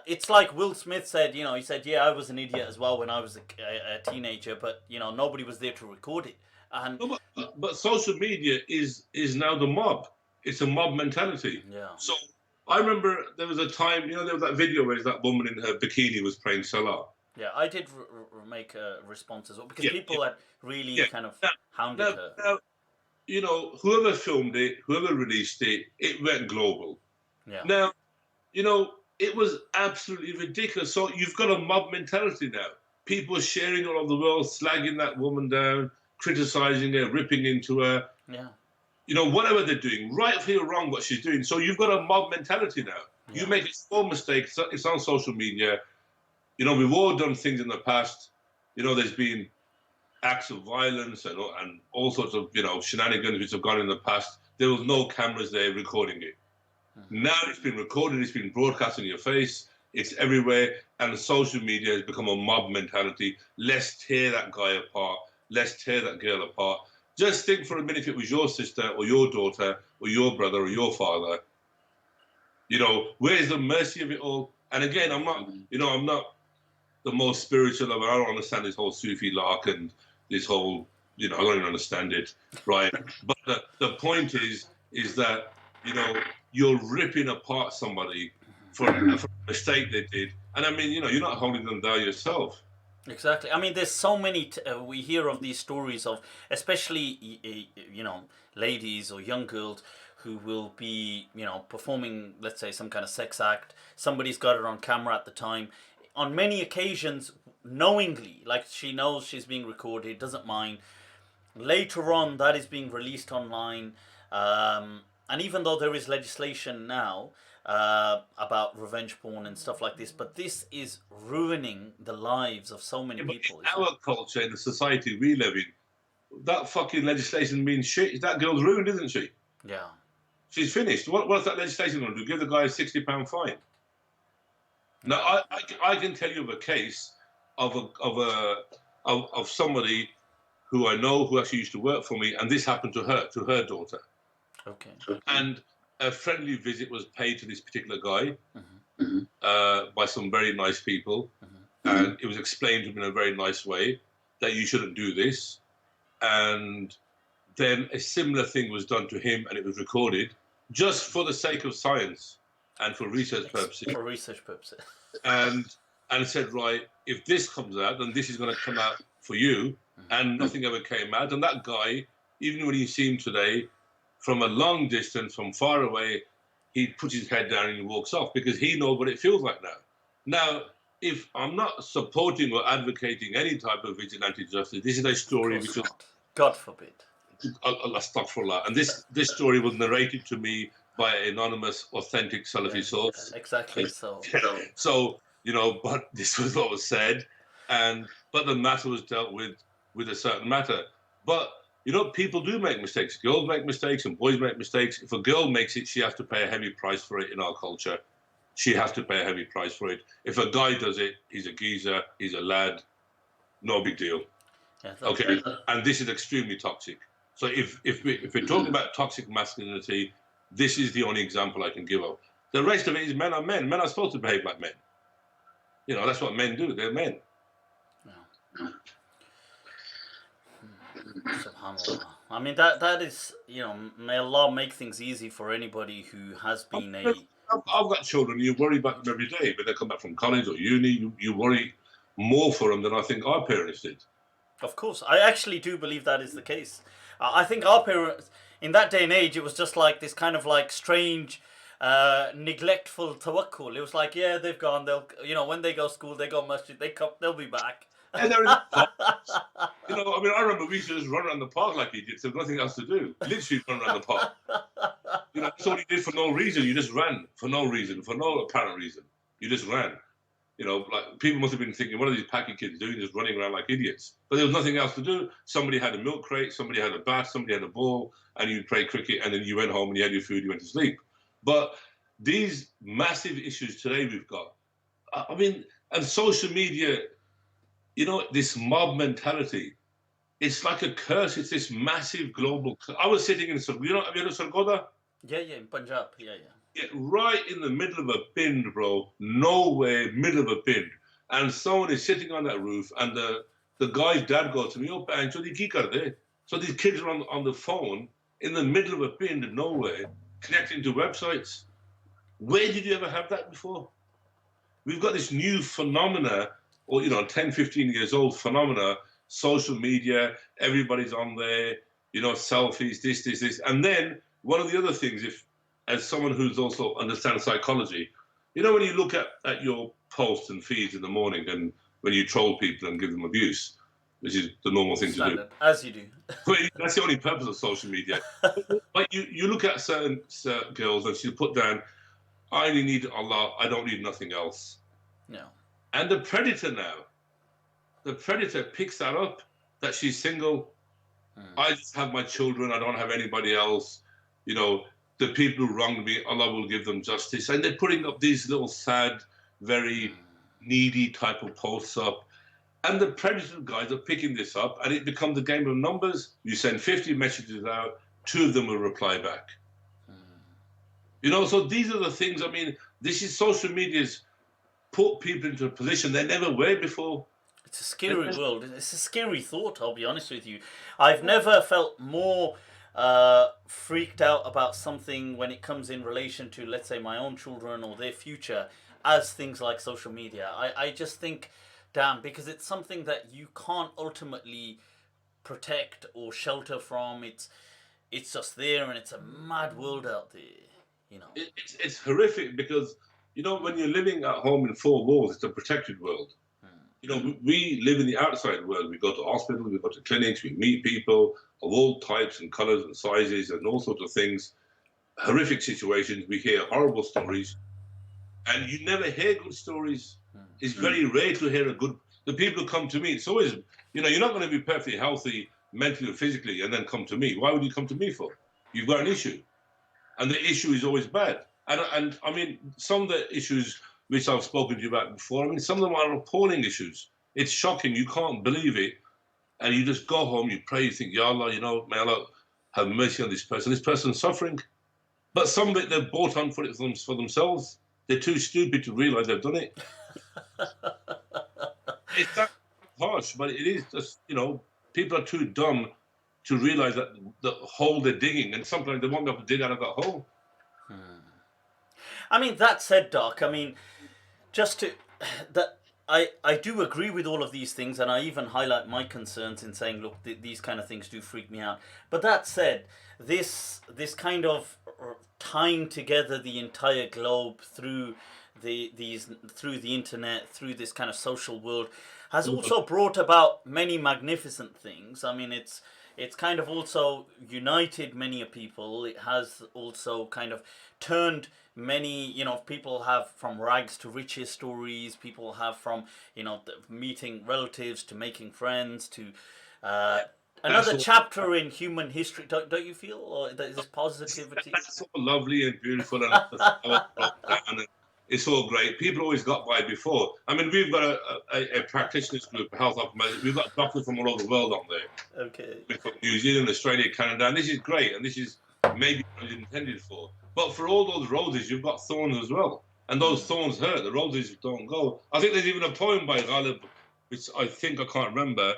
It's like Will Smith said. He said, "Yeah, I was an idiot as well when I was a teenager, but nobody was there to record it." And no, but social media is now the mob. It's a mob mentality. Yeah. So I remember there was a time, there was that video where that woman in her bikini was praying Salah. Yeah, I did make a response as well because people had really kind of hounded her. Now, whoever filmed it, whoever released it, it went global. Yeah. Now, it was absolutely ridiculous. So you've got a mob mentality now. People sharing all over the world, slagging that woman down, criticizing her, ripping into her. Yeah. Whatever they're doing, rightfully or wrong, what she's doing. So you've got a mob mentality now. Yeah. You make a small mistake, it's on social media. We've all done things in the past. There's been acts of violence and all sorts of, shenanigans which have gone in the past. There was no cameras there recording it. Mm-hmm. Now it's been recorded, it's been broadcast in your face, it's everywhere, and social media has become a mob mentality. Let's tear that guy apart. Let's tear that girl apart. Just think for a minute if it was your sister or your daughter or your brother or your father. Where's the mercy of it all? And again, I'm not the most spiritual of it. I don't understand this whole Sufi lark and this whole, I don't even understand it, right? But the point is that, you're ripping apart somebody for a mistake they did. And I mean, you're not holding them down yourself. Exactly. I mean, there's so many, we hear of these stories of, especially, ladies or young girls who will be, performing, let's say, some kind of sex act. Somebody's got it on camera at the time. On many occasions, knowingly, like she knows she's being recorded, doesn't mind. Later on, that is being released online. And even though there is legislation now about revenge porn and stuff like this, but this is ruining the lives of so many people. In our culture, in the society we live in, that fucking legislation means shit. That girl's ruined, isn't she? Yeah. She's finished. What's that legislation going to do? Give the guy a £60 fine? Now, I can tell you of a case of somebody who I know who actually used to work for me, and this happened to her daughter. Okay. And a friendly visit was paid to this particular guy by some very nice people, and it was explained to him in a very nice way that you shouldn't do this. And then a similar thing was done to him, and it was recorded just for the sake of science and for research purposes. For research purposes. And said, right, if this comes out, then this is going to come out for you. And nothing ever came out. And that guy, even when you see him today, from a long distance, from far away, he puts his head down and he walks off because he knows what it feels like now. Now, if I'm not supporting or advocating any type of vigilante justice, this is a story which was... God forbid. Astaghfirullah. And this story was narrated to me by an anonymous, authentic Salafi source. Exactly so. So, but this was what was said, but the matter was dealt with a certain matter. But, people do make mistakes. Girls make mistakes and boys make mistakes. If a girl makes it, she has to pay a heavy price for it in our culture. she has to pay a heavy price for it. If a guy does it, he's a geezer, he's a lad, no big deal. Yeah, Okay, and this is extremely toxic. So if we're talking about toxic masculinity, this is the only example I can give of. The rest of it is men are men. Men are supposed to behave like men. You know, that's what men do. They're men. Yeah. Subhanallah. I mean, that is, you know, may Allah make things easy for anybody who has been a... I've got children. You worry about them every day, but they come back from college or uni. You worry more for them than I think our parents did. Of course. I actually do believe that is the case. I think our parents, in that day and age, it was just like this kind of like strange, neglectful tawakkul. It was like, yeah, they've gone. They'll, you know, when they go school, they go masjid, they come, they'll be back. And they're in the parks. You know, I mean, I remember we used to just run around the park like idiots. There was nothing else to do. Literally run around the park. You know, that's all you did for no reason. You just ran for no reason, for no apparent reason. You just ran. You know, like people must have been thinking, what are these packy kids doing, just running around like idiots? But there was nothing else to do. Somebody had a milk crate, somebody had a bat, somebody had a ball, and you played cricket, and then you went home and you had your food, you went to sleep. But these massive issues today we've got, I mean, and social media, you know, this mob mentality, it's like a curse. It's this massive global curse. I was sitting in, you know, have you heard of Sargodha? Yeah, in Punjab, yeah. Yeah, right in the middle of a bin, bro. Nowhere, middle of a bin. And someone is sitting on that roof, and the guy's dad goes to me, oh, bang, so so these kids are on the phone in the middle of a bin of nowhere, connecting to websites. Where did you ever have that before? We've got this new phenomena, or, you know, 10, 15 years old phenomena, social media, everybody's on there, you know, selfies, this. And then one of the other things, as someone who's also understands psychology, you know, when you look at your posts and feeds in the morning and when you troll people and give them abuse, which is the normal thing to do. As you do. That's the only purpose of social media. But you look at certain girls and she'll put down, I only need Allah, I don't need nothing else. No. And the predator picks that up, that she's single. I just have my children, I don't have anybody else. You know, the people who wronged me, Allah will give them justice. And they're putting up these little sad, very needy type of posts up. And the predator guys are picking this up, and it becomes a game of numbers. You send 50 messages out, 2 of them will reply back. You know, so these are the things, I mean, this is social media's put people into a position they never were before. It's a scary world. It's a scary thought, I'll be honest with you. I've never felt more freaked out about something when it comes in relation to, let's say, my own children or their future, as things like social media. I just think, damn, because it's something that you can't ultimately protect or shelter from. It's just there, and it's a mad world out there, you know. It's horrific because, you know, when you're living at home in 4 walls, it's a protected world. You know, we live in the outside world. We go to hospitals, we go to clinics, we meet people of all types and colors and sizes and all sorts of things. Horrific situations. We hear horrible stories. And you never hear good stories. It's very rare to hear the people who come to me, it's always, you know, you're not going to be perfectly healthy mentally or physically and then come to me. Why would you come to me for? You've got an issue. And the issue is always bad. And I mean, some of the issues which I've spoken to you about before, I mean, some of them are appalling issues. It's shocking. You can't believe it. And you just go home, you pray, you think, Ya Allah, you know, may Allah have mercy on this person. This person's suffering. But some of it, they've bought on for themselves. They're too stupid to realize they've done it. It's that harsh, but it is just, you know, people are too dumb to realize that the hole they're digging, and sometimes they won't be able to dig out of that hole. I mean, that said, Doc, I mean, just to that I do agree with all of these things, and I even highlight my concerns in saying, look, these kind of things do freak me out. But that said, this kind of tying together the entire globe through the internet, through this kind of social world, has also brought about many magnificent things. I mean, it's kind of also united many people. It has also kind of turned many, you know, people have from rags to riches stories. People have from, you know, meeting relatives to making friends to another chapter in human history. Don't you feel? Or is this positivity? That's so lovely and beautiful. it's all great. People always got by before. I mean, we've got a practitioners group, a health optimizers. We've got doctors from all over the world on there. Okay. We've got New Zealand, Australia, Canada, and this is great. And this is maybe what it's intended for. But for all those roses, you've got thorns as well. And those thorns hurt. The roses don't go. I think there's even a poem by Ghalib, which I think I can't remember,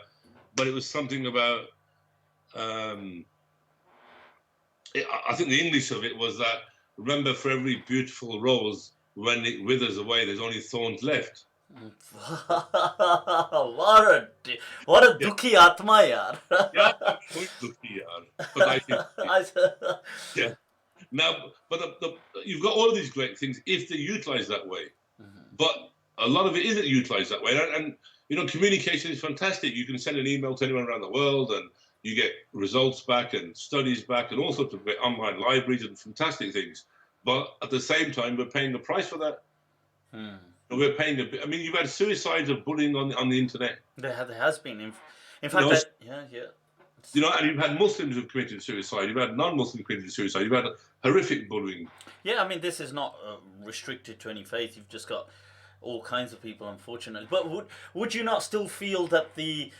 but it was something about. I think the English of it was that, remember, for every beautiful rose, when it withers away, there's only thorns left. what a dukhi atma, yaar. Yeah, dukhi, yaar. But I think, yeah. Now, but you've got all of these great things if they're utilized that way. But a lot of it isn't utilized that way. And you know, communication is fantastic. You can send an email to anyone around the world and you get results back and studies back and all sorts of online libraries and fantastic things. But at the same time, we're paying the price for that. We're paying a bit. I mean, you've had suicides or bullying on the internet. There has been. In fact, yeah. You know, and you've had Muslims who've committed suicide. You've had non-Muslims committed suicide. You've had horrific bullying. Yeah, I mean, this is not restricted to any faith. You've just got all kinds of people, unfortunately. But would you not still feel that the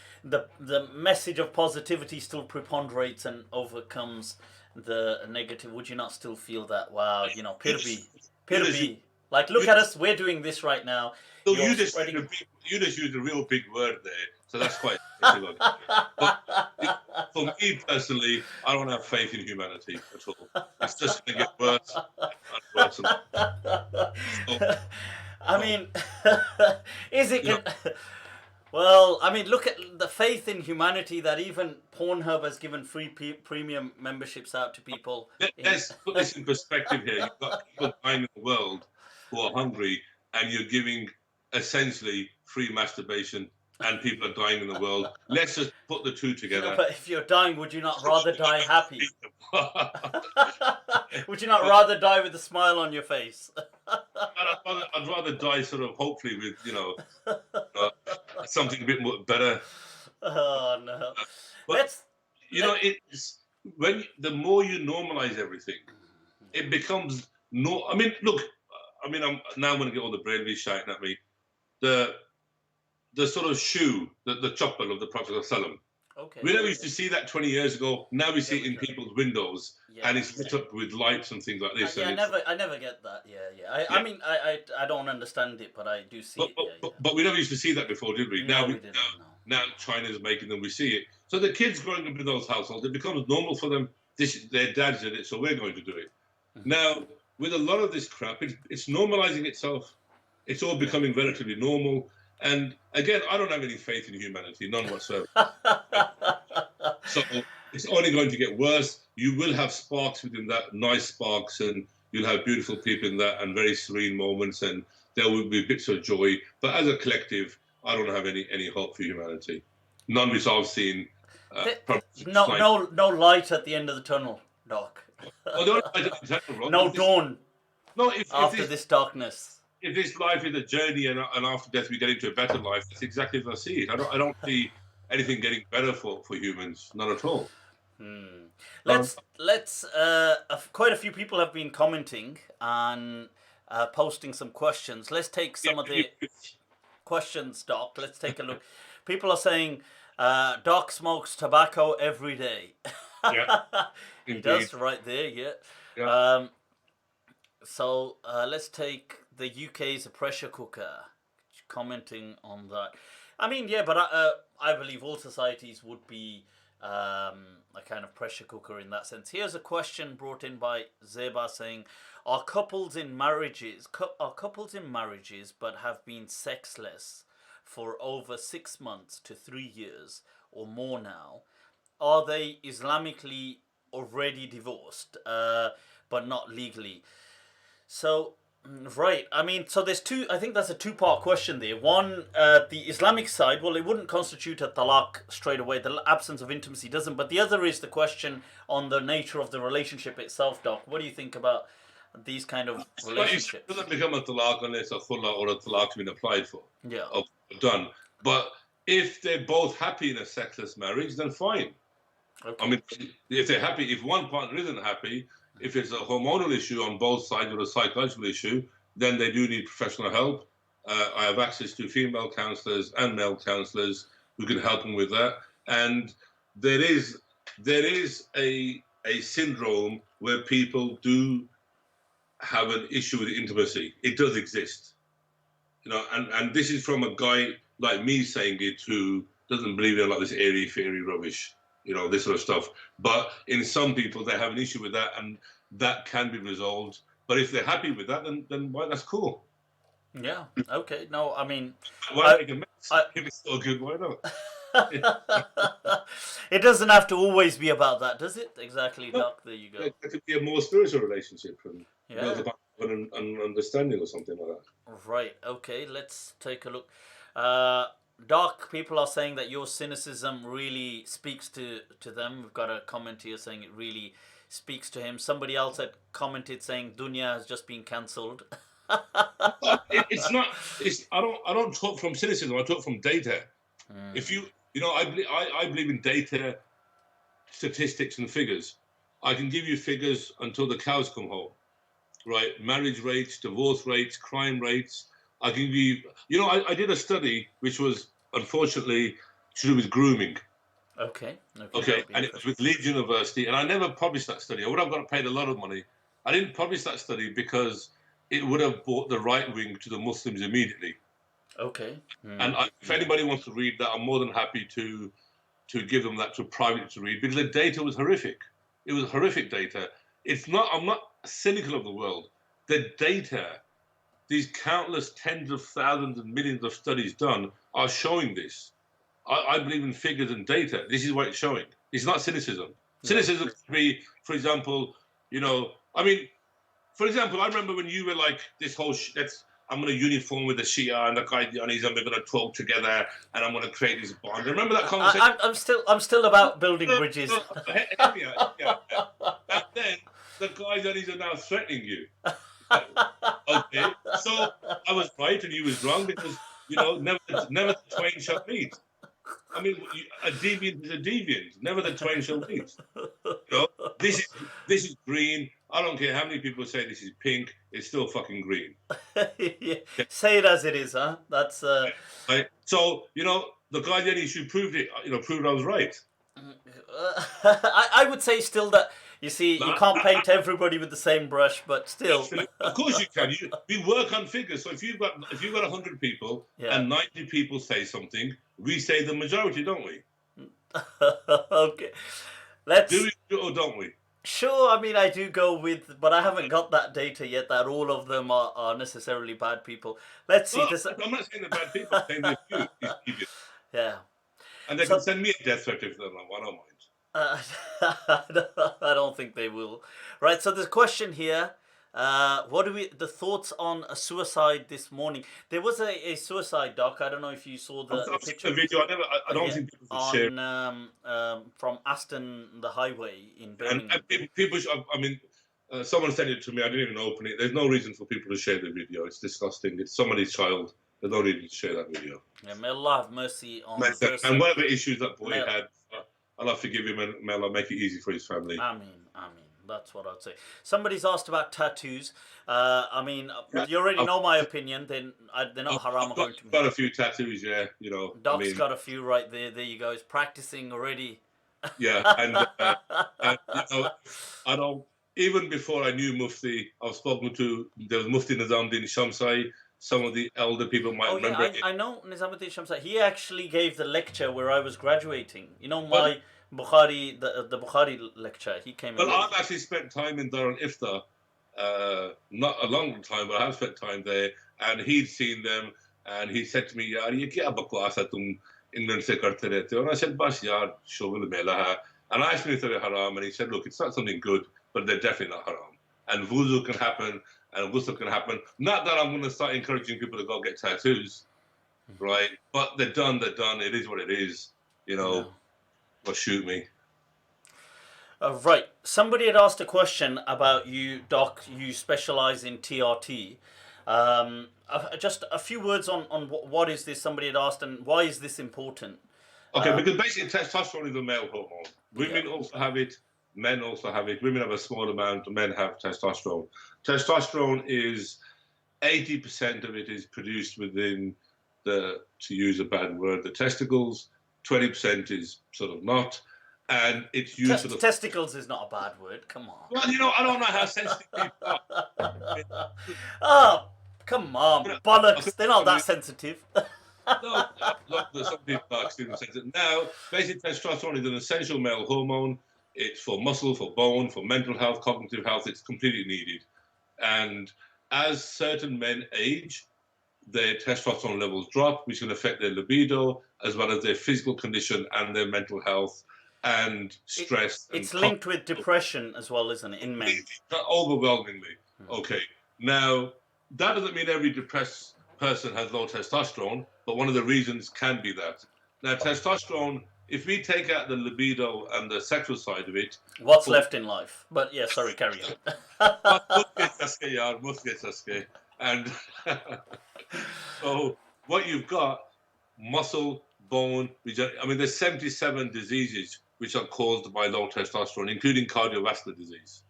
message of positivity still preponderates and overcomes the negative? Would you not still feel that, wow, you know, Pirbi, like, look at us, we're doing this right now. So you just used a real big word there, so that's quite but for me personally, I don't have faith in humanity at all. It's just going to get worse and worse. So, I mean, is it? Well, I mean, look at the faith in humanity that even Pornhub has given free premium memberships out to people. Let's put this in perspective here. You've got people dying in the world who are hungry, and you're giving essentially free masturbation, and people are dying in the world. Let's just put the two together. But if you're dying, would you not rather die happy? Would you not rather die with a smile on your face? I'd rather die sort of hopefully with, you know, something a bit more better. Oh, no. But, it's when the more you normalize everything, it becomes no. I mean, look, I'm now going to get all the brainwaves shouting at me. The sort of shoe, the chapel of the Prophet ﷺ. Okay. We never used to see that 20 years ago. Now we see it in people's windows, and it's lit up with lights and things like this. I never get that. Yeah. I mean, I don't understand it, but I do see it. But we never used to see that before, did we? No, now China's making them. We see it. So the kids growing up in those households, it becomes normal for them. Their dads did it, so we're going to do it. Now, with a lot of this crap, it's normalizing itself. It's all becoming relatively normal. And again, I don't have any faith in humanity, none whatsoever. So it's only going to get worse. You will have sparks within that, nice sparks, and you'll have beautiful people in that and very serene moments, and there will be bits of joy. But as a collective, I don't have any hope for humanity. None which I've seen. No light at the end of the tunnel, Doc. No dawn. No, after this darkness. If this life is a journey and after death we get into a better life, that's exactly as I see it. I don't see anything getting better for humans, not at all. Let's quite a few people have been commenting and posting some questions. Let's take some of the questions, Doc. Let's take a look. People are saying Doc smokes tobacco every day. Yeah, he does right there. Yeah. So let's take the UK is a pressure cooker. Commenting on that. I mean, yeah, but I believe all societies would be a kind of pressure cooker in that sense. Here's a question brought in by Zeba saying, are couples in marriages but have been sexless for over 6 months to 3 years or more now, are they Islamically already divorced but not legally? So, right, I mean, so there's I think that's a two-part question there. One, the Islamic side, well, it wouldn't constitute a talaq straight away. The absence of intimacy doesn't. But the other is the question on the nature of the relationship itself, Doc. What do you think about these kind of relationships? It doesn't become a talaq unless a khula or a talaq's been applied for. Yeah. Or done. But if they're both happy in a sexless marriage, then fine. Okay. I mean, if they're happy, if one partner isn't happy, if it's a hormonal issue on both sides or a psychological issue, then they do need professional help. I have access to female counsellors and male counsellors who can help them with that. And there is a syndrome where people do have an issue with intimacy. It does exist, you know, and this is from a guy like me saying it who doesn't believe in like this airy fairy rubbish, you know, this sort of stuff. But in some people, they have an issue with that, and that can be resolved. But if they're happy with that, then why? That's cool. Yeah. Okay. No, I mean, Why make a mess? If it's so good, why not? it doesn't have to always be about that, does it? Exactly, No, Doc. There you go. it could be a more spiritual relationship and Yeah. build an understanding or something like that. Right. Okay. Let's take a look. Doc, people are saying that your cynicism really speaks to them. We've got a comment here saying it really speaks to him. Somebody else had commented saying Dunya has just been cancelled. It's not. I don't talk from cynicism. I talk from data. If you know, I believe in data, statistics, and figures. I can give you figures until the cows come home, right? Marriage rates, divorce rates, crime rates. I can give you. You know, I did a study which was unfortunately to do with grooming. Okay. Okay, and it was with Leeds University, and I never published that study. I would have got paid a lot of money. I didn't publish that study because it would have brought the right wing to the Muslims immediately. Okay. And if anybody wants to read that, I'm more than happy to give them that to private to read, because the data was horrific. It was horrific data. I'm not cynical of the world. The data, these countless tens of thousands and millions of studies done are showing this. I believe in figures and data. This is what it's showing. It's not cynicism. Cynicism could be, for example, you know, I mean, for example, I remember when you were like this whole I'm going to uniform with the Shia and the Qadianis, and we're going to talk together, and I'm going to create this bond. Remember that conversation? I'm still about building bridges. Yeah. And then the Qadianis are now threatening you. Okay, so I was right and you was wrong, because you know never the twain shall meet. I mean, a deviant is a deviant. Never the twain shall meet. You know, this is green. I don't care how many people say this is pink. It's still fucking green. Yeah. Say it as it is, huh? That's right. So you know, the Guardian issue proved it. You know, proved I was right. I would say still that you can't paint everybody with the same brush, but still. Of course you can. We work on figures. So if you've got 100 people and 90 people say something, we say the majority, don't we? Okay. Let's. Do we or don't we? Sure, I mean, I do go with, but I haven't got that data yet that all of them are necessarily bad people. Let's see. I'm not saying they're bad people. I'm saying they're few. Yeah. And they can send me a death threat if they don't. I don't mind. I don't think they will. Right, so there's a question here. The thoughts on a suicide this morning? There was a suicide, Doc. I don't know if you saw the picture. The video. I don't think people should share. From Aston, the highway in Birmingham. And people. Someone sent it to me. I didn't even open it. There's no reason for people to share the video. It's disgusting. It's somebody's child. There's no reason to share that video. Yeah, may Allah have mercy on the person. And whatever issues that boy had, Allah forgive him, and may Allah make it easy for his family. Ameen. That's what I'd say. Somebody's asked about tattoos. You already know my opinion. They're not haram according to me. I've got a few tattoos, yeah. You know, Doc's got a few right there. There you go. He's practicing already. Yeah, and you know, I don't. Even before I knew Mufti, I was spoken to. There was Mufti Nizamuddin Shamsai. Some of the elder people might remember. Yeah, I know Nizamuddin Shamsai. He actually gave the lecture where I was graduating. You know, my Bukhari, the Bukhari lecture. He came. Well, I've actually spent time in Dar al-Ifta. Not a long time, but I have spent time there. And he'd seen them, and he said to me, "Yaar, ye kya bakwas hai tum England se karte rehte ho?" And I said, "Bas yaar, shogul mela hai." And I asked him if they were haram, and he said, "Look, it's not something good, but they're definitely not haram. And wuzu can happen, and ghusl can happen. Not that I'm going to start encouraging people to go get tattoos, right? But they're done. It is what it is. You know, well, shoot me." Right. Somebody had asked a question about you, Doc. You specialize in TRT. Just a few words on what is this? Somebody had asked, and why is this important? Okay, because basically testosterone is a male hormone. Women also have it. Men also have it. Women have a small amount. Men have testosterone. Testosterone is 80% of it is produced within the, to use a bad word, the testicles. 20% is sort of not, and it's used for the testicles is not a bad word. Come on. Well, I don't know how sensitive people are. Oh, come on, bollocks! They're not that Somebody, sensitive. no, look, some people are extremely sensitive. Now, basic testosterone is an essential male hormone. It's for muscle, for bone, for mental health, cognitive health. It's completely needed. And as certain men age, their testosterone levels drop, which can affect their libido, as well as their physical condition and their mental health and stress. It's linked with depression as well, isn't it, in men? Overwhelmingly. Okay. Now, that doesn't mean every depressed person has low testosterone, but one of the reasons can be that. Now, testosterone, if we take out the libido and the sexual side of it... What's left in life? But yeah, sorry, carry on. And so what you've got, muscle, bone, I mean, there's 77 diseases which are caused by low testosterone, including cardiovascular disease.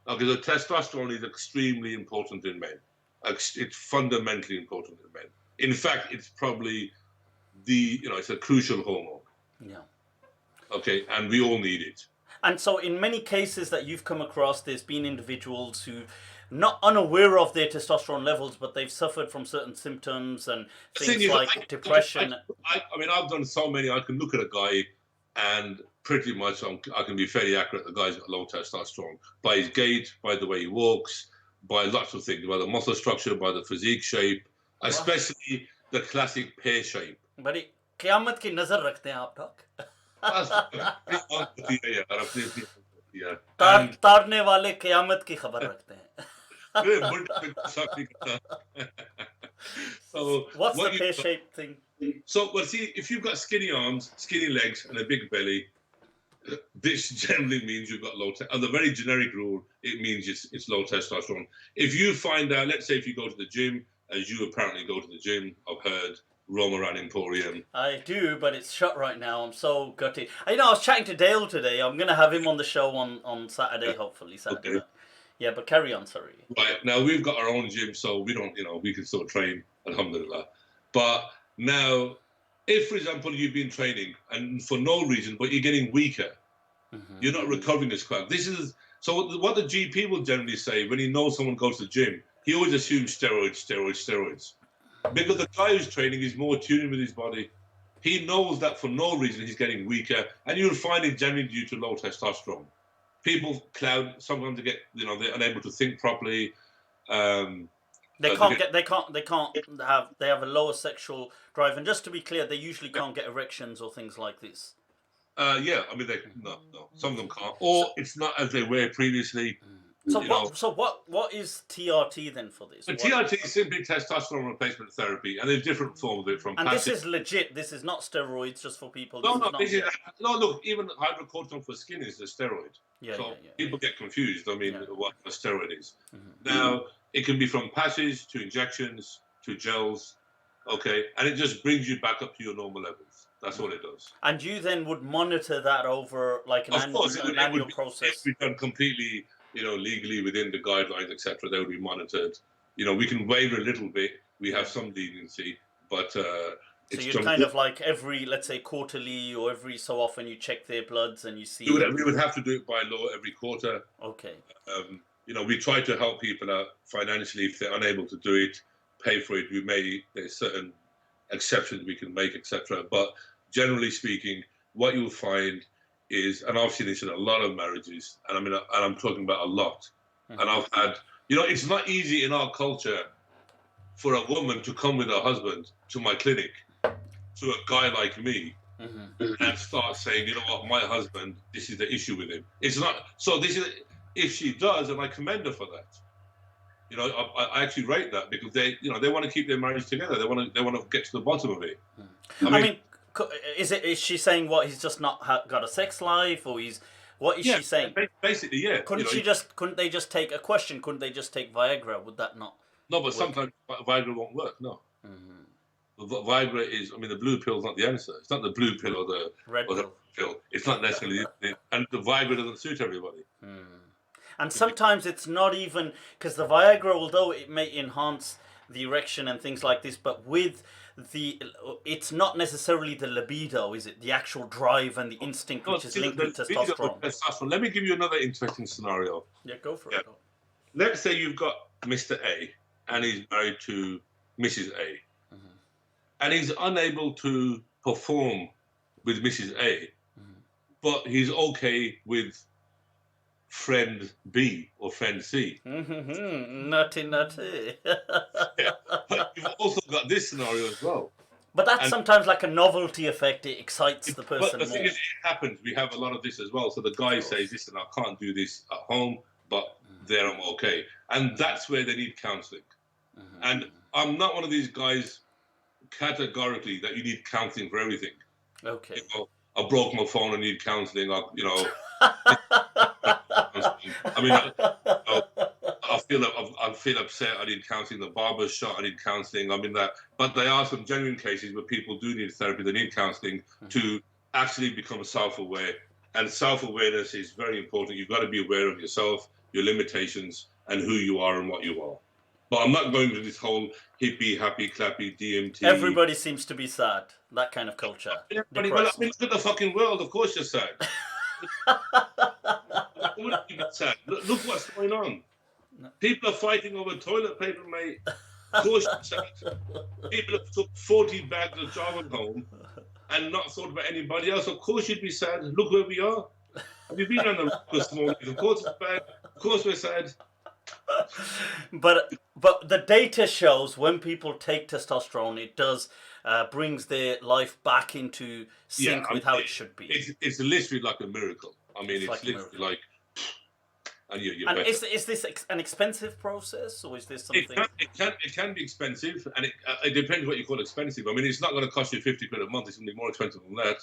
Okay, so testosterone is extremely important in men. It's fundamentally important in men. In fact, it's probably it's a crucial hormone. Yeah. Okay, and we all need it. And so in many cases that you've come across, there's been individuals who not unaware of their testosterone levels, but they've suffered from certain symptoms and things like depression. I mean, I've done so many. I can look at a guy and pretty much I can be fairly accurate. The guy's got low testosterone by his gait, by the way he walks, by lots of things, by the muscle structure, by the physique shape, especially the classic pear shape. बड़ी क़यामत की नजर रखते हैं आप लोग. तारने वाले क़यामत की खबर रखते हैं. So what's the pear shaped thing? So, well, see, if you've got skinny arms, skinny legs, and a big belly, this generally means you've got low. As a very generic rule, it means it's low testosterone. If you find out, let's say, if you go to the gym, as you apparently go to the gym, I've heard, roam around Emporium. I do, but it's shut right now. I'm so gutted. I was chatting to Dale today. I'm going to have him on the show on Saturday, hopefully. Saturday. Okay. Yeah, but carry on, sorry. Right, now we've got our own gym, so we don't, we can still train, alhamdulillah. But now, if, for example, you've been training and for no reason, but you're getting weaker, you're not recovering as quick. So what the GP will generally say when he knows someone goes to the gym, he always assumes steroids. Because the guy who's training is more tuned with his body. He knows that for no reason he's getting weaker, and you'll find it generally due to low testosterone. People cloud, sometimes they're unable to think properly. They have a lower sexual drive, and just to be clear, they usually can't get erections or things like this. Yeah, I mean, no, some of them can't, or it's not as they were previously. So what is TRT then for this? TRT is simply testosterone replacement therapy, and there's different forms of it from. And this is legit. This is not steroids just for people. No, look, even hydrocortisone for skin is a steroid. Yeah, people get confused. I mean, what a steroid is. Now, it can be from patches to injections to gels, okay, and it just brings you back up to your normal levels. That's all it does. And you then would monitor that over like an annual process. It would be done completely, legally within the guidelines, etc. They would be monitored. We can waver a little bit. We have some leniency, but so you'd kind of like let's say quarterly or every so often you check their bloods and you see. We would have to do it by law every quarter. Okay. We try to help people out financially if they're unable to do it, pay for it. There's certain exceptions we can make, etc. But generally speaking, what you'll find is, and I've seen this in a lot of marriages, and I'm talking about a lot. And I've had, it's not easy in our culture for a woman to come with her husband to my clinic, to a guy like me, and start saying, my husband, this is the issue with him. It's not. So if she does, and I commend her for that. I actually rate that because they want to keep their marriage together. They want to get to the bottom of it. I mean, is she saying what he's just not got a sex life, or what is she saying? Basically, yeah. Couldn't they just take a question? Couldn't they just take Viagra? Would that not? No, but sometimes Viagra won't work. No. Viagra is, the blue pill's not the answer. It's not the blue pill or the red pill. It's not necessarily, and the Viagra doesn't suit everybody. And sometimes it's not even, because the Viagra, although it may enhance the erection and things like this, but with it's not necessarily the libido, is it? The actual drive and the instinct, No, which is see, linked the with libido with testosterone. testosterone. Let me give you another interesting scenario. Yeah, go for Yeah. it. Let's say you've got Mr. A and he's married to Mrs. A, and he's unable to perform with Mrs. A, but he's okay with friend B or friend C. Nutty, nutty. Yeah. But you've also got this scenario as well. But that's And- sometimes like a novelty effect. It excites the But person the thing more. is, it happens. We have a lot of this as well. So the guy course. says, listen, I can't do this at home, but there I'm okay. And that's where they need counseling. And I'm not one of these guys categorically that you need counseling for everything. Okay. You know, I broke my phone and need counseling. I mean, I feel upset. I need counseling. The barber's shot. I need counseling. I mean that. But there are some genuine cases where people do need therapy. They need counseling to actually become self-aware. And self-awareness is very important. You've got to be aware of yourself, your limitations, and who you are and what you are. But I'm not going to this whole hippie, happy, clappy, DMT. Everybody seems to be sad. That kind of culture. Everybody, well, I mean, look at the fucking world. Of course you're sad. Wouldn't you be sad? Look what's going on. People are fighting over toilet paper, mate. Of course you're sad. People have took 40 bags of jargon home and not thought about anybody else. Of course you'd be sad. Look where we are. Have you been on the road this morning? Of course it's bad. Of course we're sad. But the data shows when people take testosterone, it does brings their life back into sync with how it should be. It's literally like a miracle. I mean, it's like literally like, and you're and better. is this an expensive process, or is this something? It can be expensive, and it depends what you call expensive. I mean, it's not going to cost you 50 quid a month. It's going to be more expensive than that.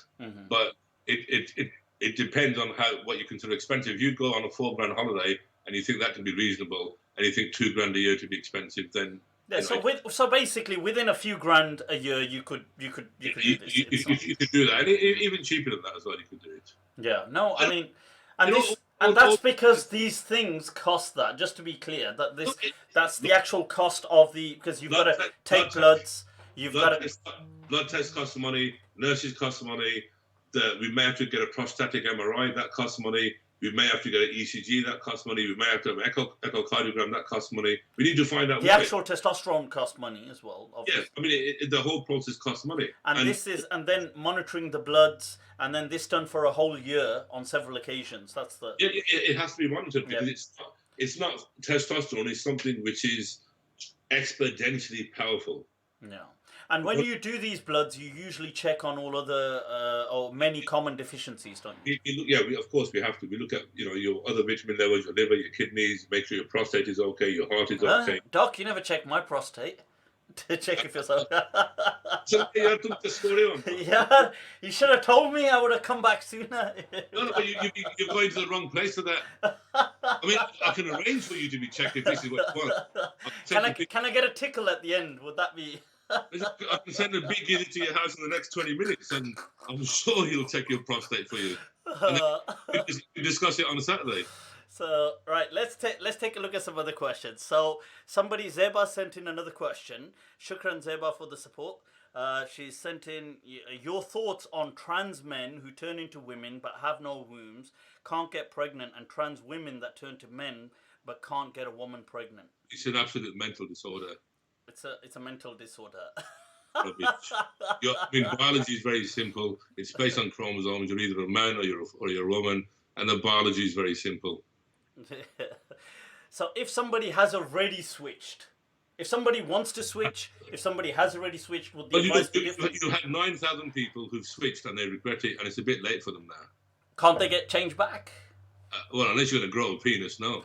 But it depends on what you consider expensive. If you go on a $4,000 holiday and you think that can be reasonable, and you think $2,000 a year to be expensive, then yeah. So basically, within a few grand a year, you could do this. You could do that, and even cheaper than that as well. You could do it. Yeah. No, I mean, and You know, this. And that's because these things cost that. Just to be clear, that's the actual cost of because you've got to take bloods. Blood tests cost money. Nurses cost money. We may have to get a prostatic MRI. That costs money. We may have to get an ECG. That costs money. We may have to have an echocardiogram. That costs money. We need to find out. The actual testosterone costs money as well. Obviously. Yeah, I mean the whole process costs money. And then monitoring the bloods, and then this done for a whole year on several occasions. That's the. Yeah, it has to be monitored because it's not testosterone. It's something which is exponentially powerful. Yeah. And when you do these bloods, you usually check on all other or many common deficiencies, don't you? Of course we have to. We look at your other vitamin levels, your liver, your kidneys, make sure your prostate is okay, your heart is okay. Doc, you never check my prostate to check if yourself. So you have to Testosterone. Yeah, you should have told me. I would have come back sooner. No, but you're going to the wrong place for that. I mean, I can arrange for you to be checked if this is what you want. Can I get a tickle at the end? Would that be? I can send a big geezer to your house in the next 20 minutes, and I'm sure he'll check your prostate for you. And we discuss it on a Saturday. So right, let's take a look at some other questions. So somebody Zeba sent in another question. Shukran Zeba for the support. She sent in your thoughts on trans men who turn into women but have no wombs, can't get pregnant, and trans women that turn to men but can't get a woman pregnant. It's an absolute mental disorder. It's a mental disorder. I mean, biology is very simple. It's based on chromosomes. You're either a man or you're a woman, and the biology is very simple. So if somebody has already switched, if somebody wants to switch, if somebody has already switched, would the advice be different? You had 9,000 people who've switched and they regret it, and it's a bit late for them now. Can't they get changed back? Well, unless you're going to grow a penis, no.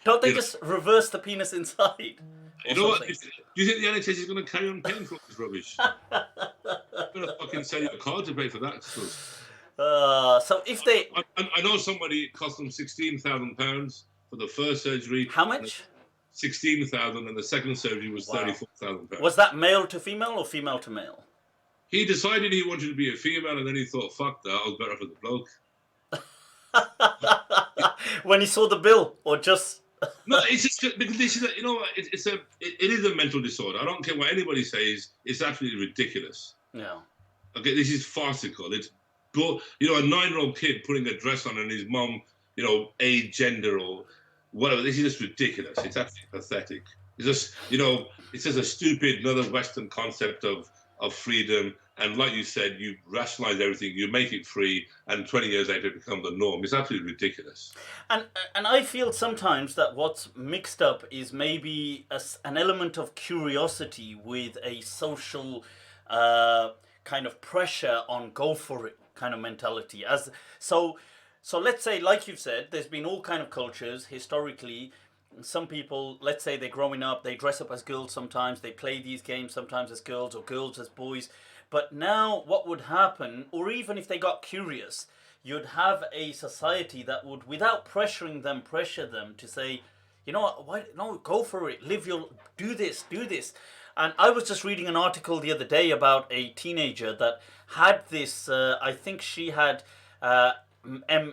Don't they just reverse the penis inside? You know what? Do you think the NHS is going to carry on paying for this rubbish? I'm going to fucking sell you a card to pay for that stuff. So if they... I know somebody, it cost them £16,000 for the first surgery. How much? 16,000, and the second surgery was £34,000. Was that male to female or female to male? He decided he wanted to be a female, and then he thought, fuck that, I was better for the bloke. When he saw the bill, or just... No, it's just because this is a, it is a mental disorder. I don't care what anybody says. It's absolutely ridiculous. Yeah. Okay, this is farcical. It's a 9-year-old kid putting a dress on and his mum, age, gender, or whatever. This is just ridiculous. It's absolutely pathetic. It's just, it's just a stupid another Western concept of freedom. And like you said, you rationalize everything, you make it free, and 20 years later it becomes the norm. It's absolutely ridiculous. And I feel sometimes that what's mixed up is maybe an element of curiosity with a social kind of pressure on go for it kind of mentality. So let's say, like you've said, there's been all kind of cultures historically. Some people, let's say they're growing up, they dress up as girls sometimes, they play these games sometimes as girls or girls as boys. But now what would happen, or even if they got curious, you'd have a society that would, without pressuring them, pressure them to say, you know what, why, no, go for it, do this. And I was just reading an article the other day about a teenager that had this, I think she had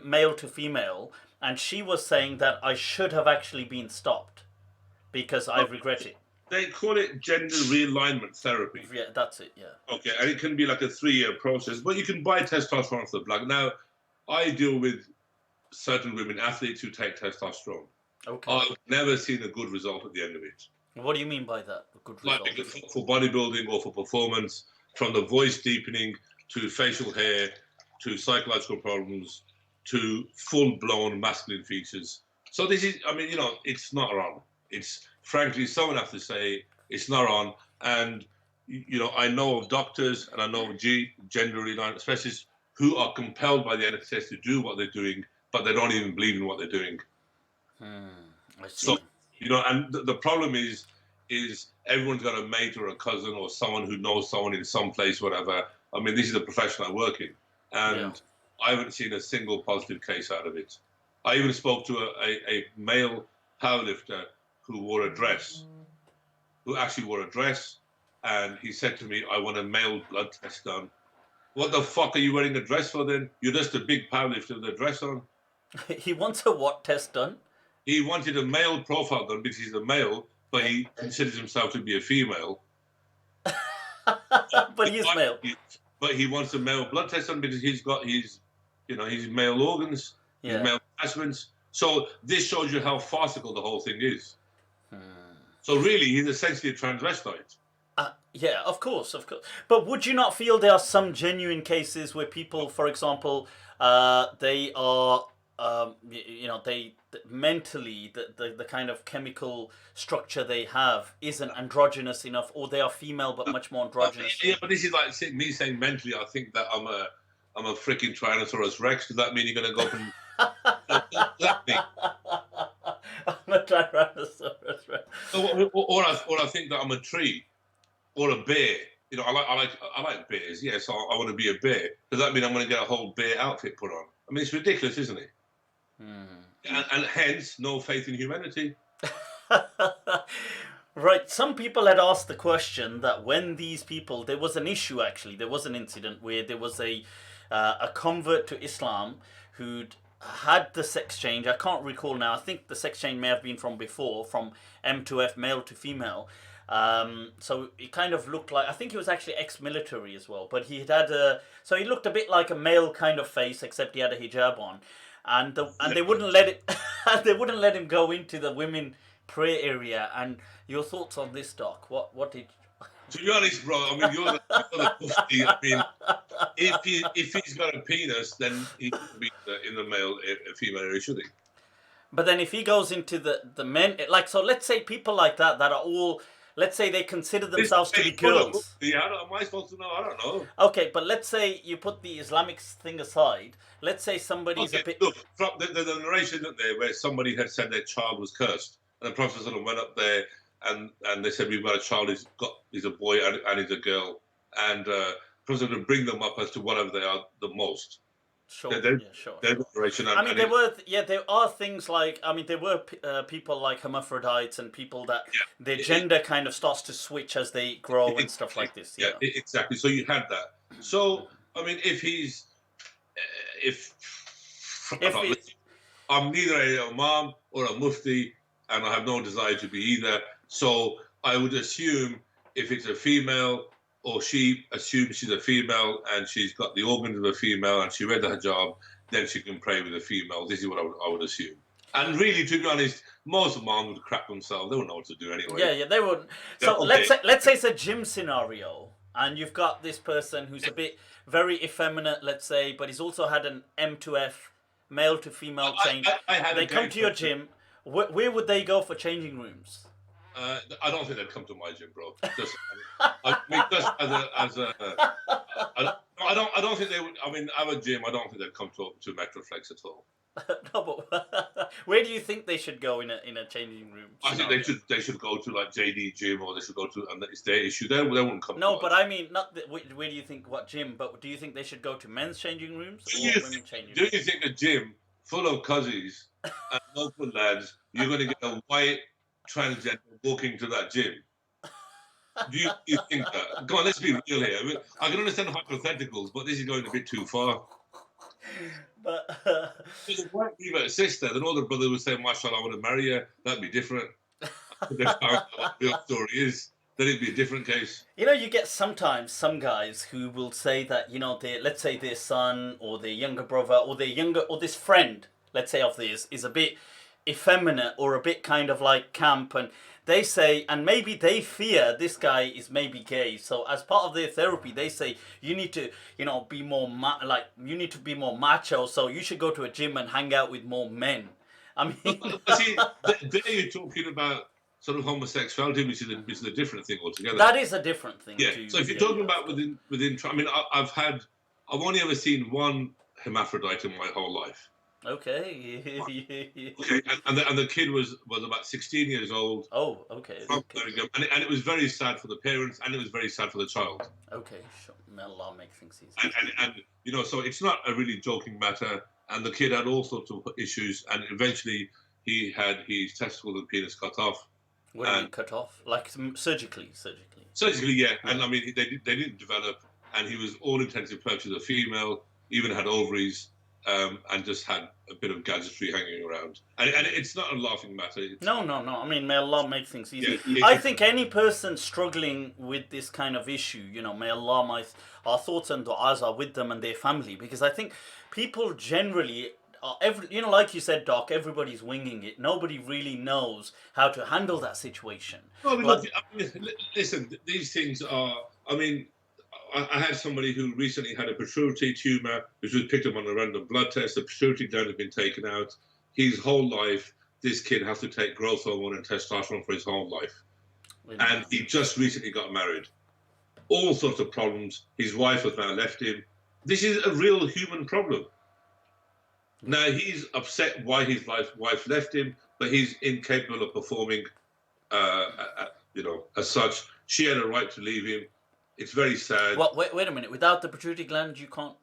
male to female, and she was saying that I should have actually been stopped because I regret it. They call it gender realignment therapy. Yeah, that's it, yeah. Okay, and it can be like a 3-year process, but you can buy testosterone off the block. Now, I deal with certain women athletes who take testosterone. Okay. I've never seen a good result at the end of it. What do you mean by that? A good result? Like for bodybuilding or for performance, from the voice deepening to facial hair to psychological problems to full-blown masculine features. So this is, it's not on. It's, frankly, someone has to say it's not on. And, I know of doctors and I know of gender realignment specialists who are compelled by the NHS to do what they're doing, but they don't even believe in what they're doing. I see. So, and the problem is everyone's got a mate or a cousin or someone who knows someone in some place, whatever. This is a profession I work in, and I haven't seen a single positive case out of it. I even spoke to a male powerlifter who actually wore a dress, and he said to me, I want a male blood test done. What the fuck are you wearing a dress for then? You're just a big powerlifter with a dress on. He wants a what test done? He wanted a male profile done because he's a male, but he considers himself to be a female. But he is male. But he wants a male blood test done because he's got his male organs, his male attachments. So this shows you how farcical the whole thing is. So really, he's essentially a transvestite. Yeah, of course. But would you not feel there are some genuine cases where people, for example, they are, they mentally, the kind of chemical structure they have isn't androgynous enough, or they are female but much more androgynous? Yeah, but this is like me saying mentally, I think that I'm a freaking Tyrannosaurus Rex. Does that mean you're going to go up and... I'm a Tyrannosaurus Rex. Or I think that I'm a tree or a bear. I like bears. Yeah, so I want to be a bear. Does that mean I'm going to get a whole bear outfit put on? It's ridiculous, isn't it? And hence, no faith in humanity. Right. Some people had asked the question that when these people, there was an issue actually. There was an incident where there was a convert to Islam who'd had the sex change. I can't recall now. I think the sex change may have been from before, from M to F, male to female. So it kind of looked like, I think he was actually ex-military as well, but he so he looked a bit like a male kind of face, except he had a hijab on, and they wouldn't let him go into the women prayer area. And your thoughts on this, Doc? What did? To be honest, bro, you're the Mufti. If he's got a penis, then he should be in the male, female area, should he? But then if he goes into the men, so let's say people like that are all, let's say they consider themselves to be girls. Yeah, am I supposed to know? I don't know. Okay, but let's say you put the Islamic thing aside. Let's say somebody's a bit... Look, there's a narration, isn't there, where somebody had said their child was cursed. And the Prophet sort of went up there and they said, we've got a child, he's a boy and he's a girl. And the Prophet would bring them up as to whatever they are the most. Sure, sure. Narration there are things like, there were people like hermaphrodites and people that their gender kind of starts to switch as they grow and stuff like this. Yeah, exactly. So you had that. So, I'm neither a imam or a mufti, and I have no desire to be either. So I would assume if it's a female, or she assumes she's a female and she's got the organs of a female and she read her job, then she can pray with a female. This is what I would assume. And really, to be honest, most moms would crap themselves. They wouldn't know what to do anyway. Yeah, they wouldn't. So Okay. let's say it's a gym scenario, and you've got this person who's a bit very effeminate, let's say, but he's also had an M to F, male to female change. They come to your gym. Where would they go for changing rooms? I don't think they'd come to my gym, bro. Just, I mean, just I don't think they would. I mean, our gym, I don't think they'd come to Metroflex at all. No, but where do you think they should go in a changing room? I think they should go to like JD Gym, or they should go to, and it's their issue. They wouldn't come. No, but I mean, not where do you think what gym? But do you think they should go to men's changing rooms or women's changing rooms? Do you think a gym full of cuzzies and local lads, you're going to get a white transgender walking to that gym? Do you think that? Come on, let's be real here. I mean, I can understand hypotheticals, but this is going a bit too far. But if it weren't even a sister, then all the brothers would say, "Mashallah, I want to marry her." That'd be different. If they found out what the real story is, then it'd be a different case. you know, you get sometimes some guys who will say that, you know, let's say their son or their younger brother or this friend, let's say, of theirs is a bit effeminate or a bit kind of like camp, and they say, and maybe they fear this guy is maybe gay, so as part of their therapy they say you need to, you know, be more you need to be more macho, so you should go to a gym and hang out with more men. I mean, see, there you're talking about sort of homosexuality, which is a different thing altogether. that is a different thing. Yeah. So if you're talking about within, I mean, I've only ever seen one hermaphrodite in my whole life. Okay. Okay, and the kid was about 16 years old. Oh, okay. And it was very sad for the parents, and it was very sad for the child. Okay, sure. May Allah make things easy. And you know, so it's not a really joking matter. And the kid had all sorts of issues, and eventually he had his testicle and penis cut off. What do you mean cut off? Like surgically? Surgically, yeah. And I mean, they didn't develop, and he was all intents and purposes a female, even had ovaries. And just had a bit of gadgetry hanging around, and it's not a laughing matter. No. I mean, may Allah make things easy. Yeah, I think any person struggling with this kind of issue, you know, may Allah, our thoughts and du'as are with them and their family, because I think people generally, you know, like you said, Doc, everybody's winging it. Nobody really knows how to handle that situation. No, I mean, listen, these things are. I mean, I had somebody who recently had a pituitary tumor, which was picked up on a random blood test. The pituitary gland had been taken out. His whole life, this kid has to take growth hormone and testosterone for his whole life. And he just recently got married. All sorts of problems. His wife has now left him. This is a real human problem. Now, he's upset why his wife left him, but he's incapable of performing, you know, as such. She had a right to leave him. It's very sad. What? Wait a minute. Without the pituitary gland, you can't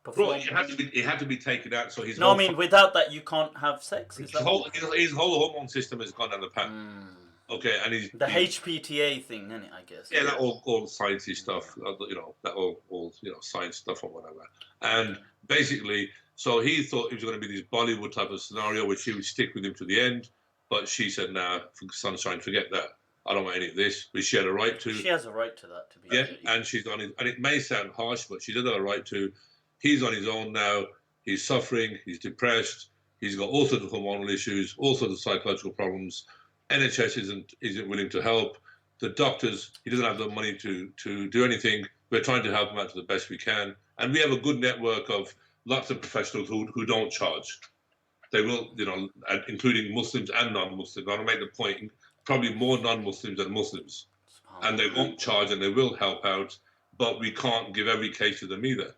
perform. Bro, it had to be taken out. So his without that, you can't have sex. His whole hormone system has gone down the pan. Okay, and he's the HPTA thing, isn't it? I guess. Yeah, that all sciencey stuff. You know, that all science stuff or whatever. And basically, so he thought it was going to be this Bollywood type of scenario, which he would stick with him to the end. But she said, "Nah, sunshine, forget that. I don't want any of this," which she had a right to. She has a right to that, to be honest. Yeah, and she's on it. And it may sound harsh, but she did have a right to. He's on his own now. He's suffering. He's depressed. He's got all sorts of hormonal issues, all sorts of psychological problems. NHS isn't willing to help. The doctors, he doesn't have the money to do anything. We're trying to help him out to the best we can. And we have a good network of lots of professionals who don't charge. They will, you know, including Muslims and non-Muslims. I want to make the point. Probably more non-Muslims than Muslims, and they won't charge and they will help out, but we can't give every case to them either.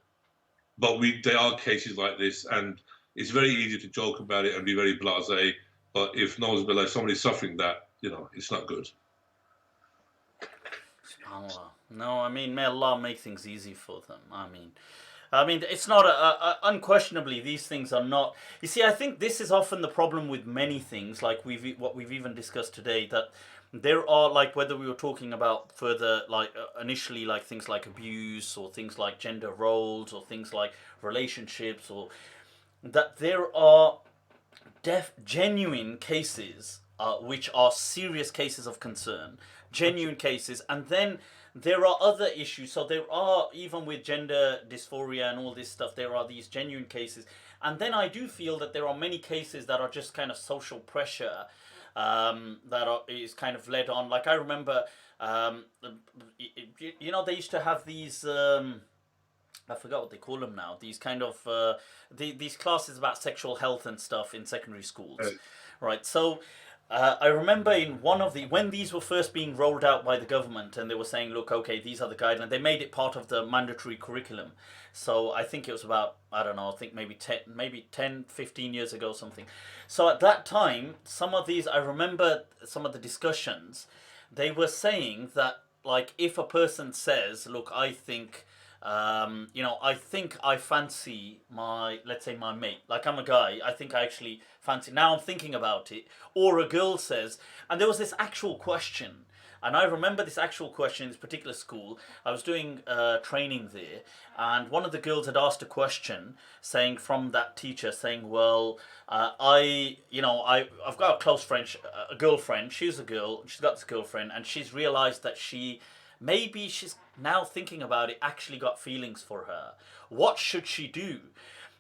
But there are cases like this, and it's very easy to joke about it and be very blasé. But if somebody's suffering that, you know, it's not good. SubhanAllah. No, I mean, may Allah make things easy for them. I mean, it's not unquestionably these things are not. You see, I think this is often the problem with many things, like what we've even discussed today. That there are, like, whether we were talking about further, like initially, like things like abuse or things like gender roles or things like relationships, or that there are genuine cases which are serious cases of concern, genuine cases, and then there are other issues. So there are, even with gender dysphoria and all this stuff, there are these genuine cases, and then I do feel that there are many cases that are just kind of social pressure, is kind of led on. Like I remember, they used to have these. I forgot what they call them now. These kind of these classes about sexual health and stuff in secondary schools, right? So I remember in one of the when these were first being rolled out by the government, and they were saying, look, okay, these are the guidelines. They made it part of the mandatory curriculum. So I think it was about, I don't know, I think maybe 10, 15 years ago, something. So at that time, some of these, I remember some of the discussions. They were saying that, like, if a person says, look, I think I think I fancy let's say my mate. Like, I'm a guy, I think I actually fancy, now I'm thinking about it. Or a girl says, and there was this actual question, and I remember this actual question in this particular school. I was doing training there, and one of the girls had asked a question, saying, from that teacher, saying, well, I've got a close friend, a girlfriend. She's a girl. She's got this girlfriend, and she's realised that maybe she's now thinking about it, actually got feelings for her. What should she do?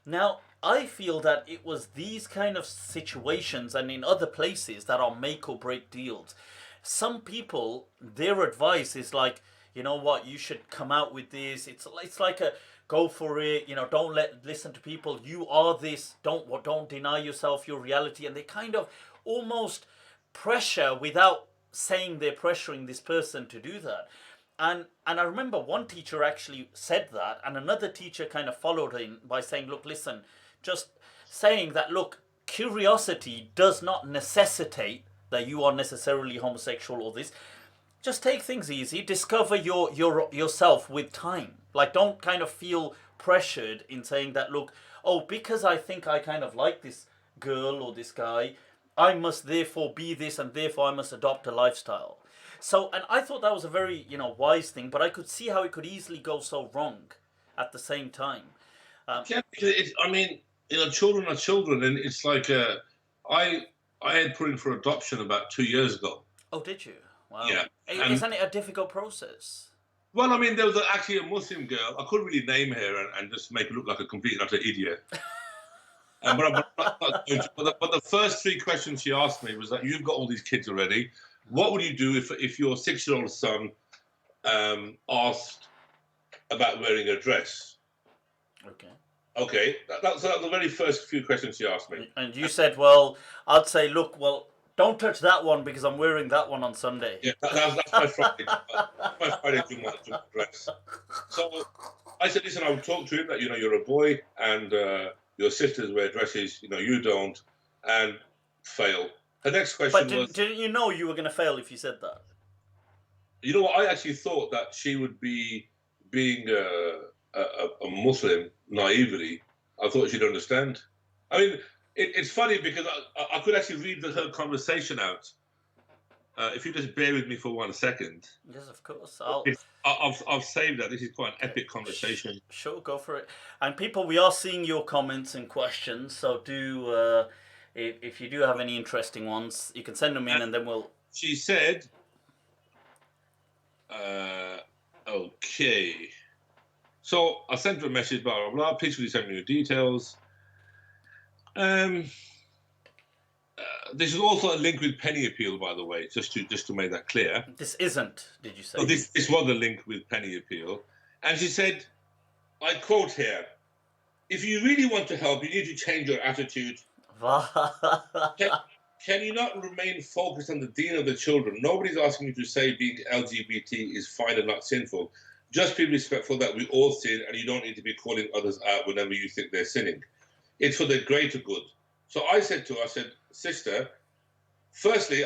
Now, I feel that it was these kind of situations, and in other places, that are make or break deals. Some people, their advice is like, you know what, you should come out with this. It's like a go for it. Don't listen to people. You are this. Don't deny yourself your reality. And they kind of almost pressure without saying they're pressuring this person to do that. And I remember one teacher actually said that, and another teacher kind of followed in by saying, look, listen, just saying that, look, curiosity does not necessitate that you are necessarily homosexual or this. Just take things easy, discover yourself with time. Like, don't kind of feel pressured in saying that, look, oh, because I think I kind of like this girl or this guy, I must therefore be this, and therefore I must adopt a lifestyle. So, and I thought that was a very, wise thing, but I could see how it could easily go so wrong at the same time. Yeah, I mean, children are children, and it's like I had put in for adoption about 2 years ago. Oh, did you? Wow. Yeah. Isn't it a difficult process? Well, I mean, there was actually a Muslim girl. I couldn't really name her and just make her look like a complete and utter idiot. But the first 3 questions she asked me was that, you've got all these kids already. What would you do if your 6-year-old son asked about wearing a dress? Okay. Okay, that's the very first few questions she asked me. And you said, well, I'd say, look, well, don't touch that one because I'm wearing that one on Sunday. Yeah, that's my Friday. My Friday Juma dress. So I said, listen, I would talk to him that, you're a boy and your sisters wear dresses, you don't, and fail. The next question was... didn't you know you were going to fail if you said that? You know what? I actually thought that she would be being a Muslim naively. I thought she'd understand. I mean, it's funny because I could actually read her conversation out. If you just bear with me for 1 second. Yes, of course. I've saved that. This is quite an epic conversation. Sure, go for it. And people, we are seeing your comments and questions, so do... if you do have any interesting ones, you can send them in, and then we'll... She said, okay. So I sent her a message, blah, blah, blah. Please, will you send me your details? This is also a link with Penny Appeal, by the way, just to make that clear. This isn't, did you say? Oh, this was a link with Penny Appeal. And she said, I quote here, if you really want to help, you need to change your attitude. Can you not remain focused on the deen of the children? Nobody's asking you to say being LGBT is fine and not sinful. Just be respectful that we all sin, and you don't need to be calling others out whenever you think they're sinning. It's for the greater good. So I said to her, sister, firstly,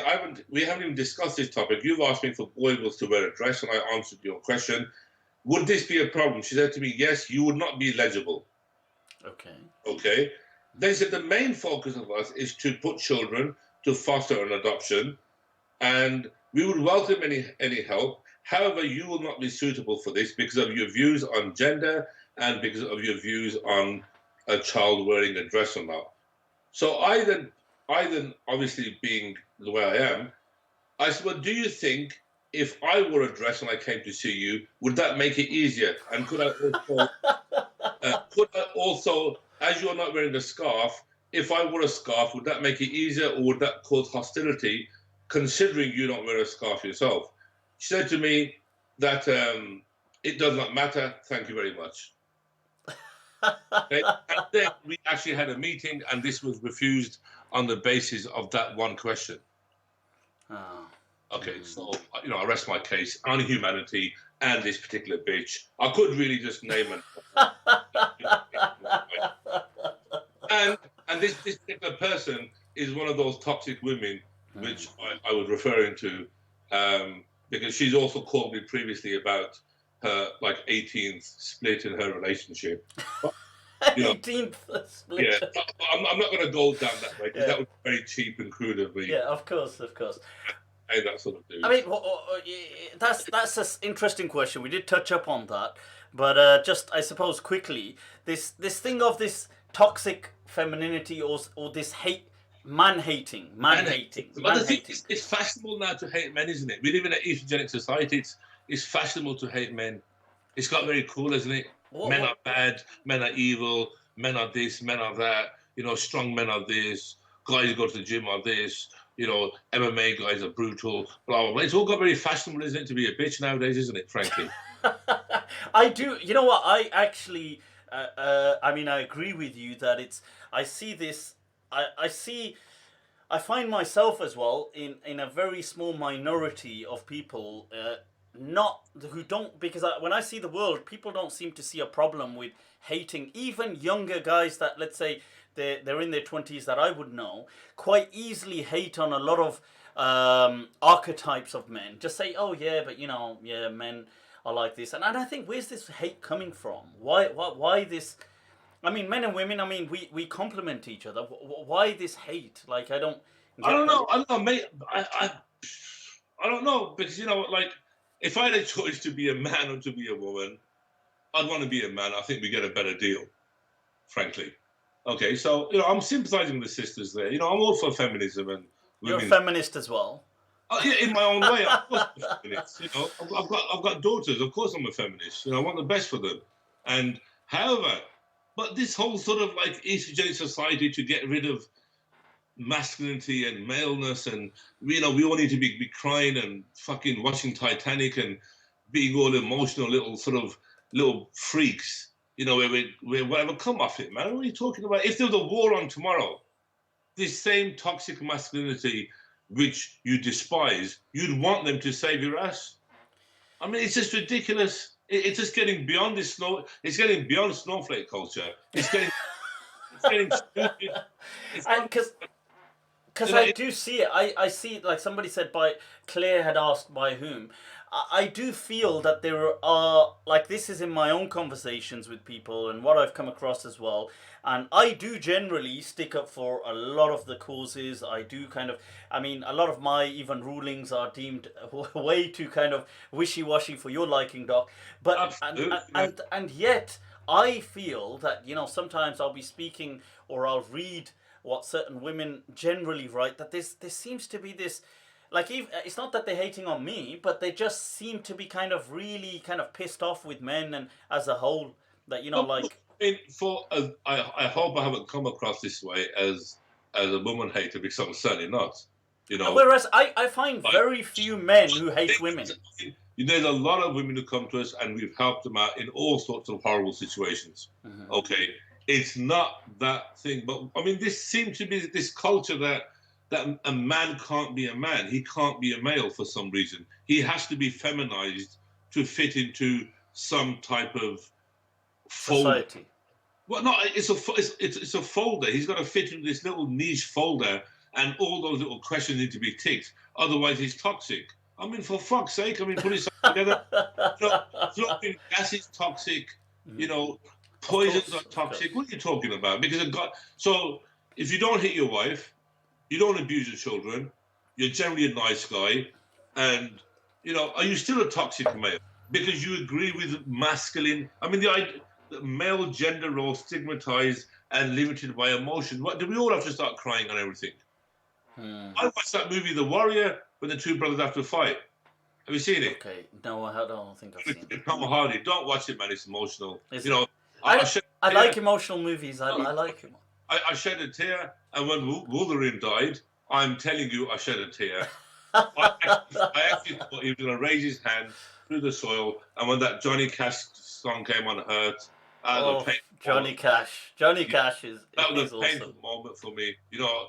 we haven't even discussed this topic. You've asked me for boys to wear a dress, and I answered your question. Would this be a problem? She said to me, yes, you would not be legible. Okay. They said the main focus of us is to put children to foster an adoption, and we would welcome any help. However, you will not be suitable for this because of your views on gender and because of your views on a child wearing a dress or not. So I then obviously being the way I am. I said, well, do you think if I wore a dress and I came to see you, would that make it easier? And could I also, as you're not wearing a scarf, if I wore a scarf, would that make it easier or would that cause hostility, considering you don't wear a scarf yourself? She said to me that it does not matter. Thank you very much. Okay? And then we actually had a meeting, and this was refused on the basis of that one question. Oh. Okay, so I rest my case on humanity and this particular bitch. I could really just name it. and this particular person is one of those toxic women, which I was referring to, because she's also called me previously about her 18th split in her relationship. But, 18th split. Yeah, I'm not going to go down that way because that would be very cheap and crude of me. Yeah, of course. Hey, that sort of dude. I mean, that's an interesting question. We did touch up on that, but just I suppose quickly, this thing of this toxic femininity or this man hating. It's fashionable now to hate men, isn't it? We live in an estrogenic society. It's fashionable to hate men. It's got very cool, isn't it? Men are bad, men are evil, men are this, men are that. Strong men are this. Guys who go to the gym are this. MMA guys are brutal. Blah blah blah. It's all got very fashionable, isn't it, to be a bitch nowadays, isn't it? Frankly, I do. You know what? I actually, I mean, I agree with you that it's. I see this. I find myself as well in a very small minority of people. Who don't, because when I see the world, people don't seem to see a problem with hating even younger guys that, let's say, they're in their 20s that I would know, quite easily hate on a lot of archetypes of men. Just say, oh yeah, but men are like this. And I think, where's this hate coming from? Why this? I mean, men and women, I mean, we complement each other. Why this hate? I don't know, mate. I don't know, because, if I had a choice to be a man or to be a woman, I'd want to be a man. I think we get a better deal, frankly. Okay, so I'm sympathising with the sisters there. I'm all for feminism and women. You're a feminist as well. Yeah, in my own way, of course I'm a feminist. I've got daughters. Of course I'm a feminist. I want the best for them. And however, but this whole sort of estrogenic society to get rid of masculinity and maleness, and we all need to be crying and fucking watching Titanic and being all emotional little freaks. Where whatever, come off it, man. What are you talking about? If there was a war on tomorrow, this same toxic masculinity which you despise, you'd want them to save your ass. I mean, it's just ridiculous. It's just getting beyond this it's getting beyond snowflake culture. It's getting stupid. Because I do see it. I see it, like somebody said, Claire had asked by whom. I do feel that there are, this is in my own conversations with people and what I've come across as well. And I do generally stick up for a lot of the causes. I do a lot of my even rulings are deemed way too kind of wishy-washy for your liking, Doc. But, and yet, I feel that, sometimes I'll be speaking or I'll read what certain women generally write, that there seems to be this, it's not that they're hating on me, but they just seem to be really pissed off with men and as a whole, that I hope I haven't come across this way as a woman hater, because I'm certainly not. Whereas I find very few men who hate women. There's a lot of women who come to us and we've helped them out in all sorts of horrible situations. Mm-hmm. Okay, it's not that thing, but I mean, this seems to be this culture that a man can't be a man. He can't be a male for some reason. He has to be feminized to fit into some type of folder. Society. Well, no, it's a folder. He's got to fit into this little niche folder, and all those little questions need to be ticked. Otherwise, he's toxic. I mean, for fuck's sake! I mean, put it together. Floating gas is toxic. Poisons are toxic. What are you talking about? Because so if you don't hit your wife, you don't abuse your children, you're generally a nice guy, and are you still a toxic male? Because you agree with masculine. I mean, the male gender role stigmatized and limited by emotion. What do we all have to start crying on everything? I watched that movie, The Warrior, when the two brothers have to fight. Have you seen it? Okay, no, I don't think I've seen it. Tom Hardy. Don't watch it, man. It's emotional. Is You it? know, I shed a I tear. like emotional movies. I like him. I shed a tear, and when Wolverine died, I'm telling you, I shed a tear. I actually thought he was going to raise his hand through the soil, and when that Johnny Cash song came on, hurt. Oh, Johnny Cash. Johnny Cash is that was a awesome. painful moment for me. You know,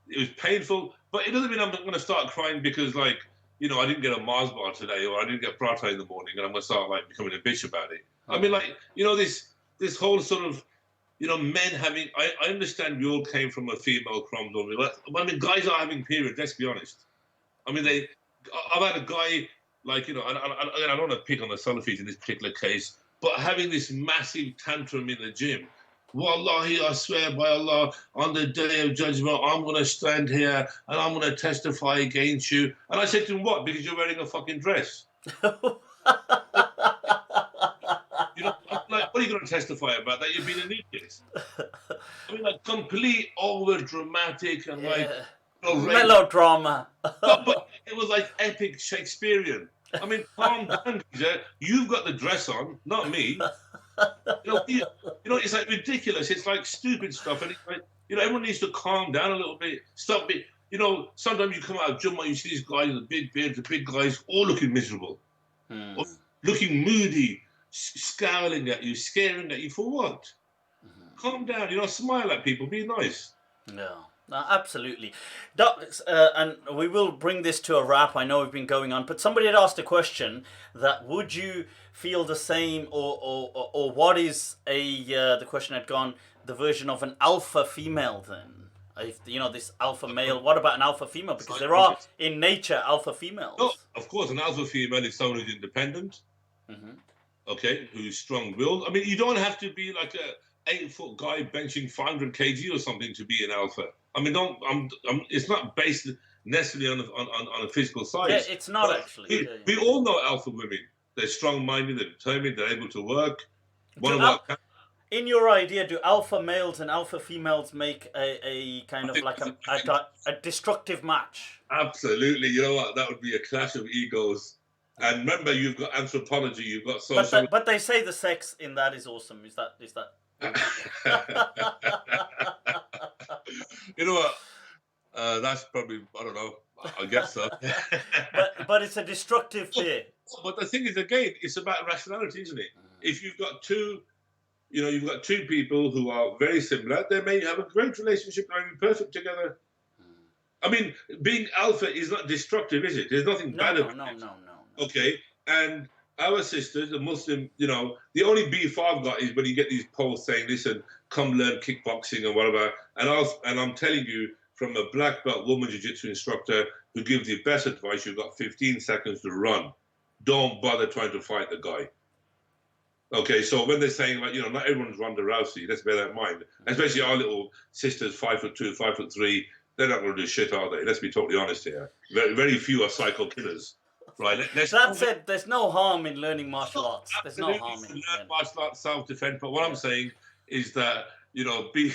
it was painful, but it doesn't mean I'm going to start crying because, like, you know, I didn't get a Mars bar today, or I didn't get prata in the morning, and I'm going to start like becoming a bitch about it. I mean, like, you know, this whole sort of, you know, men having. I understand we all came from a female chromosome. I mean, guys are having periods. Let's be honest. I mean, I've had a guy, like, you know, I don't want to pick on the Salafis in this particular case, but having this massive tantrum in the gym. Wallahi, I swear by Allah, on the day of judgment, I'm going to stand here and I'm going to testify against you. And I said to him, what? Because you're wearing a fucking dress. You know, I'm like, what are you going to testify about? That you've been an idiot? I mean, like, complete over dramatic and like, you know, melodrama. but it was like epic Shakespearean. I mean, calm down, geezer. You've got the dress on, not me. You know, it's like ridiculous. It's like stupid stuff, and it's like, you know, everyone needs to calm down a little bit. Stop it. You know, sometimes you come out of Jumma, you see these guys with the big beards, the big guys, all looking miserable, looking moody, scowling at you, staring at you for what? Calm down. You know, smile at people, be nice. No, absolutely. And we will bring this to a wrap. I know we've been going on, but somebody had asked a question that would you feel the same, or what is the question had gone, the version of an alpha female then? If, you know, this alpha male, what about an alpha female? Because there are in nature alpha females. No, of course, an alpha female is someone who's independent, okay, who's strong-willed. I mean, you don't have to be like a 8-foot guy benching 500 kg or something to be an alpha. I mean, it's not based necessarily on a physical size. Yeah, it's not actually. We all know alpha women. They're strong-minded, they're determined, they're able to work. In your idea, do alpha males and alpha females make a kind of like a destructive match? Absolutely. You know what? That would be a clash of egos. And remember, you've got anthropology, you've got social. But they say the sex in that is awesome. Is that? You know what? That's probably, I don't know. I guess so. but it's a destructive fear. But the thing is, again, it's about rationality, isn't it? If you've got two people who are very similar, they may have a great relationship, they may be perfect together. I mean, being alpha is not destructive, is it? There's nothing bad about it. No. Okay, and our sisters, the Muslim, you know, the only beef I've got is when you get these posts saying, listen, come learn kickboxing and whatever. And I'm telling you, from a black belt woman jiu-jitsu instructor who gives the best advice, you've got 15 seconds to run. Don't bother trying to fight the guy. Okay, so when they're saying, like, you know, not everyone's Ronda Rousey, let's bear that in mind. Especially our little sisters, 5'2", 5'3", they're not going to do shit, are they? Let's be totally honest here. Very, very few are psycho killers. Right. That said, there's no harm in learning martial arts. There's no harm in learning martial arts, self-defense. But what I'm saying is that, you know, you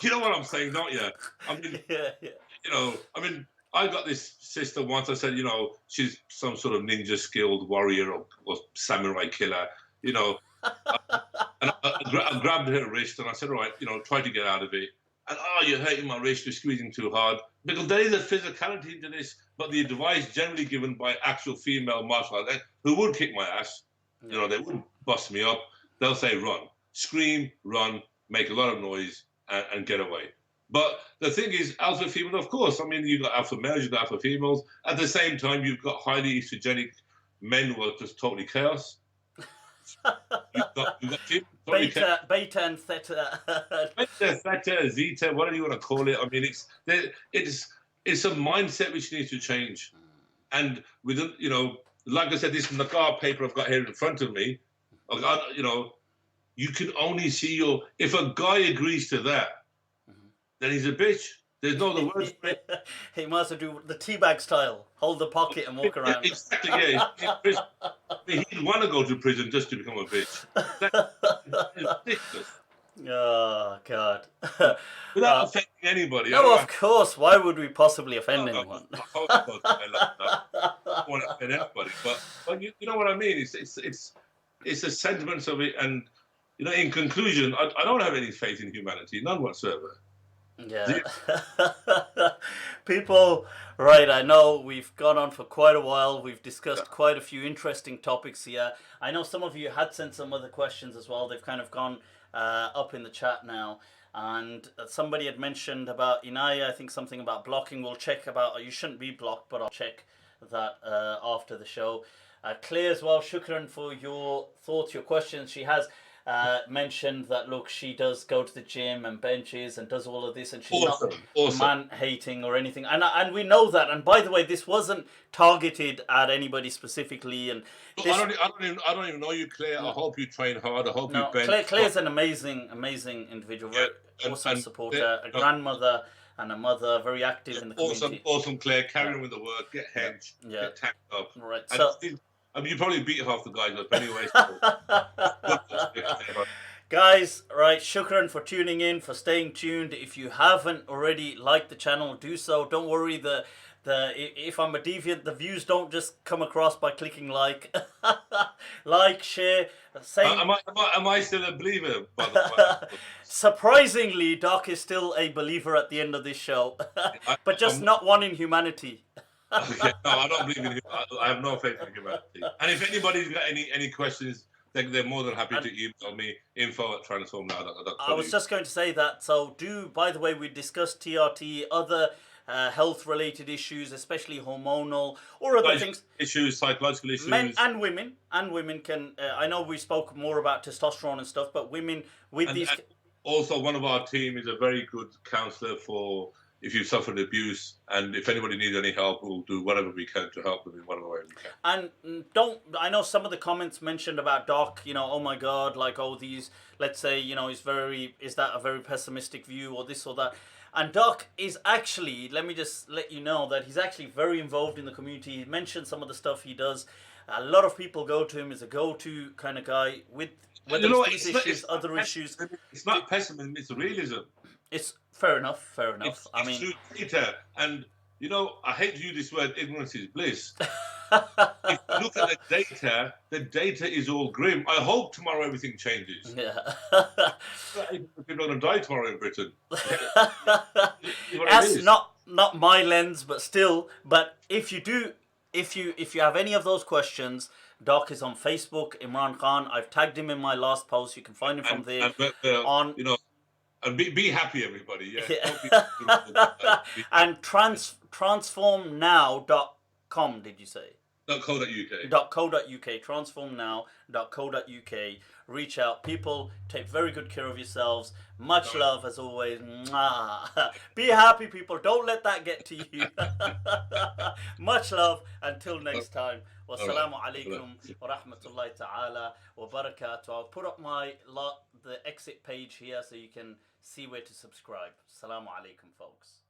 know what I'm saying, don't you? I mean, you know, I mean, I got this sister once. I said, you know, she's some sort of ninja skilled warrior or samurai killer. You know, and I grabbed her wrist and I said, all right, you know, try to get out of it. And you're hurting my wrist, you're squeezing too hard. Because there is a physicality to this, but the advice generally given by actual female martial artists who would kick my ass, you know, they wouldn't bust me up. They'll say run, scream, run, make a lot of noise, and get away. But the thing is, alpha female, of course, I mean, you've got alpha males, you've got alpha females. At the same time, you've got highly estrogenic men who are just totally chaos. Beta and theta. Beta, theta, zeta, whatever you want to call it. I mean, it's a mindset which needs to change. And within, you know, like I said, this Nagar paper I've got here in front of me, you know, you can only see if a guy agrees to that, then he's a bitch. There's no other words for it. He must have do the teabag style, hold the pocket and walk around. Exactly, yeah. He'd want to go to prison just to become a bitch. That's ridiculous. Oh God. Without offending anybody. I No, don't of course. Why would we possibly offend no, anyone? I hope I don't want to offend anybody, but you know what I mean. It's the sentiments of it, and in conclusion, I don't have any faith in humanity, none whatsoever. Yeah. People, right, I know we've gone on for quite a while. We've discussed quite a few interesting topics here. I know some of you had sent some other questions as well. They've kind of gone up in the chat now. And somebody had mentioned about Inaya, I think something about blocking. We'll check about, you shouldn't be blocked, but I'll check that after the show. Claire as well, shukran for your thoughts, your questions. She has mentioned that, look, she does go to the gym and benches and does all of this, and she's not man hating or anything, and we know that. And by the way, this wasn't targeted at anybody specifically. And this, I don't even know you, Claire. I hope you train hard. I hope you bench. Claire's an amazing individual, very awesome supporter, a grandmother and a mother, very active in the community. Awesome, Claire. Carry on with the work. Get hedged. Get tacked up. Right. And so, I mean, you probably beat half the guys up anyway. Guys, right, shukran for tuning in, for staying tuned. If you haven't already liked the channel, do so. Don't worry, if I'm a deviant, the views don't just come across by clicking like. Like, share. Am I still a believer, by the way? Surprisingly, Doc is still a believer at the end of this show. But just not one in humanity. Okay. No, I don't believe in. I have no faith in humanity. And if anybody's got any questions, they're more than happy to email me info@transformnow.com. I was just going to say that. So by the way, we discussed TRT, other health-related issues, especially hormonal or other things. Issues, psychological issues. Men and women can. I know we spoke more about testosterone and stuff, but women with these. And also, one of our team is a very good counsellor for if you suffered abuse, and if anybody needs any help, we'll do whatever we can to help them in whatever way we can. And I know some of the comments mentioned about Doc, oh my God, like, oh, these, let's say, is that a very pessimistic view or this or that? And Doc is actually, let me just let you know that he's actually very involved in the community. He mentioned some of the stuff he does. A lot of people go to him as a go-to kind of guy with whether it's these issues, other issues. It's not pessimism, it's realism. It's fair enough. It's data, and I hate to use this word, ignorance is bliss. If you look at the data is all grim. I hope tomorrow everything changes. Yeah. People are going to die tomorrow in Britain. That's not my lens, but still. But if you have any of those questions, Doc is on Facebook, Imran Khan. I've tagged him in my last post. You can find him from there. And be happy, everybody. Yeah. And transformnow.com, did you say? .co.uk. .co.uk. Transformnow.co.uk. Reach out. People, take very good care of yourselves. Much love as always. Mwah. Be happy, people. Don't let that get to you. Much love. Until next time. Wassalamu alaikum wa rahmatullahi ta'ala wa barakatuh. I'll put up the exit page here so you can see where to subscribe. Assalamu alaikum, folks.